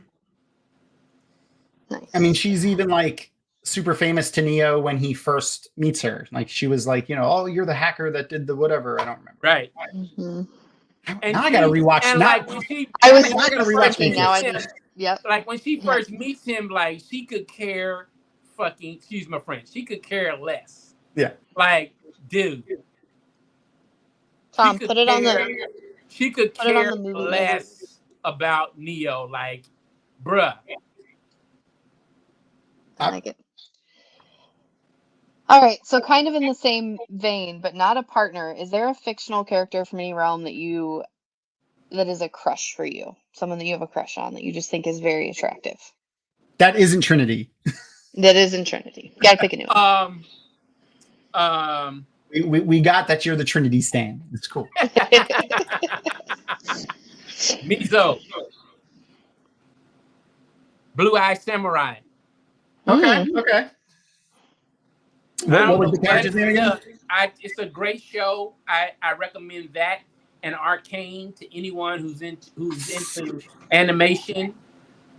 Nice. I mean, she's even like super famous to Neo when he first meets her. Like, she was like, oh, you're the hacker that did the whatever. I don't remember. Right. Mm-hmm. And now I gotta rewatch. I gotta rewatch now. Yep. Like, when she first meets him, like, she could care excuse my French, she could care less. Yeah. Like, dude. Thom, put it on the. She could care less about Neo. Like, bruh. I like it. All right, so kind of in the same vein, but not a partner. Is there a fictional character from any realm that is a crush for you? Someone that you have a crush on that you just think is very attractive? That isn't Trinity. That isn't Trinity. You gotta pick a new one. We got that you're the Trinity stan. It's cool. Mizo. Blue Eye Samurai. Okay. What was the character's name again? It's a great show. I recommend that and Arcane to anyone who's into animation.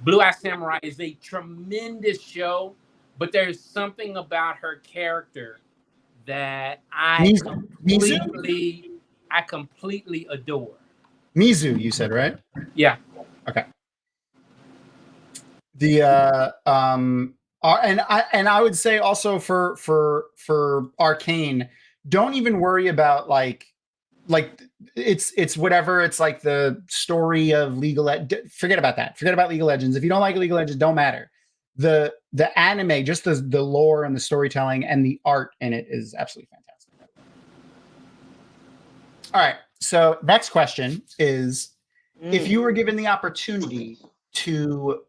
Blue Eye Samurai is a tremendous show, but there's something about her character that I completely adore. Mizu, you said, right? Yeah. Okay. The and I would say also for Arcane, don't even worry about like it's whatever. It's like the story of forget about that. Forget about League of Legends. If you don't like League of Legends, don't matter. The anime, just the lore and the storytelling and the art in it is absolutely fantastic. All right. So next question is, if you were given the opportunity to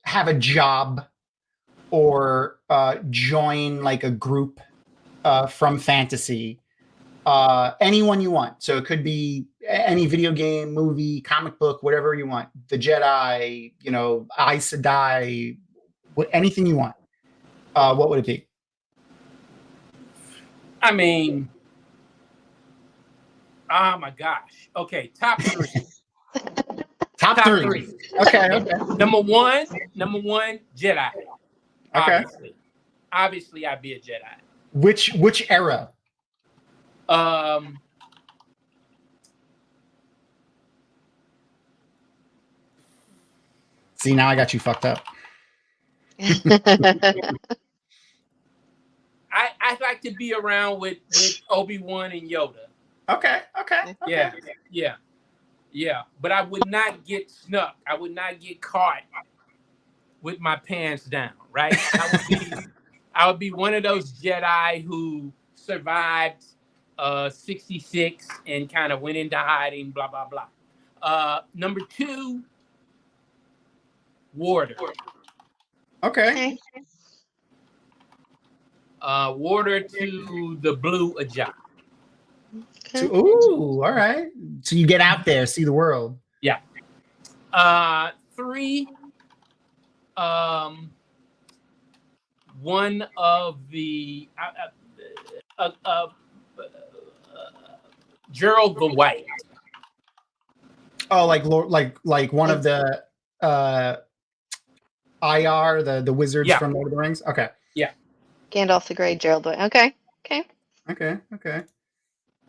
have a job or join like a group from fantasy, anyone you want. So it could be any video game, movie, comic book, whatever you want. The Jedi, Aes Sedai, anything you want. What would it be? I mean, oh my gosh. Okay, top 3. Top three. Okay. Number one, Jedi. Okay. Obviously, I'd be a Jedi. Which era? See, now I got you fucked up. I'd like to be around with Obi-Wan and Yoda. Okay. Yeah. But I would not get snuck. I would not get caught with my pants down, right? I would be one of those Jedi who survived 66 and kind of went into hiding, blah, blah, blah. Number 2, Warder. Okay. Warder to the Blue Ajah. Okay. Ooh, all right. So you get out there, see the world. Yeah. 3, one of the Gerald the White. Oh, like one of the IR, the wizards from Lord of the Rings. Okay. Yeah. Gandalf the Grey, Gerald the White. Okay.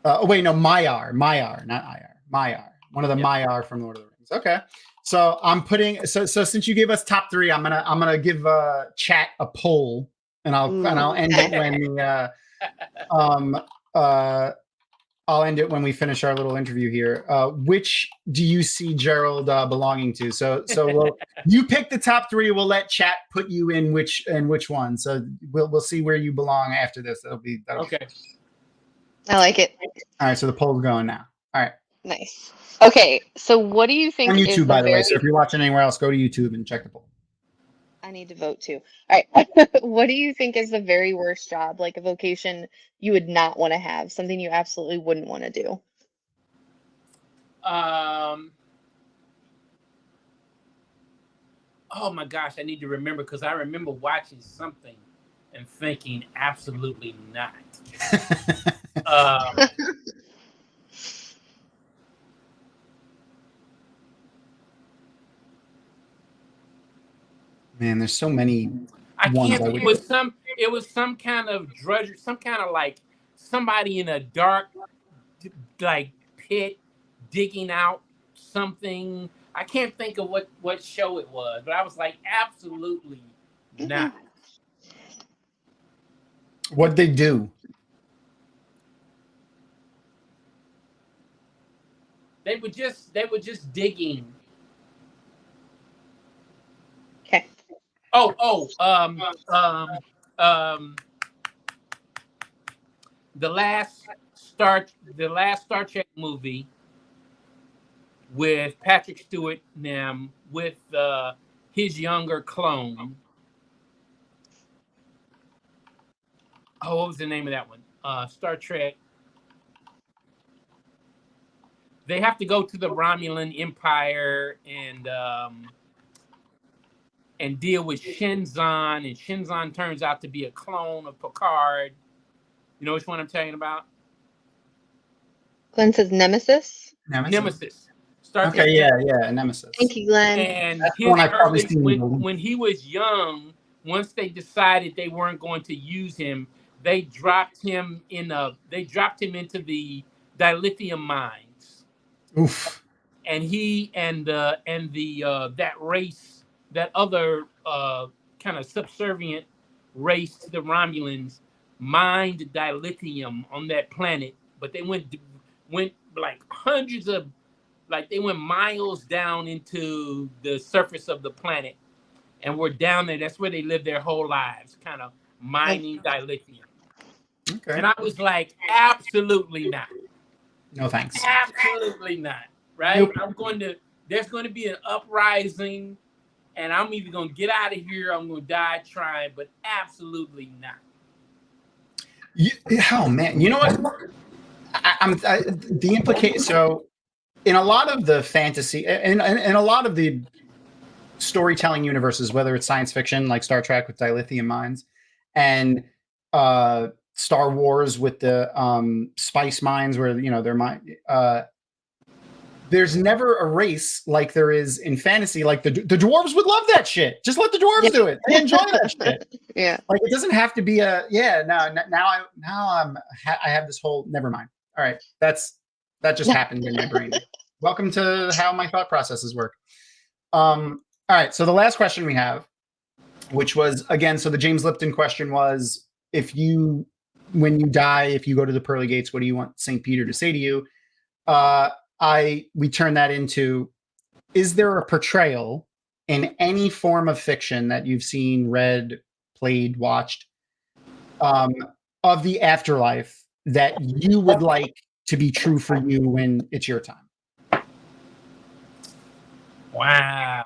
Oh wait, no, Maiar, not IR. Maiar, one of the Maiar from Lord of the Rings. Okay. So I'm putting so since you gave us top 3, I'm gonna give chat a poll, and I'll end it when I'll end it when we finish our little interview here. Which do you see Gerald belonging to? So you pick the top 3. We'll let chat put you in which one. So we'll see where you belong after this. That'll be okay. I like it. All right. So the poll's going now. All right. Nice. Okay. So what do you think on YouTube, is by the way? So if you're watching anywhere else, go to YouTube and check the poll. I need to vote too. All right. What do you think is the very worst job, like a vocation you would not want to have, something you absolutely wouldn't want to do? Oh my gosh, I need to remember, because I remember watching something and thinking absolutely not. Man, there's so many. I can't. It was some kind of drudgery, some kind of like somebody in a dark, like pit digging out something. I can't think of what show it was, but I was like, absolutely not. What'd they do? They were just digging. Okay. The last Star Trek movie with Patrick Stewart now with his younger clone. Oh, what was the name of that one? Star Trek. They have to go to the Romulan Empire and deal with Shinzon, and Shinzon turns out to be a clone of Picard. You know which one I'm talking about? Glenn says Nemesis. Nemesis. Okay, yeah, Nemesis. Thank you, Glenn. And when he was young, once they decided they weren't going to use him, they dropped him into the dilithium mines. Oof. And he and that race, that other kind of subservient race to the Romulans, mined dilithium on that planet, but they went like they went miles down into the surface of the planet, and were down there. That's where they lived their whole lives, kind of mining dilithium. Okay. And I was like, absolutely not. No thanks. Absolutely not. Right? Nope. I'm going to there's going to be an uprising, and I'm either going to get out of here or I'm going to die trying, but absolutely not. Oh man, you know what? The implication. So, in a lot of the fantasy and a lot of the storytelling universes, whether it's science fiction like Star Trek with dilithium mines, and Star Wars with the spice mines, where they're mine. There's never a race like there is in fantasy. Like the dwarves would love that shit. Just let the dwarves do it. They enjoy that shit. Yeah. Like it doesn't have to be a now I have this whole never mind. All right. That just happened in my brain. Welcome to how my thought processes work. All right. So the last question we have, which was again, so the James Lipton question was, when you die, if you go to the pearly gates, what do you want St. Peter to say to you? We turn that into, is there a portrayal in any form of fiction that you've seen, read, played, watched, of the afterlife that you would like to be true for you when it's your time? Wow.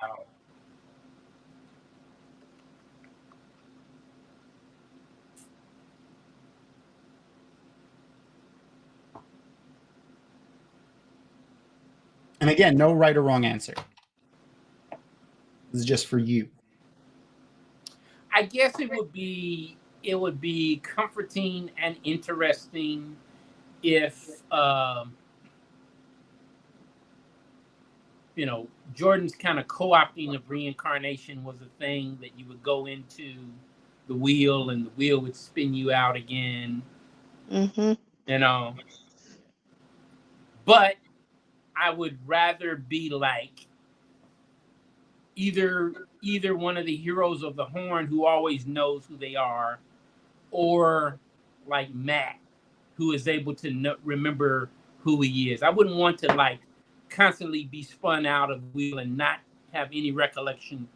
And again, no right or wrong answer. This is just for you. I guess it would be comforting and interesting if Jordan's kind of co-opting of reincarnation was a thing, that you would go into the wheel and the wheel would spin you out again. Mm-hmm. But I would rather be like either one of the heroes of the Horn who always knows who they are, or like Matt, who is able to remember who he is. I wouldn't want to like constantly be spun out of the wheel and not have any recollection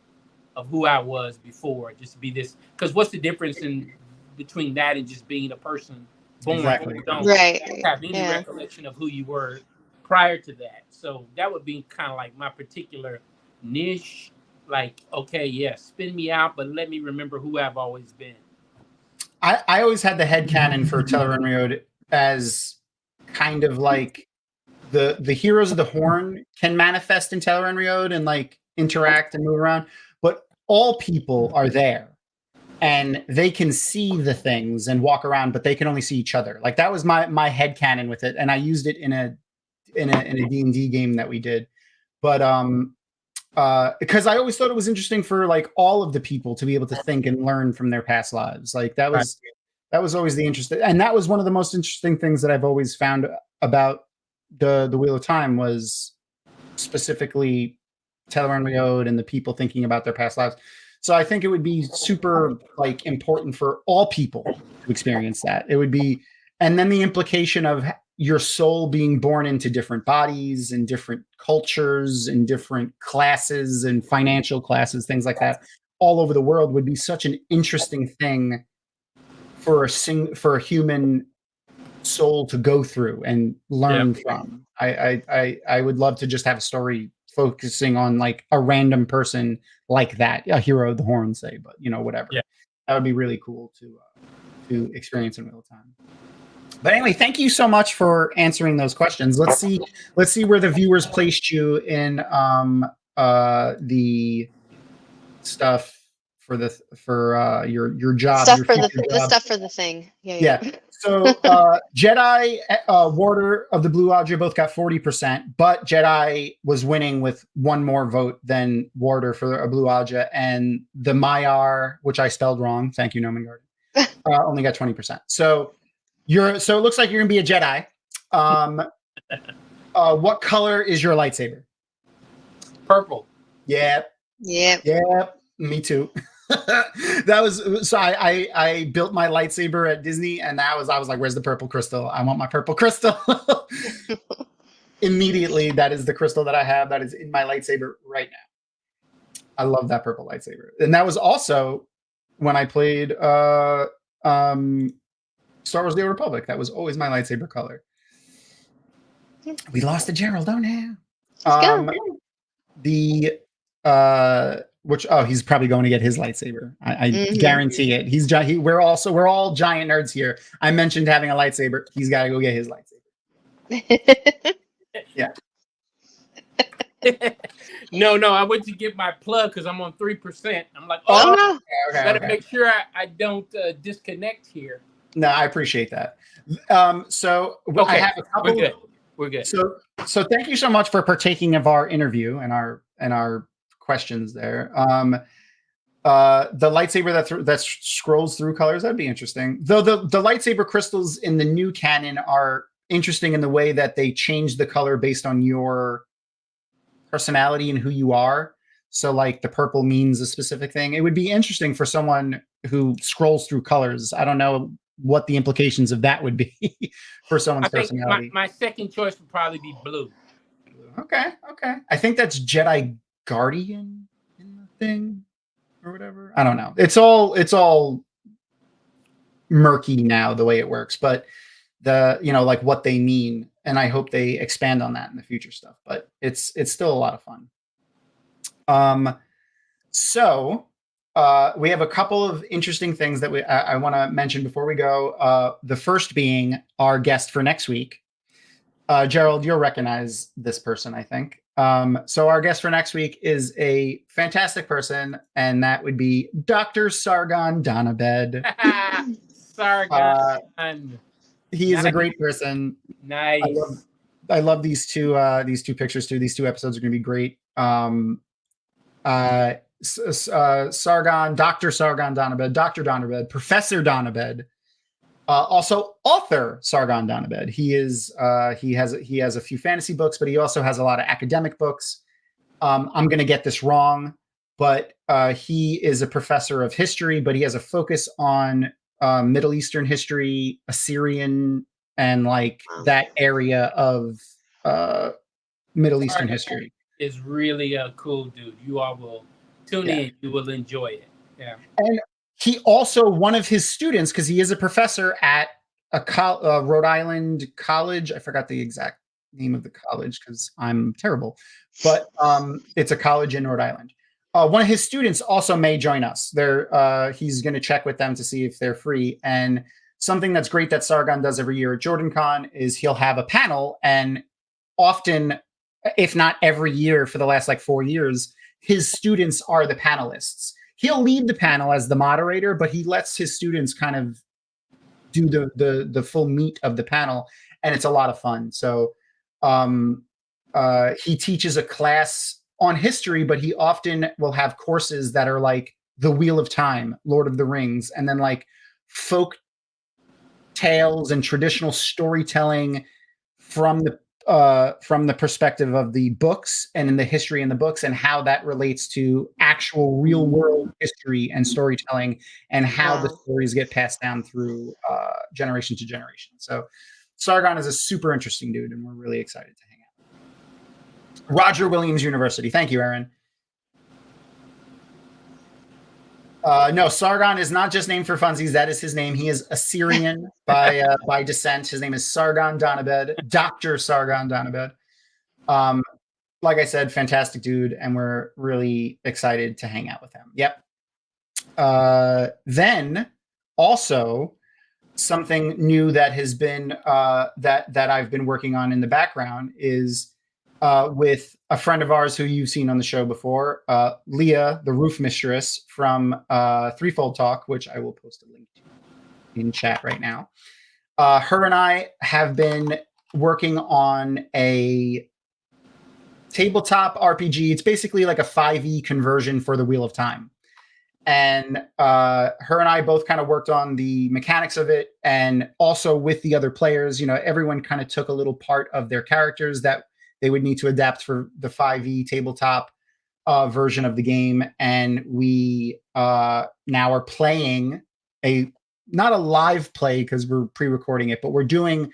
of who I was before. Just be this, because what's the difference between that and just being a person born Exactly. who don't Right. have any recollection of who you were prior to that? So that would be kind of like my particular niche. Like, okay, yeah, spin me out, but let me remember who I've always been. I always had the headcanon for Teleparty as kind of like the heroes of the Horn can manifest in Teleparty and like interact and move around, but all people are there and they can see the things and walk around, but they can only see each other. Like that was my headcanon with it, and I used it in a D&D game that we did. But because I always thought it was interesting for like all of the people to be able to think and learn from their past lives. Like that was always the interesting, and that was one of the most interesting things that I've always found about the Wheel of Time, was specifically Teleparty and the people thinking about their past lives. So I think it would be super like important for all people to experience that. It would be, and then the implication of your soul being born into different bodies and different cultures and different classes and financial classes, things like that, all over the world, would be such an interesting thing for a human soul to go through and learn from. I would love to just have a story focusing on like a random person like that, a hero of the Horn, say, but whatever. Yeah. That would be really cool to experience in Wheel of Time. But anyway, thank you so much for answering those questions. Let's see where the viewers placed you in the stuff for your job. The stuff for the thing. Yeah. So Jedi, Warder of the Blue Lodge both got 40%, but Jedi was winning with one more vote than Warder for a Blue Lodge, and the Maiar, which I spelled wrong, thank you, Noman Garden, only got 20%. So it looks like you're gonna be a Jedi. What color is your lightsaber? Purple. Yep. Me too. That was so. I built my lightsaber at Disney, and I was like, "Where's the purple crystal? I want my purple crystal." Immediately, that is the crystal that I have. That is in my lightsaber right now. I love that purple lightsaber, and that was also when I played Star Wars: The Old Republic. That was always my lightsaber color. We lost to Gerald, oh now. the he's probably going to get his lightsaber. I guarantee it. We're all giant nerds here. I mentioned having a lightsaber. He's got to go get his lightsaber. Yeah. No, I went to get my plug because I'm on 3%. I'm like, no. Gotta make sure I don't disconnect here. No, I appreciate that. So I have a couple. We're good. So thank you so much for partaking of our interview and our questions there. The lightsaber that scrolls through colors, that'd be interesting. Though the lightsaber crystals in the new canon are interesting in the way that they change the color based on your personality and who you are. So like the purple means a specific thing. It would be interesting for someone who scrolls through colors. I don't know what the implications of that would be for someone's personality. My second choice would probably be blue. Okay. I think that's Jedi Guardian in the thing or whatever. I don't know. It's all murky now the way it works, but like what they mean, and I hope they expand on that in the future stuff, but it's still a lot of fun. So we have a couple of interesting things that I want to mention before we go. The first being our guest for next week. Gerald, you'll recognize this person, I think. So our guest for next week is a fantastic person, and that would be Dr. Sargon Donabed. Sargon. He is a great person. Nice. I love these two pictures too. These two episodes are going to be great. Sargon, Dr. Sargon Donabed, Dr. Donabed, Professor Donabed, also author Sargon Donabed. He has a few fantasy books, but he also has a lot of academic books. I'm going to get this wrong, but he is a professor of history, but he has a focus on Middle Eastern history, Assyrian, and that area of Middle Eastern history. Is really a cool dude. You all will tune in. You will enjoy it. Yeah. And he also, one of his students, because he is a professor at a Rhode Island college. I forgot the exact name of the college because I'm terrible, but it's a college in Rhode Island. One of his students also may join us. He's going to check with them to see if they're free. And something that's great that Sargon does every year at JordanCon is he'll have a panel, and often, if not every year for the last 4 years, his students are the panelists. He'll lead the panel as the moderator, but he lets his students kind of do the full meat of the panel, and it's a lot of fun. So he teaches a class on history, but he often will have courses that are like The Wheel of Time, Lord of the Rings, and then folk tales and traditional storytelling from the perspective of the books and in the history in the books, and how that relates to actual real world history and storytelling, and how the stories get passed down through generation to generation. So Sargon is a super interesting dude, and we're really excited to hang out. Roger Williams University. Thank you, Aaron. No, Sargon is not just named for funsies. That is his name. He is Assyrian by descent. His name is Sargon Donabed, Dr. Sargon Donabed. Like I said, fantastic dude, and we're really excited to hang out with him. Yep. Then also something new that has been that I've been working on in the background is with a friend of ours who you've seen on the show before, Leah, the Roof Mistress from Threefold Talk, which I will post a link to in chat right now. Her and I have been working on a tabletop RPG. It's basically like a 5e conversion for the Wheel of Time. And her and I both kind of worked on the mechanics of it, and also with the other players. Everyone kind of took a little part of their characters that they would need to adapt for the 5e tabletop version of the game. And we now are playing not a live play because we're pre-recording it, but we're playing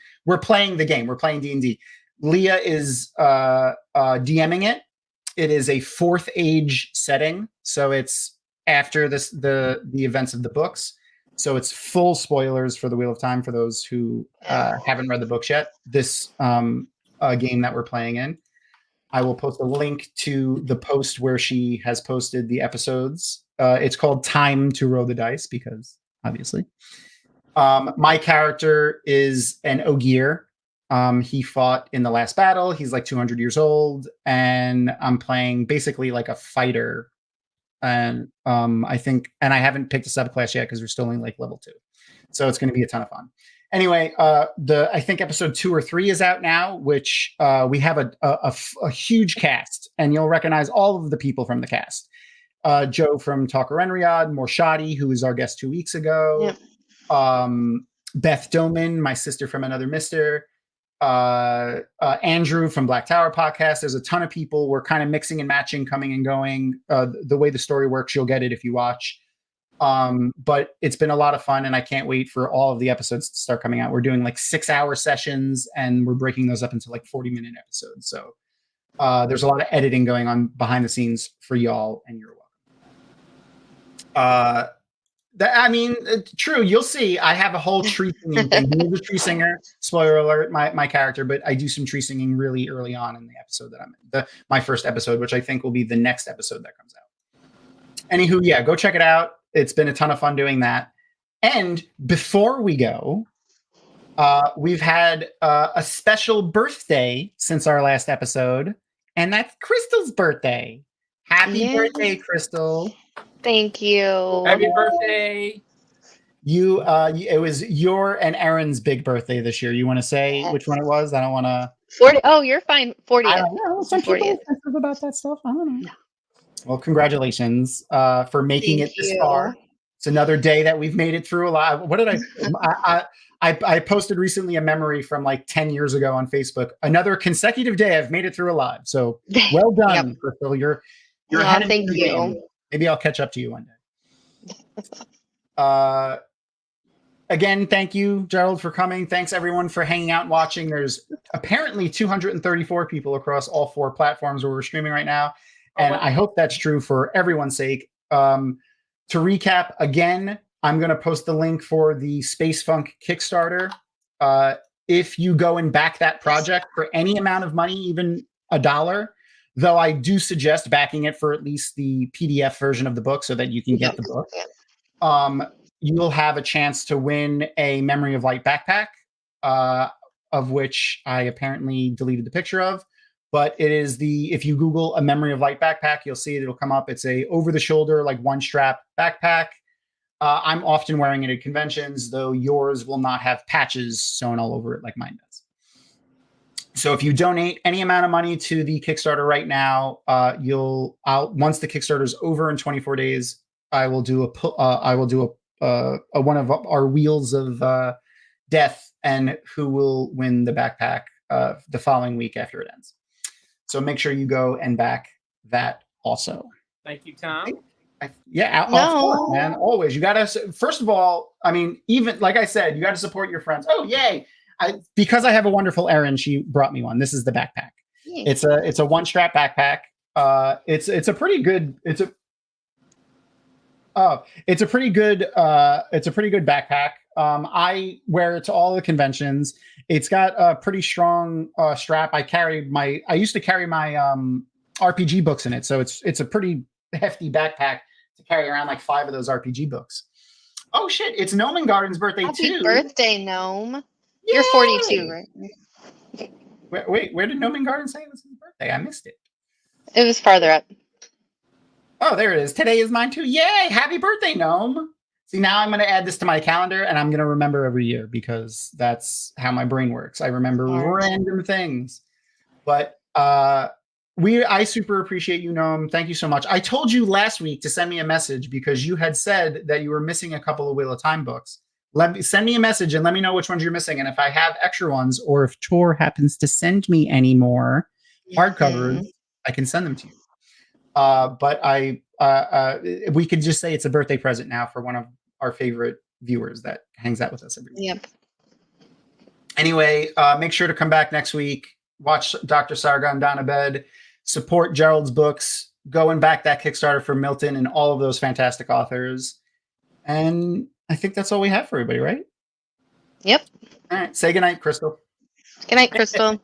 the game. We're playing D&D. Leah is DMing it. It is a 4th age setting. So it's after the events of the books. So it's full spoilers for the Wheel of Time for those who haven't read the books yet. This game that we're playing in. I will post a link to the post where she has posted the episodes. It's called Time to Roll the Dice because obviously. My character is an Ogier. He fought in the last battle. He's like 200 years old, and I'm playing basically like a fighter. And I think, and I haven't picked a subclass yet because we're still only like level 2, so it's going to be a ton of fun. Anyway, I think episode 2 or 3 is out now, which we have a huge cast, and you'll recognize all of the people from the cast. Joe from Talker Riyadh, Morshadi, who was our guest 2 weeks ago. Yep. Beth Doman, my sister from Another Mister. Andrew from Black Tower Podcast. There's a ton of people. We're kind of mixing and matching, coming and going. The way the story works, you'll get it if you watch. But it's been a lot of fun, and I can't wait for all of the episodes to start coming out. We're doing like 6-hour sessions, and we're breaking those up into like 40-minute episodes. So there's a lot of editing going on behind the scenes for y'all, and you're welcome. True. You'll see. I have a whole tree singing thing. He's a tree singer. Spoiler alert, my character, but I do some tree singing really early on in the episode that I'm in. My first episode, which I think will be the next episode that comes out. Anywho, yeah, go check it out. It's been a ton of fun doing that. And before we go, we've had a special birthday since our last episode, and that's Crystal's birthday. Happy birthday, Crystal. Thank you. Happy birthday. It was your and Erin's big birthday this year. You want to say which one it was? I don't want to. 40. Oh, you're fine. 40. I don't know. Some people are sensitive about that stuff. I don't know. No. Well, congratulations for making it this far. It's another day that we've made it through alive. What did I posted recently a memory from like 10 years ago on Facebook. Another consecutive day I've made it through alive. So well done, yep. Crystal. You're ahead of the game. Maybe I'll catch up to you one day. Again, thank you, Gerald, for coming. Thanks, everyone, for hanging out and watching. There's apparently 234 people across all 4 platforms where we're streaming right now. And I hope that's true for everyone's sake. To recap, again, I'm going to post the link for the Space Funk Kickstarter. If you go and back that project for any amount of money, even $1, though I do suggest backing it for at least the PDF version of the book so that you can get the book. You'll have a chance to win a Memory of Light backpack, of which I apparently deleted the picture of. But it is if you Google a Memory of Light backpack, you'll see it. It'll come up. It's a over-the-shoulder, like one-strap backpack. I'm often wearing it at conventions, though yours will not have patches sewn all over it like mine does. So if you donate any amount of money to the Kickstarter right now, once the Kickstarter is over in 24 days, I will do one of our Wheels of Death, and who will win the backpack the following week after it ends. So make sure you go and back that also. Thank you, Thom. Of course, man. Always. You got to, first of all, even like I said, you got to support your friends. Oh, yay. Because I have a wonderful Erin, she brought me one. This is the backpack. Yay. It's a one-strap backpack. It's a pretty good backpack. I wear it to all the conventions. It's got a pretty strong strap. I used to carry my RPG books in it, so it's a pretty hefty backpack to carry around like 5 of those RPG books. Oh shit! It's Gnome and Garden's birthday too. Happy birthday, Gnome! Yay! You're 42, right? Wait, where did Gnome and Garden say it was his birthday? I missed it. It was farther up. Oh, there it is. Today is mine too. Yay! Happy birthday, Gnome! See, now I'm going to add this to my calendar, and I'm going to remember every year because that's how my brain works. I remember random things. But I super appreciate you, Gnome. Thank you so much. I told you last week to send me a message because you had said that you were missing a couple of Wheel of Time books. Send me a message and let me know which ones you're missing. And if I have extra ones, or if Tor happens to send me any more hardcovers, I can send them to you. But we could just say it's a birthday present now for one of our favorite viewers that hangs out with us every week. Yep. Anyway, make sure to come back next week. Watch Dr. Sargon down a bed. Support Gerald's books. Go and back that Kickstarter for Milton and all of those fantastic authors. And I think that's all we have for everybody, right? Yep. All right. Say goodnight, Crystal. Good night, Crystal.